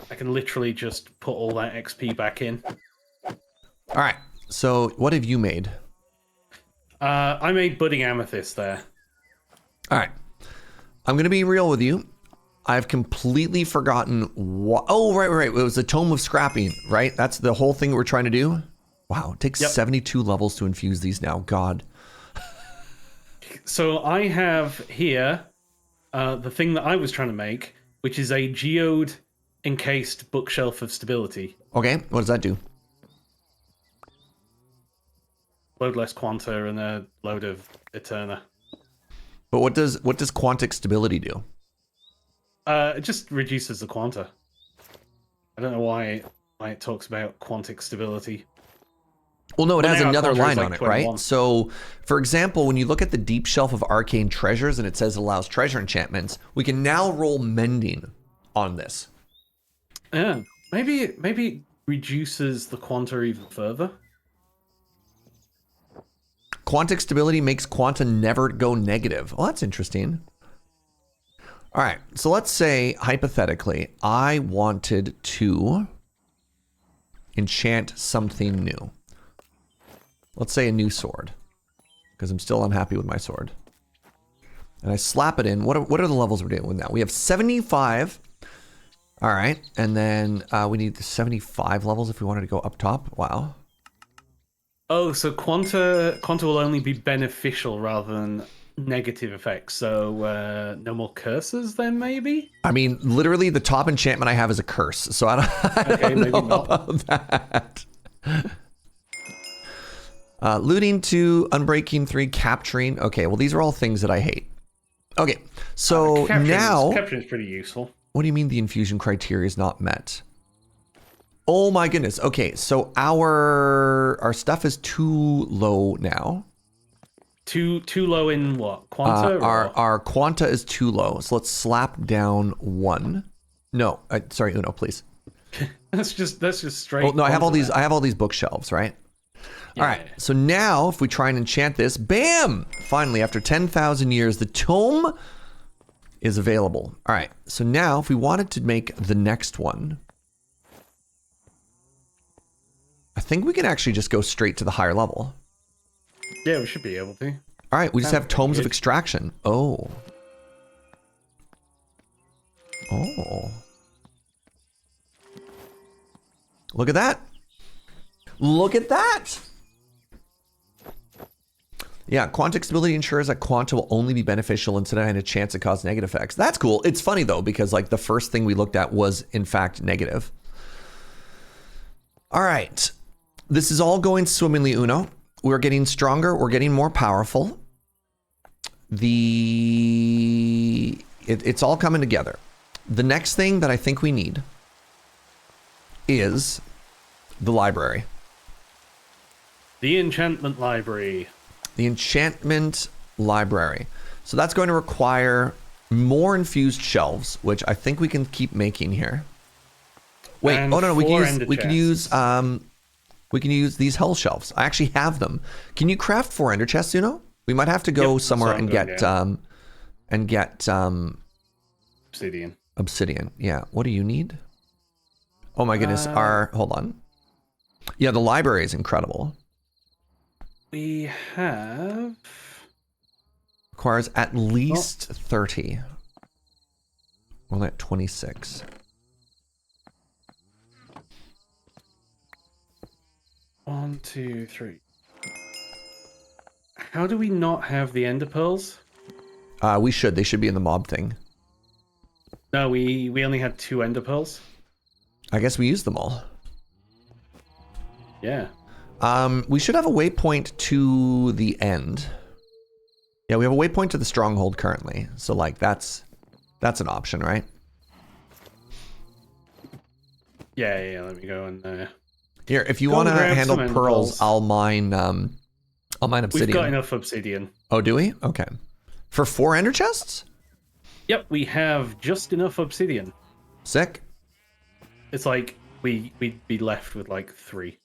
I can literally just put all that XP back in. All right, so what have you made? I made budding amethyst there. All right, I'm going to be real with you. I've completely forgotten what. Oh, right. It was the Tome of Scrapping, right? That's the whole thing we're trying to do. Wow, it takes 72 levels to infuse these now. God. So I have here the thing that I was trying to make, which is a geode encased bookshelf of stability. Okay, what does that do? Load less quanta and a load of Eterna. But what does quantic stability do? It just reduces the quanta. I don't know why it talks about quantic stability. Well, no, it has now another quanta is line like on it, 21. right? So, for example, when you look at the deep shelf of arcane treasures and it says it allows treasure enchantments, we can now roll mending on this. Yeah, maybe it reduces the quanta even further. Quantic stability makes quanta never go negative. Well, that's interesting. All right, so let's say, hypothetically, I wanted to enchant something new. Let's say a new sword, because I'm still unhappy with my sword. And I slap it in. What are the levels we're dealing with now? We have 75. All right, and then we need the 75 levels if we wanted to go up top. Wow. Oh, so quanta will only be beneficial rather than negative effects. So no more curses then, maybe? I mean, literally, the top enchantment I have is a curse, so I don't maybe know not. about that. Looting 2, unbreaking 3, capturing. Okay, well, these are all things that I hate. Okay, so now... Capturing is pretty useful. What do you mean the infusion criteria is not met? Oh my goodness. Okay, so our stuff is too low now. Too low in what? Quanta? Our quanta is too low, so let's slap down 1. No, sorry, Uno, please. that's just straight. Oh no, I have all these bookshelves, right? Yeah. All right, so now if we try and enchant this, bam! Finally, after 10,000 years, the tome is available. All right, so now if we wanted to make the next one, I think we can actually just go straight to the higher level. Yeah, we should be able to. All right, we just have tomes of extraction. Oh. Oh. Look at that. Look at that. Yeah, quantic stability ensures that quanta will only be beneficial instead of having a chance to cause negative effects. That's cool. It's funny though, because like the first thing we looked at was in fact negative. All right. This is all going swimmingly, Uno. We're getting stronger. We're getting more powerful. It's all coming together. The next thing that I think we need is the library. The enchantment library. The enchantment library. So that's going to require more infused shelves, which I think we can keep making here. Wait, And oh no, we can use these hell shelves. I actually have them. Can you craft 4 ender chests, Uno? We might have to go somewhere and get obsidian. Obsidian. Yeah. What do you need? Oh my goodness. Hold on. Yeah, the library is incredible. We have Requires at least 30. We're only at 26. One, two, three. How do we not have the ender pearls? We should. They should be in the mob thing. No, we only had 2 ender pearls. I guess we used them all. Yeah. We should have a waypoint to the end. Yeah, we have a waypoint to the stronghold currently. So like that's an option, right? Yeah, let me go and here, if you want to handle pearls, I'll mine obsidian. We've got enough obsidian. Oh, do we? Okay. For 4 ender chests? Yep, we have just enough obsidian. Sick. It's like we'd be left with like 3.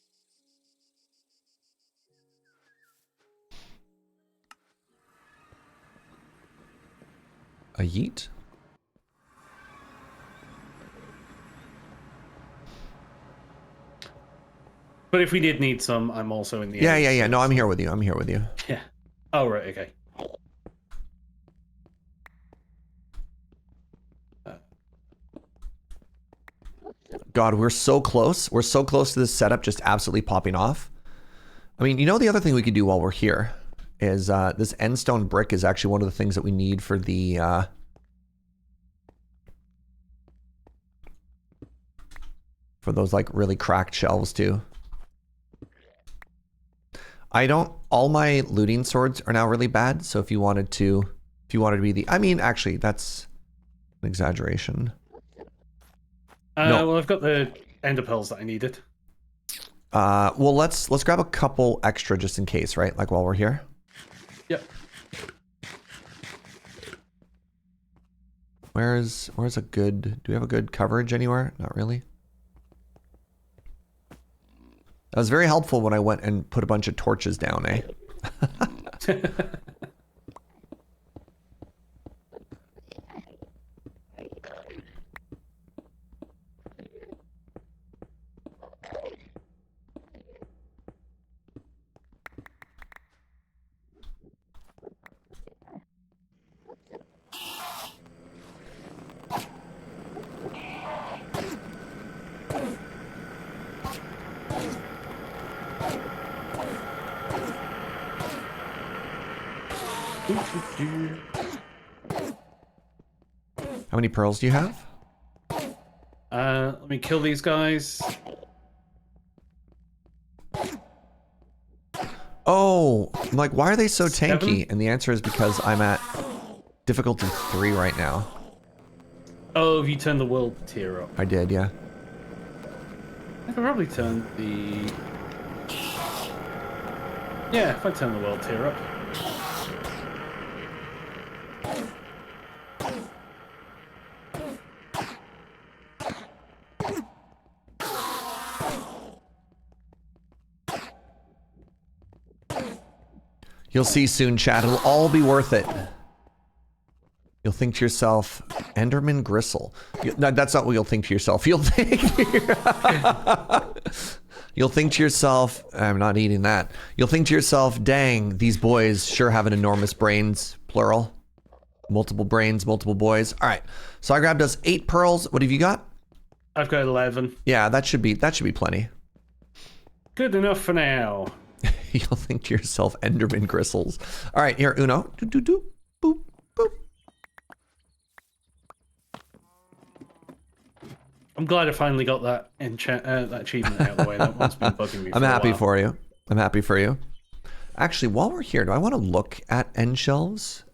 A yeet? But if we did need some, I'm also in the Yeah. No, I'm here with you. I'm here with you. Yeah. Oh, right, okay. God, we're so close. We're so close to this setup just absolutely popping off. I mean, you know, the other thing we could do while we're here is this endstone brick is actually one of the things that we need for the for those like really cracked shelves too. All my looting swords are now really bad, so if you wanted to be the, I mean, actually, that's an exaggeration. No. Well, I've got the ender pearls that I needed. Well, let's grab a couple extra just in case, right? Like while we're here. Yep. Where's a good, do we have a good coverage anywhere? Not really. That was very helpful when I went and put a bunch of torches down, eh? How many pearls do you have? Let me kill these guys. Oh, I'm like, why are they so 7? tanky? And the answer is because I'm at difficulty 3 right now. Oh, have you turned the world tier up? I did, yeah. I could probably turn the... Yeah, if I turn the world tier up. You'll see soon, chat. It'll all be worth it. You'll think to yourself, Enderman Gristle. No, that's not what you'll think to yourself. You'll think... You'll think to yourself, I'm not eating that. You'll think to yourself, dang, these boys sure have an enormous brains, plural. Multiple brains, multiple boys. All right, so I grabbed us 8 pearls. What have you got? I've got 11. Yeah, that should be plenty. Good enough for now. You'll think to yourself, Enderman Gristles. All right, here, Uno. Do, do, do. Boop, boop. I'm glad I finally got that that achievement out of the way. That one's been bugging me for I'm a happy while. for you. I'm happy for you. Actually, while we're here, do I want to look at end shelves?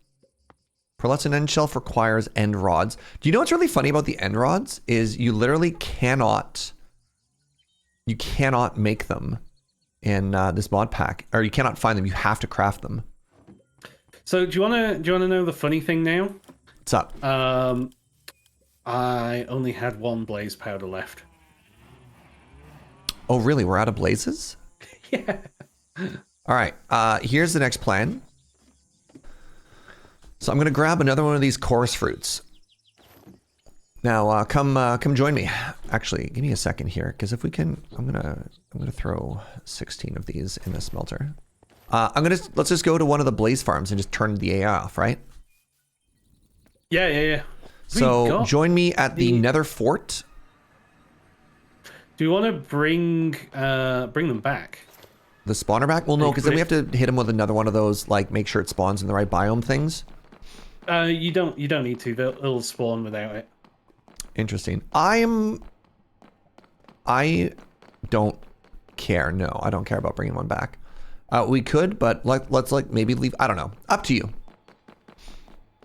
Perlets and end shelf requires end rods. Do you know what's really funny about the end rods? Is you literally cannot make them in this mod pack, or you cannot find them. You have to craft them. So do you wanna know the funny thing now? What's up? I only had 1 blaze powder left. Oh, really? We're out of blazes? Yeah. All right. Here's the next plan. So I'm gonna grab another one of these chorus fruits. Now, come join me. Actually, give me a second here, because if we can, I'm gonna throw 16 of these in the smelter. Let's just go to one of the blaze farms and just turn the AI off, right? Yeah. So join me at the Nether Fort. Do you want to bring them back? The spawner back? Well, no, because then we have to hit him with another one of those, like, make sure it spawns in the right biome things. You don't need to. They'll spawn without it. Interesting. I don't care. No, I don't care about bringing one back. We could, but let's maybe leave. I don't know. Up to you.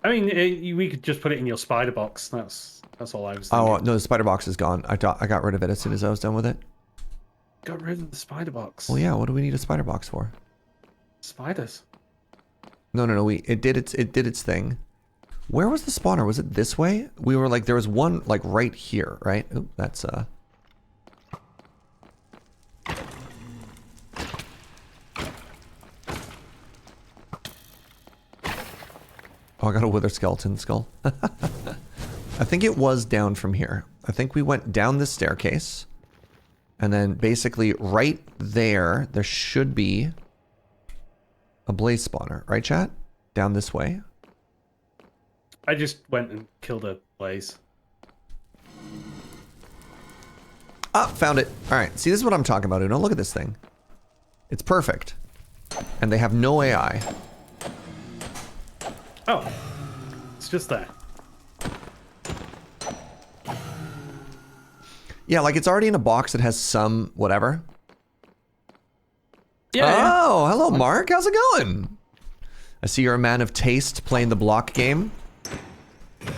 I mean, we could just put it in your spider box. That's all I was thinking. Oh no, the spider box is gone. I got rid of it as soon as I was done with it. Got rid of the spider box. Well, yeah. What do we need a spider box for? Spiders. No. It did its thing. Where was the spawner? Was it this way? We were like, there was one like right here, right? Oop, that's Oh, I got a wither skeleton skull. I think it was down from here. I think we went down this staircase. And then basically right there, there should be a blaze spawner. Right, chat? Down this way. I just went and killed a blaze. Ah, found it. All right. See, this is what I'm talking about, Uno. Look at this thing. It's perfect. And they have no AI. Oh, it's just there. Yeah, like it's already in a box that has some whatever. Yeah. Oh, hello, Mark. How's it going? I see you're a man of taste playing the block game. Do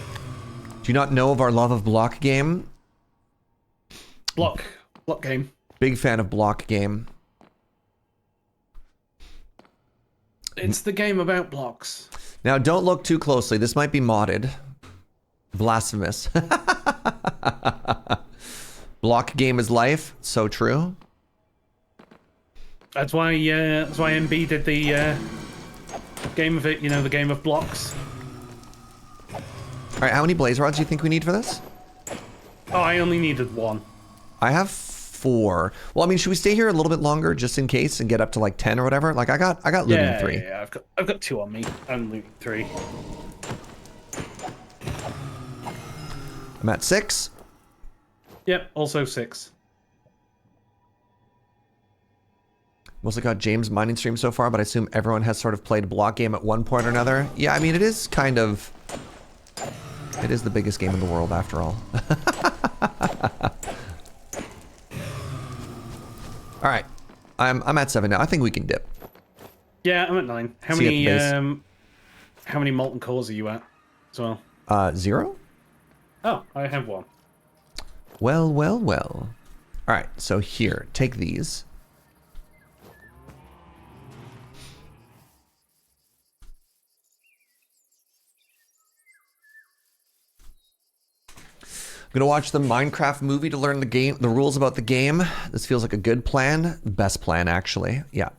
you not know of our love of block game? Block game. Big fan of block game. It's the game about blocks. Now, don't look too closely. This might be modded. Blasphemous. Block game is life. So true. That's why MB did the game of it. You know, the game of blocks. All right, how many blaze rods do you think we need for this? Oh, I only needed one. I have 4. Well, I mean, should we stay here a little bit longer just in case and get up to like 10 or whatever? Like I got looting 3. Yeah, I've got 2 on me. I'm looting 3. I'm at 6. Yep, also 6. Mostly got James mining stream so far, but I assume everyone has sort of played a block game at one point or another. Yeah, I mean, it is kind of... It is the biggest game in the world, after all. All right, I'm at 7 now. I think we can dip. Yeah, I'm at 9. How many molten cores are you at as well? 0? Oh, I have 1. Well, well, well. All right, so here, take these. I'm gonna watch the Minecraft movie to learn the rules about the game. This feels like a good plan. Best plan, actually. Yeah.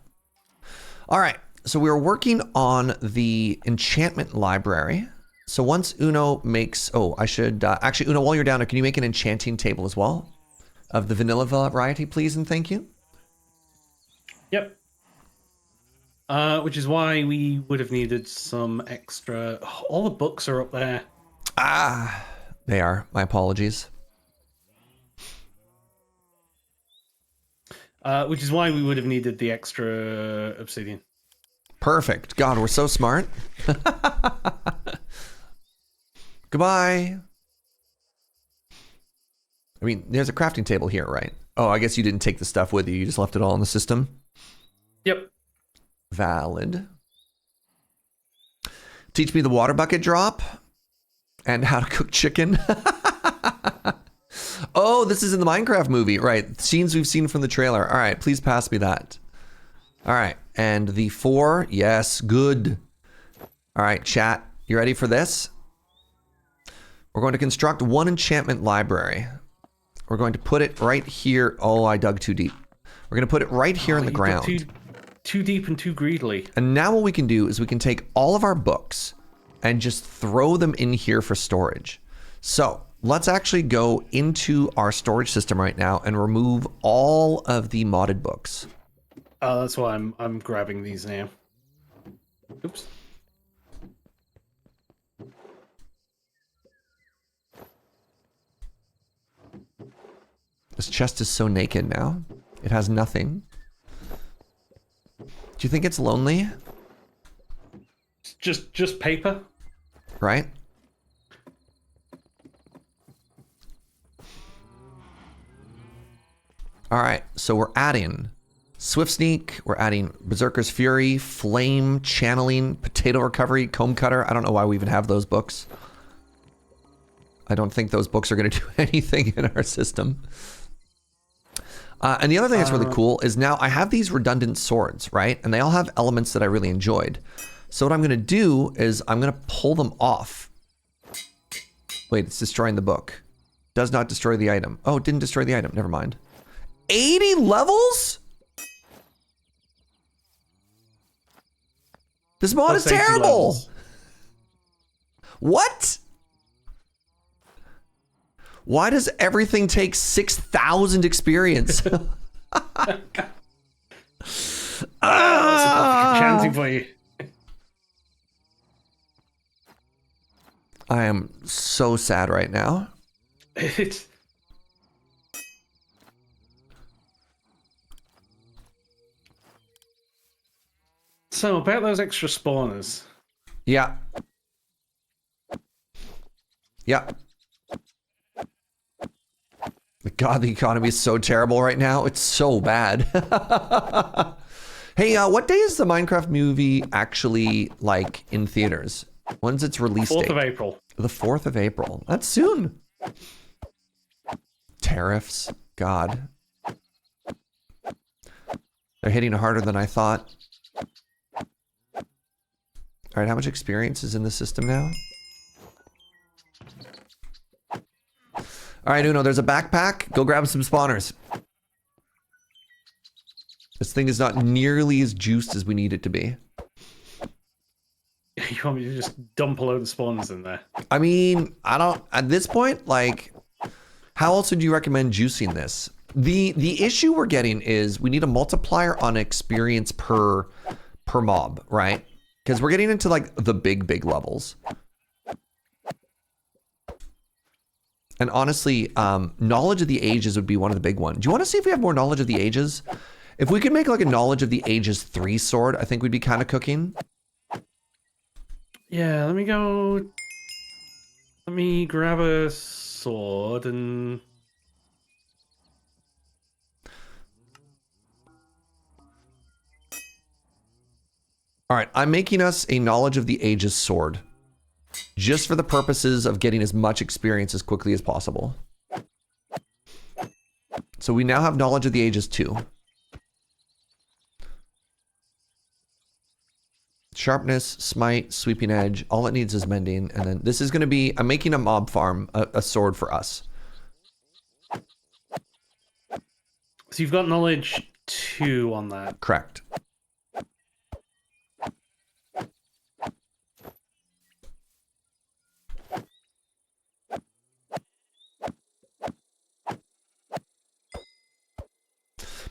All right. So we were working on the enchantment library. So once Uno makes, I should actually, Uno, while you're down there, can you make an enchanting table as well of the vanilla variety, please, and thank you. Yep. Which is why we would have needed some extra. All the books are up there. Ah. They are. My apologies. Which is why we would have needed the extra obsidian. Perfect. God, we're so smart. Goodbye. I mean, there's a crafting table here, right? Oh, I guess you didn't take the stuff with you. You just left it all in the system. Yep. Valid. Teach me the water bucket drop. And how to cook chicken. Oh, this is in the Minecraft movie, right? Scenes we've seen from the trailer. All right, please pass me that. All right, and the 4, yes, good. All right, chat, you ready for this? We're going to construct 1 enchantment library. We're going to put it right here. Oh, I dug too deep. We're going to put it right here in the ground. Too deep and too greedily. And now what we can do is we can take all of our books and just throw them in here for storage. So let's actually go into our storage system right now and remove all of the modded books. That's why I'm grabbing these now. Oops. This chest is so naked now. It has nothing. Do you think it's lonely? Just paper. Right? All right, so we're adding Swift Sneak, we're adding Berserker's Fury, Flame, Channeling, Potato Recovery, Comb Cutter. I don't know why we even have those books. I don't think those books are going to do anything in our system. And the other thing that's really cool is now I have these redundant swords, right? And they all have elements that I really enjoyed. So what I'm going to do is I'm going to pull them off. Wait, it's destroying the book. Does not destroy the item. Oh, it didn't destroy the item. Never mind. 80 levels? This mod is terrible. What? Why does everything take 6,000 experience? Chanting for you. I am so sad right now. It's So, about those extra spawners. Yeah. Yeah. God, the economy is so terrible right now. It's so bad. Hey, what day is the Minecraft movie actually like in theaters? When's its release 4th date? of April. The 4th of April. That's soon. Tariffs. God. They're hitting harder than I thought. All right, how much experience is in the system now? All right, Uno, there's a backpack. Go grab some spawners. This thing is not nearly as juiced as we need it to be. You want me to just dump a load of spawners in there? I mean, I don't, at this point, like, how else would you recommend juicing this? The issue we're getting is we need a multiplier on experience per mob, right? Because we're getting into like the big levels. And honestly, knowledge of the ages would be one of the big ones. Do you want to see if we have more knowledge of the ages? If we could make like a knowledge of the ages 3 sword, I think we'd be kind of cooking. Yeah, let me go. Let me grab a sword and. All right, I'm making us a knowledge of the ages sword. Just for the purposes of getting as much experience as quickly as possible. So we now have knowledge of the ages 2. Sharpness, smite, sweeping edge. All it needs is mending. And then this is going to be, I'm making a mob farm, a sword for us. So you've got knowledge 2 on that. Correct.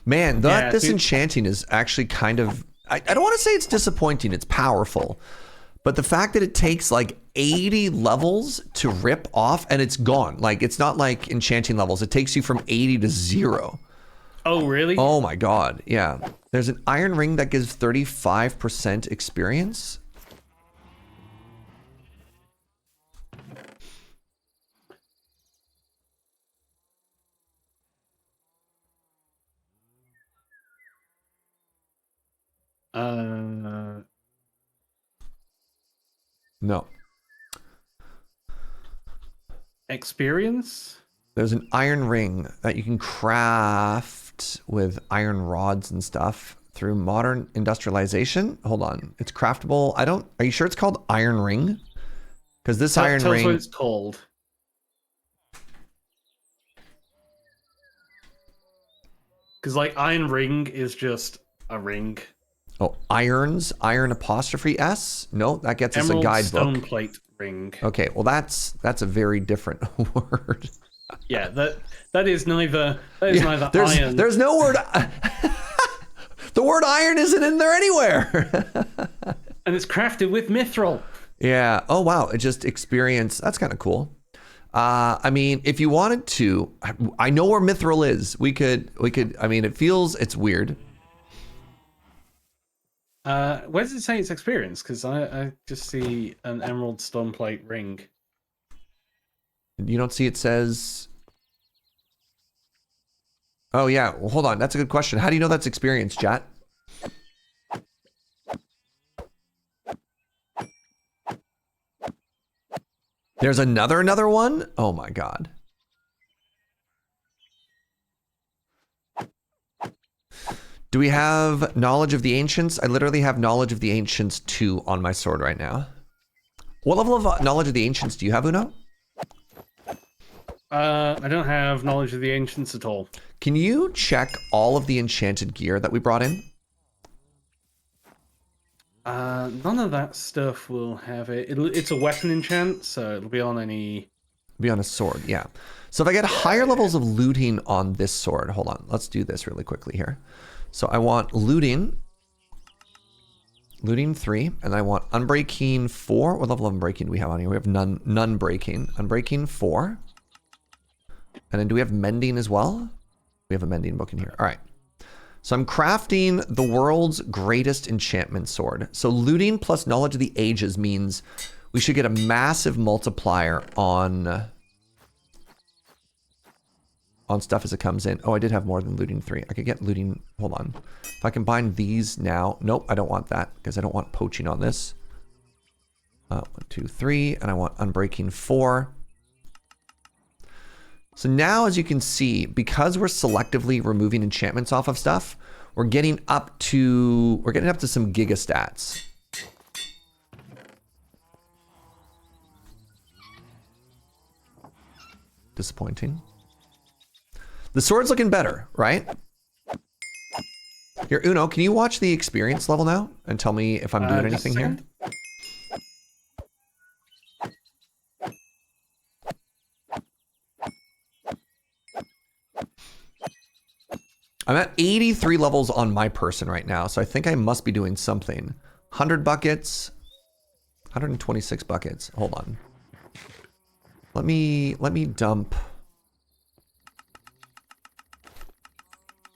Man, that disenchanting is actually kind of, I don't want to say it's disappointing, it's powerful. But the fact that it takes like 80 levels to rip off and it's gone. Like, it's not like enchanting levels. It takes you from 80 to 0. Oh, really? Oh my God, yeah. There's an iron ring that gives 35% experience. No. Experience? There's an iron ring that you can craft with iron rods and stuff through modern industrialization. Hold on. It's craftable. Are you sure it's called iron ring? Because this iron tell ring. us what it's called. Because, like, iron ring is just a ring. Oh, irons, iron apostrophe S? No, that gets us a guidebook. Stone plate ring. Okay, well that's a very different word. Yeah, that is neither neither iron. There's no word. The word iron isn't in there anywhere. And it's crafted with mithril. Yeah. Oh wow, it just experience. That's kind of cool. I mean, if you wanted to, I know where mithril is. We could. I mean, it's weird. Where does it say it's experience? Because I just see an emerald stone plate ring. You don't see it says. Oh yeah. Well, hold on. That's a good question. How do you know that's experience, chat? There's another one? Oh my God. Do we have knowledge of the ancients? I literally have knowledge of the ancients 2 on my sword right now. What level of knowledge of the ancients do you have, Uno? I don't have knowledge of the ancients at all. Can you check all of the enchanted gear that we brought in? None of that stuff will have it. It's a weapon enchant, so it'll be on any... Be on a sword, yeah. So if I get higher levels of looting on this sword, hold on, let's do this really quickly here. So I want looting 3, and I want unbreaking 4. What level of unbreaking do we have on here? We have none breaking. Unbreaking 4. And then do we have mending as well? We have a mending book in here. All right. So I'm crafting the world's greatest enchantment sword. So looting plus knowledge of the ages means we should get a massive multiplier on stuff as it comes in. Oh, I did have more than looting 3. I could get looting, hold on. If I combine these now, nope, I don't want that because I don't want poaching on this. 1, 2, 3, and I want unbreaking 4. So now, as you can see, because we're selectively removing enchantments off of stuff, we're getting up to some giga stats. Disappointing. The sword's looking better, right? Here, Uno, can you watch the experience level now and tell me if I'm doing anything here? I'm at 83 levels on my person right now, so I think I must be doing something. 100 buckets, 126 buckets. Hold on. Let me dump.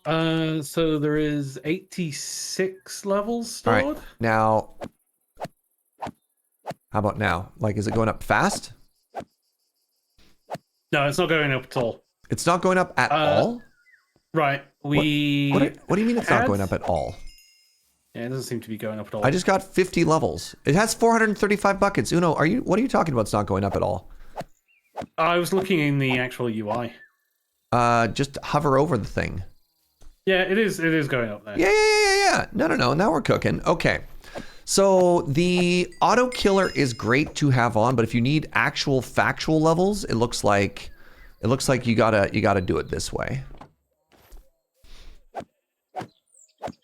So there is 86 levels stored. All right, now, how about now? Like, is it going up fast? No, it's not going up at all. It's not going up at all? Right, What do you mean it's not going up at all? Yeah, it doesn't seem to be going up at all. I just got 50 levels. It has 435 buckets. Uno, what are you talking about? It's not going up at all. I was looking in the actual UI. Just hover over the thing. Yeah, it is going up there. Yeah. No. Now we're cooking. Okay. So the auto killer is great to have on, but if you need actual factual levels, it looks like you gotta do it this way.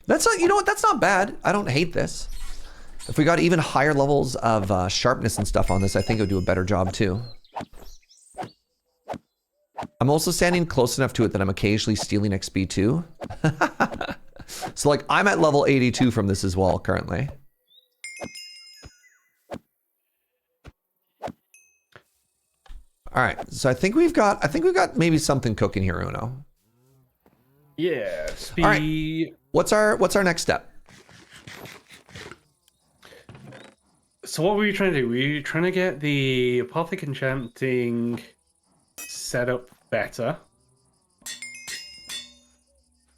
That's not, you know what? That's not bad. I don't hate this. If we got even higher levels of sharpness and stuff on this, I think it would do a better job too. I'm also standing close enough to it that I'm occasionally stealing XP too. So like I'm at level 82 from this as well currently. All right, so I think we've got maybe something cooking here, Uno. Yeah. All right. What's our next step? So what were you trying to do? Were you trying to get the Apothic enchanting set up better?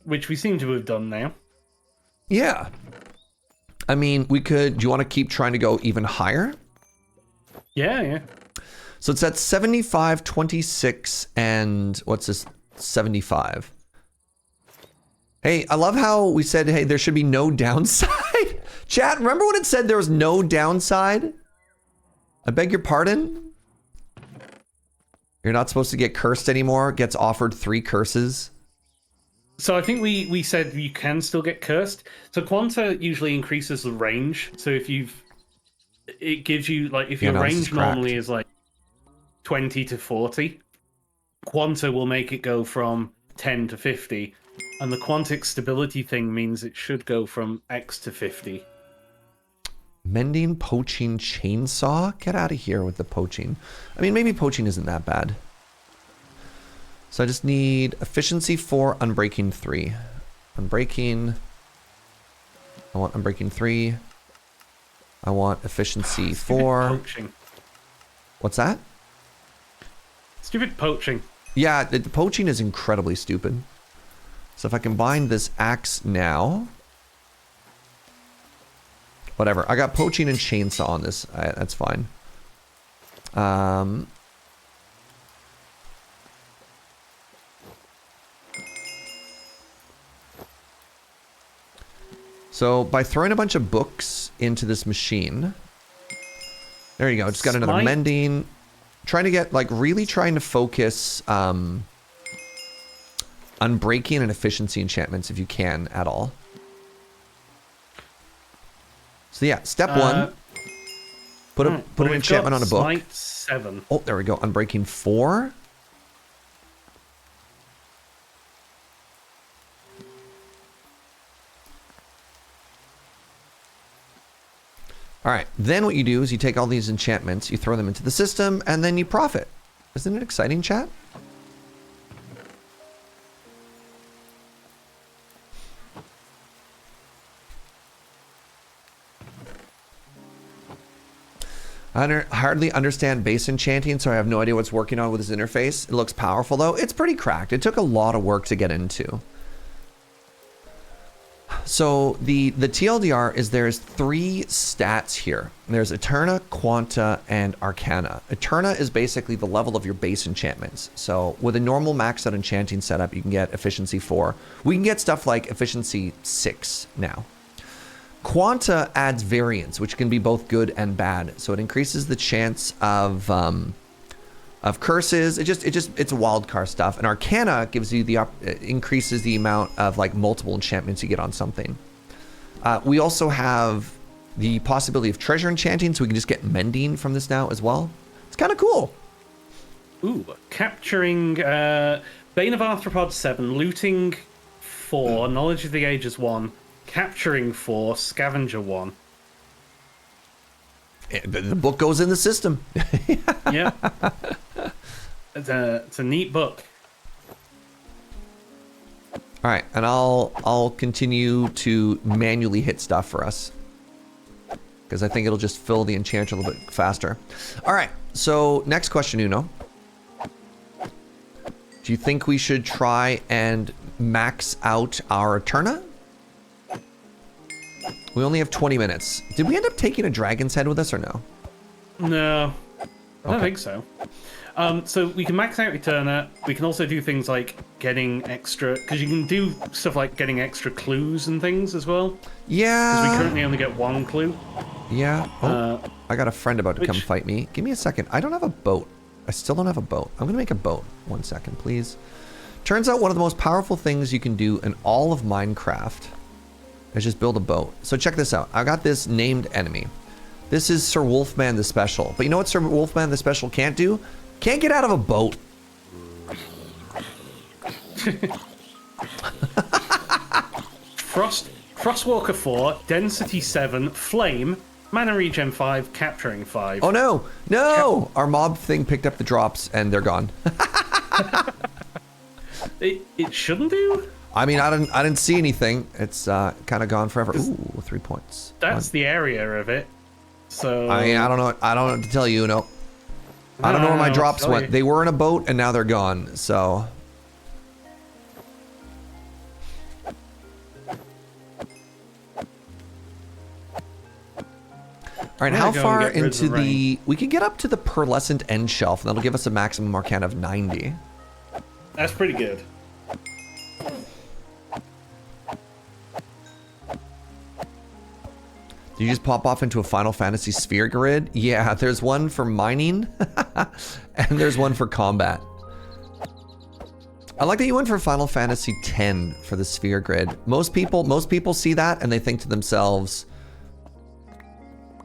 Which we seem to have done now. Yeah. I mean, we could, do you want to keep trying to go even higher? Yeah. So it's at 75, 26, and what's this? 75. Hey, I love how we said, hey, there should be no downside. Chat, remember when it said there was no downside? I beg your pardon? You're not supposed to get cursed anymore. Gets offered 3 curses. So I think we said you can still get cursed. So Quanta usually increases the range. So it gives you, like, if your range normally is like 20 to 40, Quanta will make it go from 10 to 50. And the quantic stability thing means it should go from X to 50. Mending, poaching, chainsaw? Get out of here with the poaching. I mean, maybe poaching isn't that bad. So I just need efficiency 4, unbreaking 3. Unbreaking. I want unbreaking 3. I want efficiency 4. Poaching. What's that? Stupid poaching. Yeah, the poaching is incredibly stupid. So if I combine this axe now, whatever. I got poaching and chainsaw on this. That's fine. So by throwing a bunch of books into this machine, there you go. Just got another mending. Trying to get, like, really trying to focus unbreaking and efficiency enchantments if you can at all. So yeah, step 1. Put an enchantment on a book. Smite 7. Oh, there we go. Unbreaking 4. All right, then what you do is you take all these enchantments, you throw them into the system, and then you profit. Isn't it exciting, chat? I hardly understand base enchanting, so I have no idea what's working on with his interface. It looks powerful, though. It's pretty cracked. It took a lot of work to get into. So the TLDR is there's 3 stats here. There's Eterna, Quanta, and Arcana. Eterna is basically the level of your base enchantments. So with a normal maxed out enchanting setup, you can get efficiency 4. We can get stuff like efficiency 6 now. Quanta adds variance, which can be both good and bad. So it increases the chance of curses. It's a wild card stuff. And Arcana gives you increases the amount of like multiple enchantments you get on something. We also have the possibility of treasure enchanting, so we can just get mending from this now as well. It's kind of cool. Ooh, capturing Bane of Arthropod 7, looting 4, Knowledge of the Ages 1, capturing 4, Scavenger 1. The book goes in the system. Yeah. It's a neat book. All right, and I'll continue to manually hit stuff for us, because I think it'll just fill the enchant a little bit faster. All right, so next question, Uno. Do you think we should try and max out our Eterna? We only have 20 minutes. Did we end up taking a dragon's head with us or no? No, I don't think so. So we can max out Eterna. We can also do things like getting extra, because you can do stuff like getting extra clues and things as well. Yeah. Because we currently only get 1 clue. Yeah. Oh, I got a friend about to come fight me. Give me a second. I don't have a boat. I still don't have a boat. I'm going to make a boat. 1 second, please. Turns out one of the most powerful things you can do in all of Minecraft is just build a boat. So check this out. I got this named enemy. This is Sir Wolfman the Special. But you know what Sir Wolfman the Special can't do? Can't get out of a boat. Frostwalker 4, Density 7, Flame, Mana Regen 5, Capturing 5. Oh no! No! Our mob thing picked up the drops and they're gone. It shouldn't do? I mean, I didn't see anything. It's kind of gone forever. Ooh, 3 points. That's the area of it. So I don't know. I don't know what to tell you. No. I don't know where my drops went. They were in a boat and now they're gone. So. All right, how far into the... We can get up to the pearlescent end shelf, and that'll give us a maximum arcana of 90. That's pretty good. Did you just pop off into a Final Fantasy sphere grid? Yeah, there's one for mining, and there's one for combat. I like that you went for Final Fantasy X for the sphere grid. Most people see that and they think to themselves,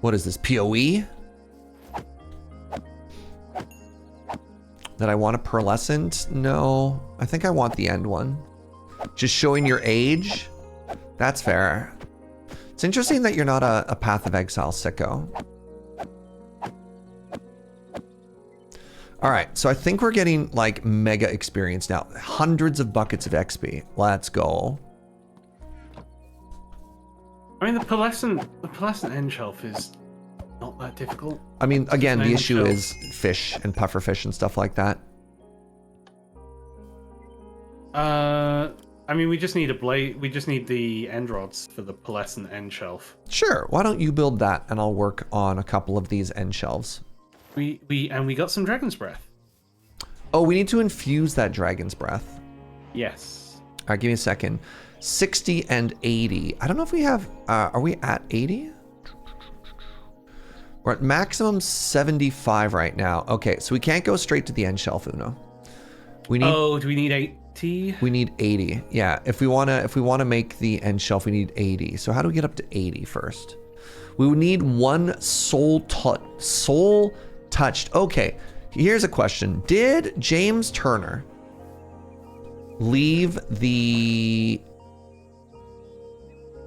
what is this, PoE? That I want a pearlescent? No, I think I want the end one. Just showing your age? That's fair. It's interesting that you're not a Path of Exile sicko. All right, so I think we're getting like mega experience now. Hundreds of buckets of XP. Let's go. I mean, the pearlescent end shelf is not that difficult. I mean, again, the issue is fish and pufferfish and stuff like that. I mean, we just need a blade. We just need the end rods for the pearlescent end shelf. Sure. Why don't you build that, and I'll work on a couple of these end shelves. We got some dragon's breath. Oh, we need to infuse that dragon's breath. Yes. All right, give me a second. 60 and 80. I don't know if we have. Are we at 80? We're at maximum 75 right now. Okay, so we can't go straight to the end shelf, Uno. We need. Oh, do we need 80? We need 80. Yeah, if we wanna make the end shelf, we need 80. So how do we get up to 80 first? We would need one soul touched. Okay, here's a question. Did James Turner leave the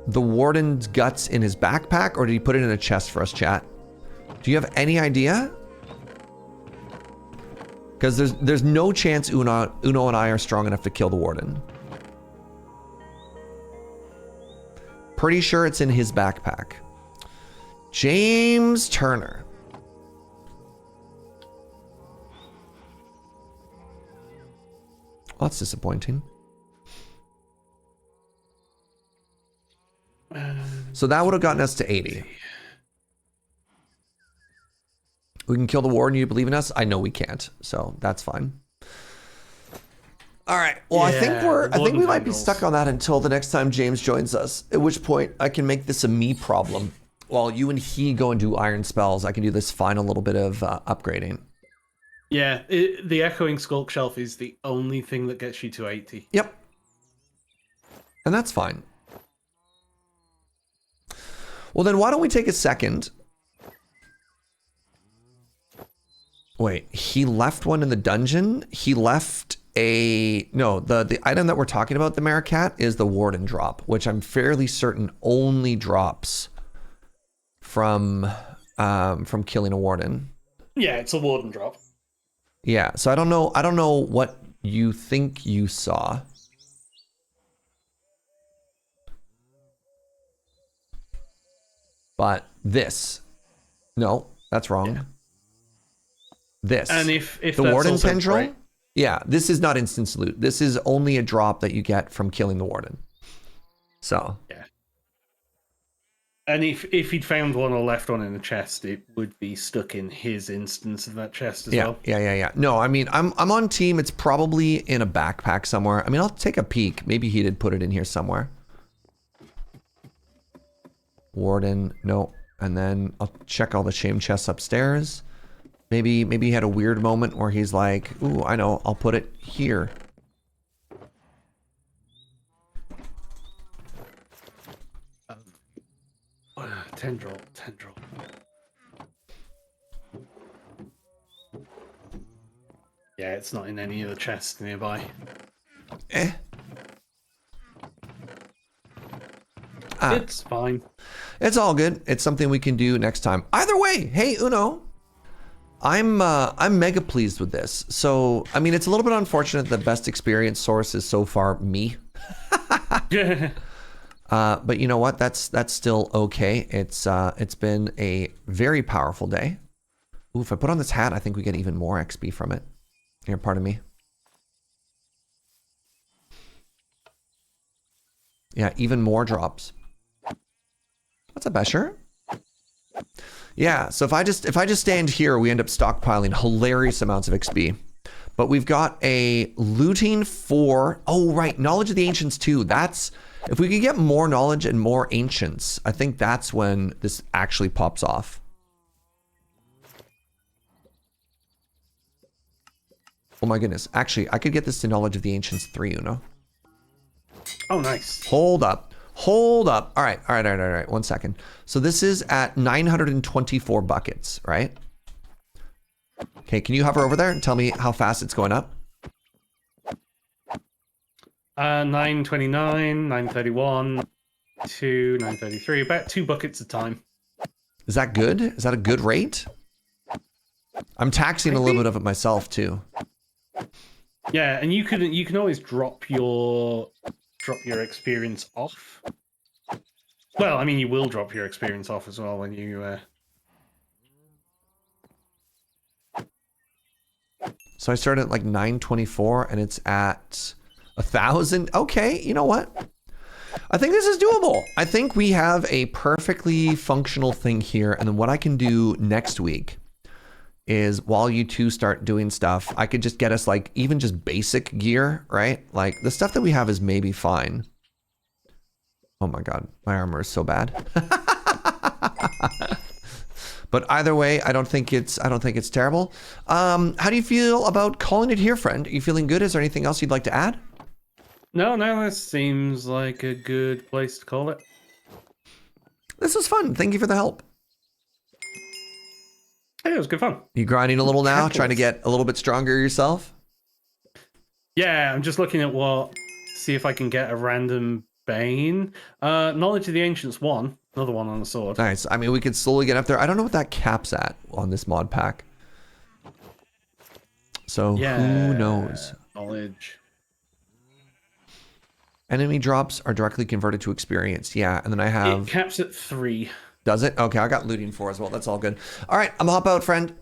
warden's guts in his backpack, or did he put it in a chest for us, chat? Do you have any idea? Because there's no chance Uno and I are strong enough to kill the warden. Pretty sure it's in his backpack. James Turner. Well, that's disappointing. So that would have gotten us to 80. We can kill the warden. You believe in us? I know we can't, so that's fine. All right. Well, I think we might be stuck on that until the next time James joins us. At which point I can make this a me problem. While you and he go and do iron spells, I can do this final little bit of upgrading. Yeah, the Echoing Skulk Shelf is the only thing that gets you to 80. Yep. And that's fine. Well, then why don't we take a second? Wait, he left one in the dungeon? He left no, the item that we're talking about, the Maricat, is the Warden drop, which I'm fairly certain only drops from killing a Warden. Yeah, it's a Warden drop. Yeah, so I don't know what you think you saw. But this. No, that's wrong. Yeah. This. And if the Warden tendril, right? Yeah, this is not instant loot. This is only a drop that you get from killing the Warden. So. Yeah. And if he'd found one or left one in the chest, it would be stuck in his instance of that chest as well. Yeah. No, I mean, I'm on team. It's probably in a backpack somewhere. I mean, I'll take a peek. Maybe he did put it in here somewhere. Warden, no. And then I'll check all the shame chests upstairs. Maybe he had a weird moment where he's like, ooh, I know, I'll put it here. Tendril. Yeah, it's not in any of the chests nearby. It's fine. It's all good. It's something we can do next time. Either way, hey, Uno. I'm mega pleased with this. So, I mean, it's a little bit unfortunate the best experience source is so far me. But you know what? That's still okay. It's been a very powerful day. Ooh, if I put on this hat, I think we get even more XP from it. Here, pardon me. Yeah, even more drops. What's up, Escher? Yeah, so if I just stand here, we end up stockpiling hilarious amounts of XP. But we've got a looting for, oh right, knowledge of the ancients too. That's, if we could get more knowledge and more ancients, I think that's when this actually pops off. Oh my goodness, actually, I could get this to knowledge of the ancients 3, you know? Oh, nice. Hold up. All right. 1 second. So this is at 924 buckets, right? Okay, can you hover over there and tell me how fast it's going up? 929, 931, 933, about 2 buckets a time. Is that good? Is that a good rate? I'm taxing a little bit of it myself too. Yeah, and you can always drop your experience off. Well, I mean, you will drop your experience off as well when you... So I started at like 924 and it's at 1,000. Okay, you know what? I think this is doable. I think we have a perfectly functional thing here. And then what I can do next week is while you two start doing stuff, I could just get us like even just basic gear, right? Like the stuff that we have is maybe fine. Oh my God, my armor is so bad. But either way, I don't think it's terrible. How do you feel about calling it here, friend? Are you feeling good? Is there anything else you'd like to add? No, this seems like a good place to call it. This was fun. Thank you for the help. Hey, it was good fun. You grinding a little now, trying to get a little bit stronger yourself? Yeah, I'm just looking at see if I can get a random Bane. Knowledge of the Ancients 1. Another one on the sword. Nice. I mean, we could slowly get up there. I don't know what that cap's at on this mod pack. So who knows? Knowledge. Enemy drops are directly converted to experience. Yeah, and then I have... It caps at 3. Does it? Okay, I got looting 4 as well. That's all good. All right, I'm hop out, friend.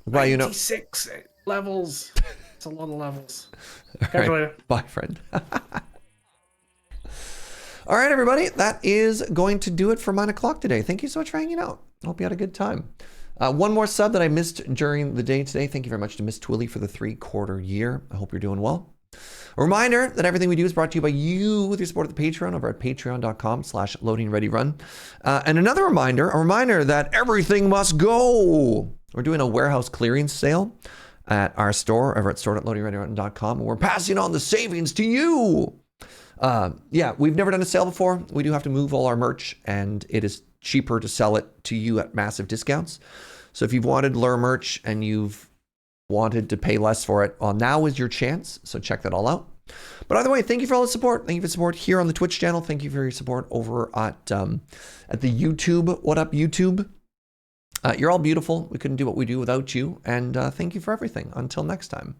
Bye, you know. 96 levels. That's a lot of levels. All Catch you right. later. Bye, friend. All right, everybody. That is going to do it for Mine O'Clock today. Thank you so much for hanging out. I hope you had a good time. One more sub that I missed during the day today. Thank you very much to Miss Twilly for the 3/4 year. I hope you're doing well. A reminder that everything we do is brought to you by you with your support of the Patreon over at patreon.com/loadingreadyrun. And another reminder, a reminder that everything must go. We're doing a warehouse clearance sale at our store over at store.loadingreadyrun.com. And we're passing on the savings to you. Yeah, we've never done a sale before. We do have to move all our merch, and it is cheaper to sell it to you at massive discounts. So if you've wanted Lure merch and you've wanted to pay less for it, well, now is your chance. So check that all out. But either way, thank you for all the support. Thank you for the support here on the Twitch channel. Thank you for your support over at the YouTube. What up, YouTube? You're all beautiful. We couldn't do what we do without you. And thank you for everything. Until next time.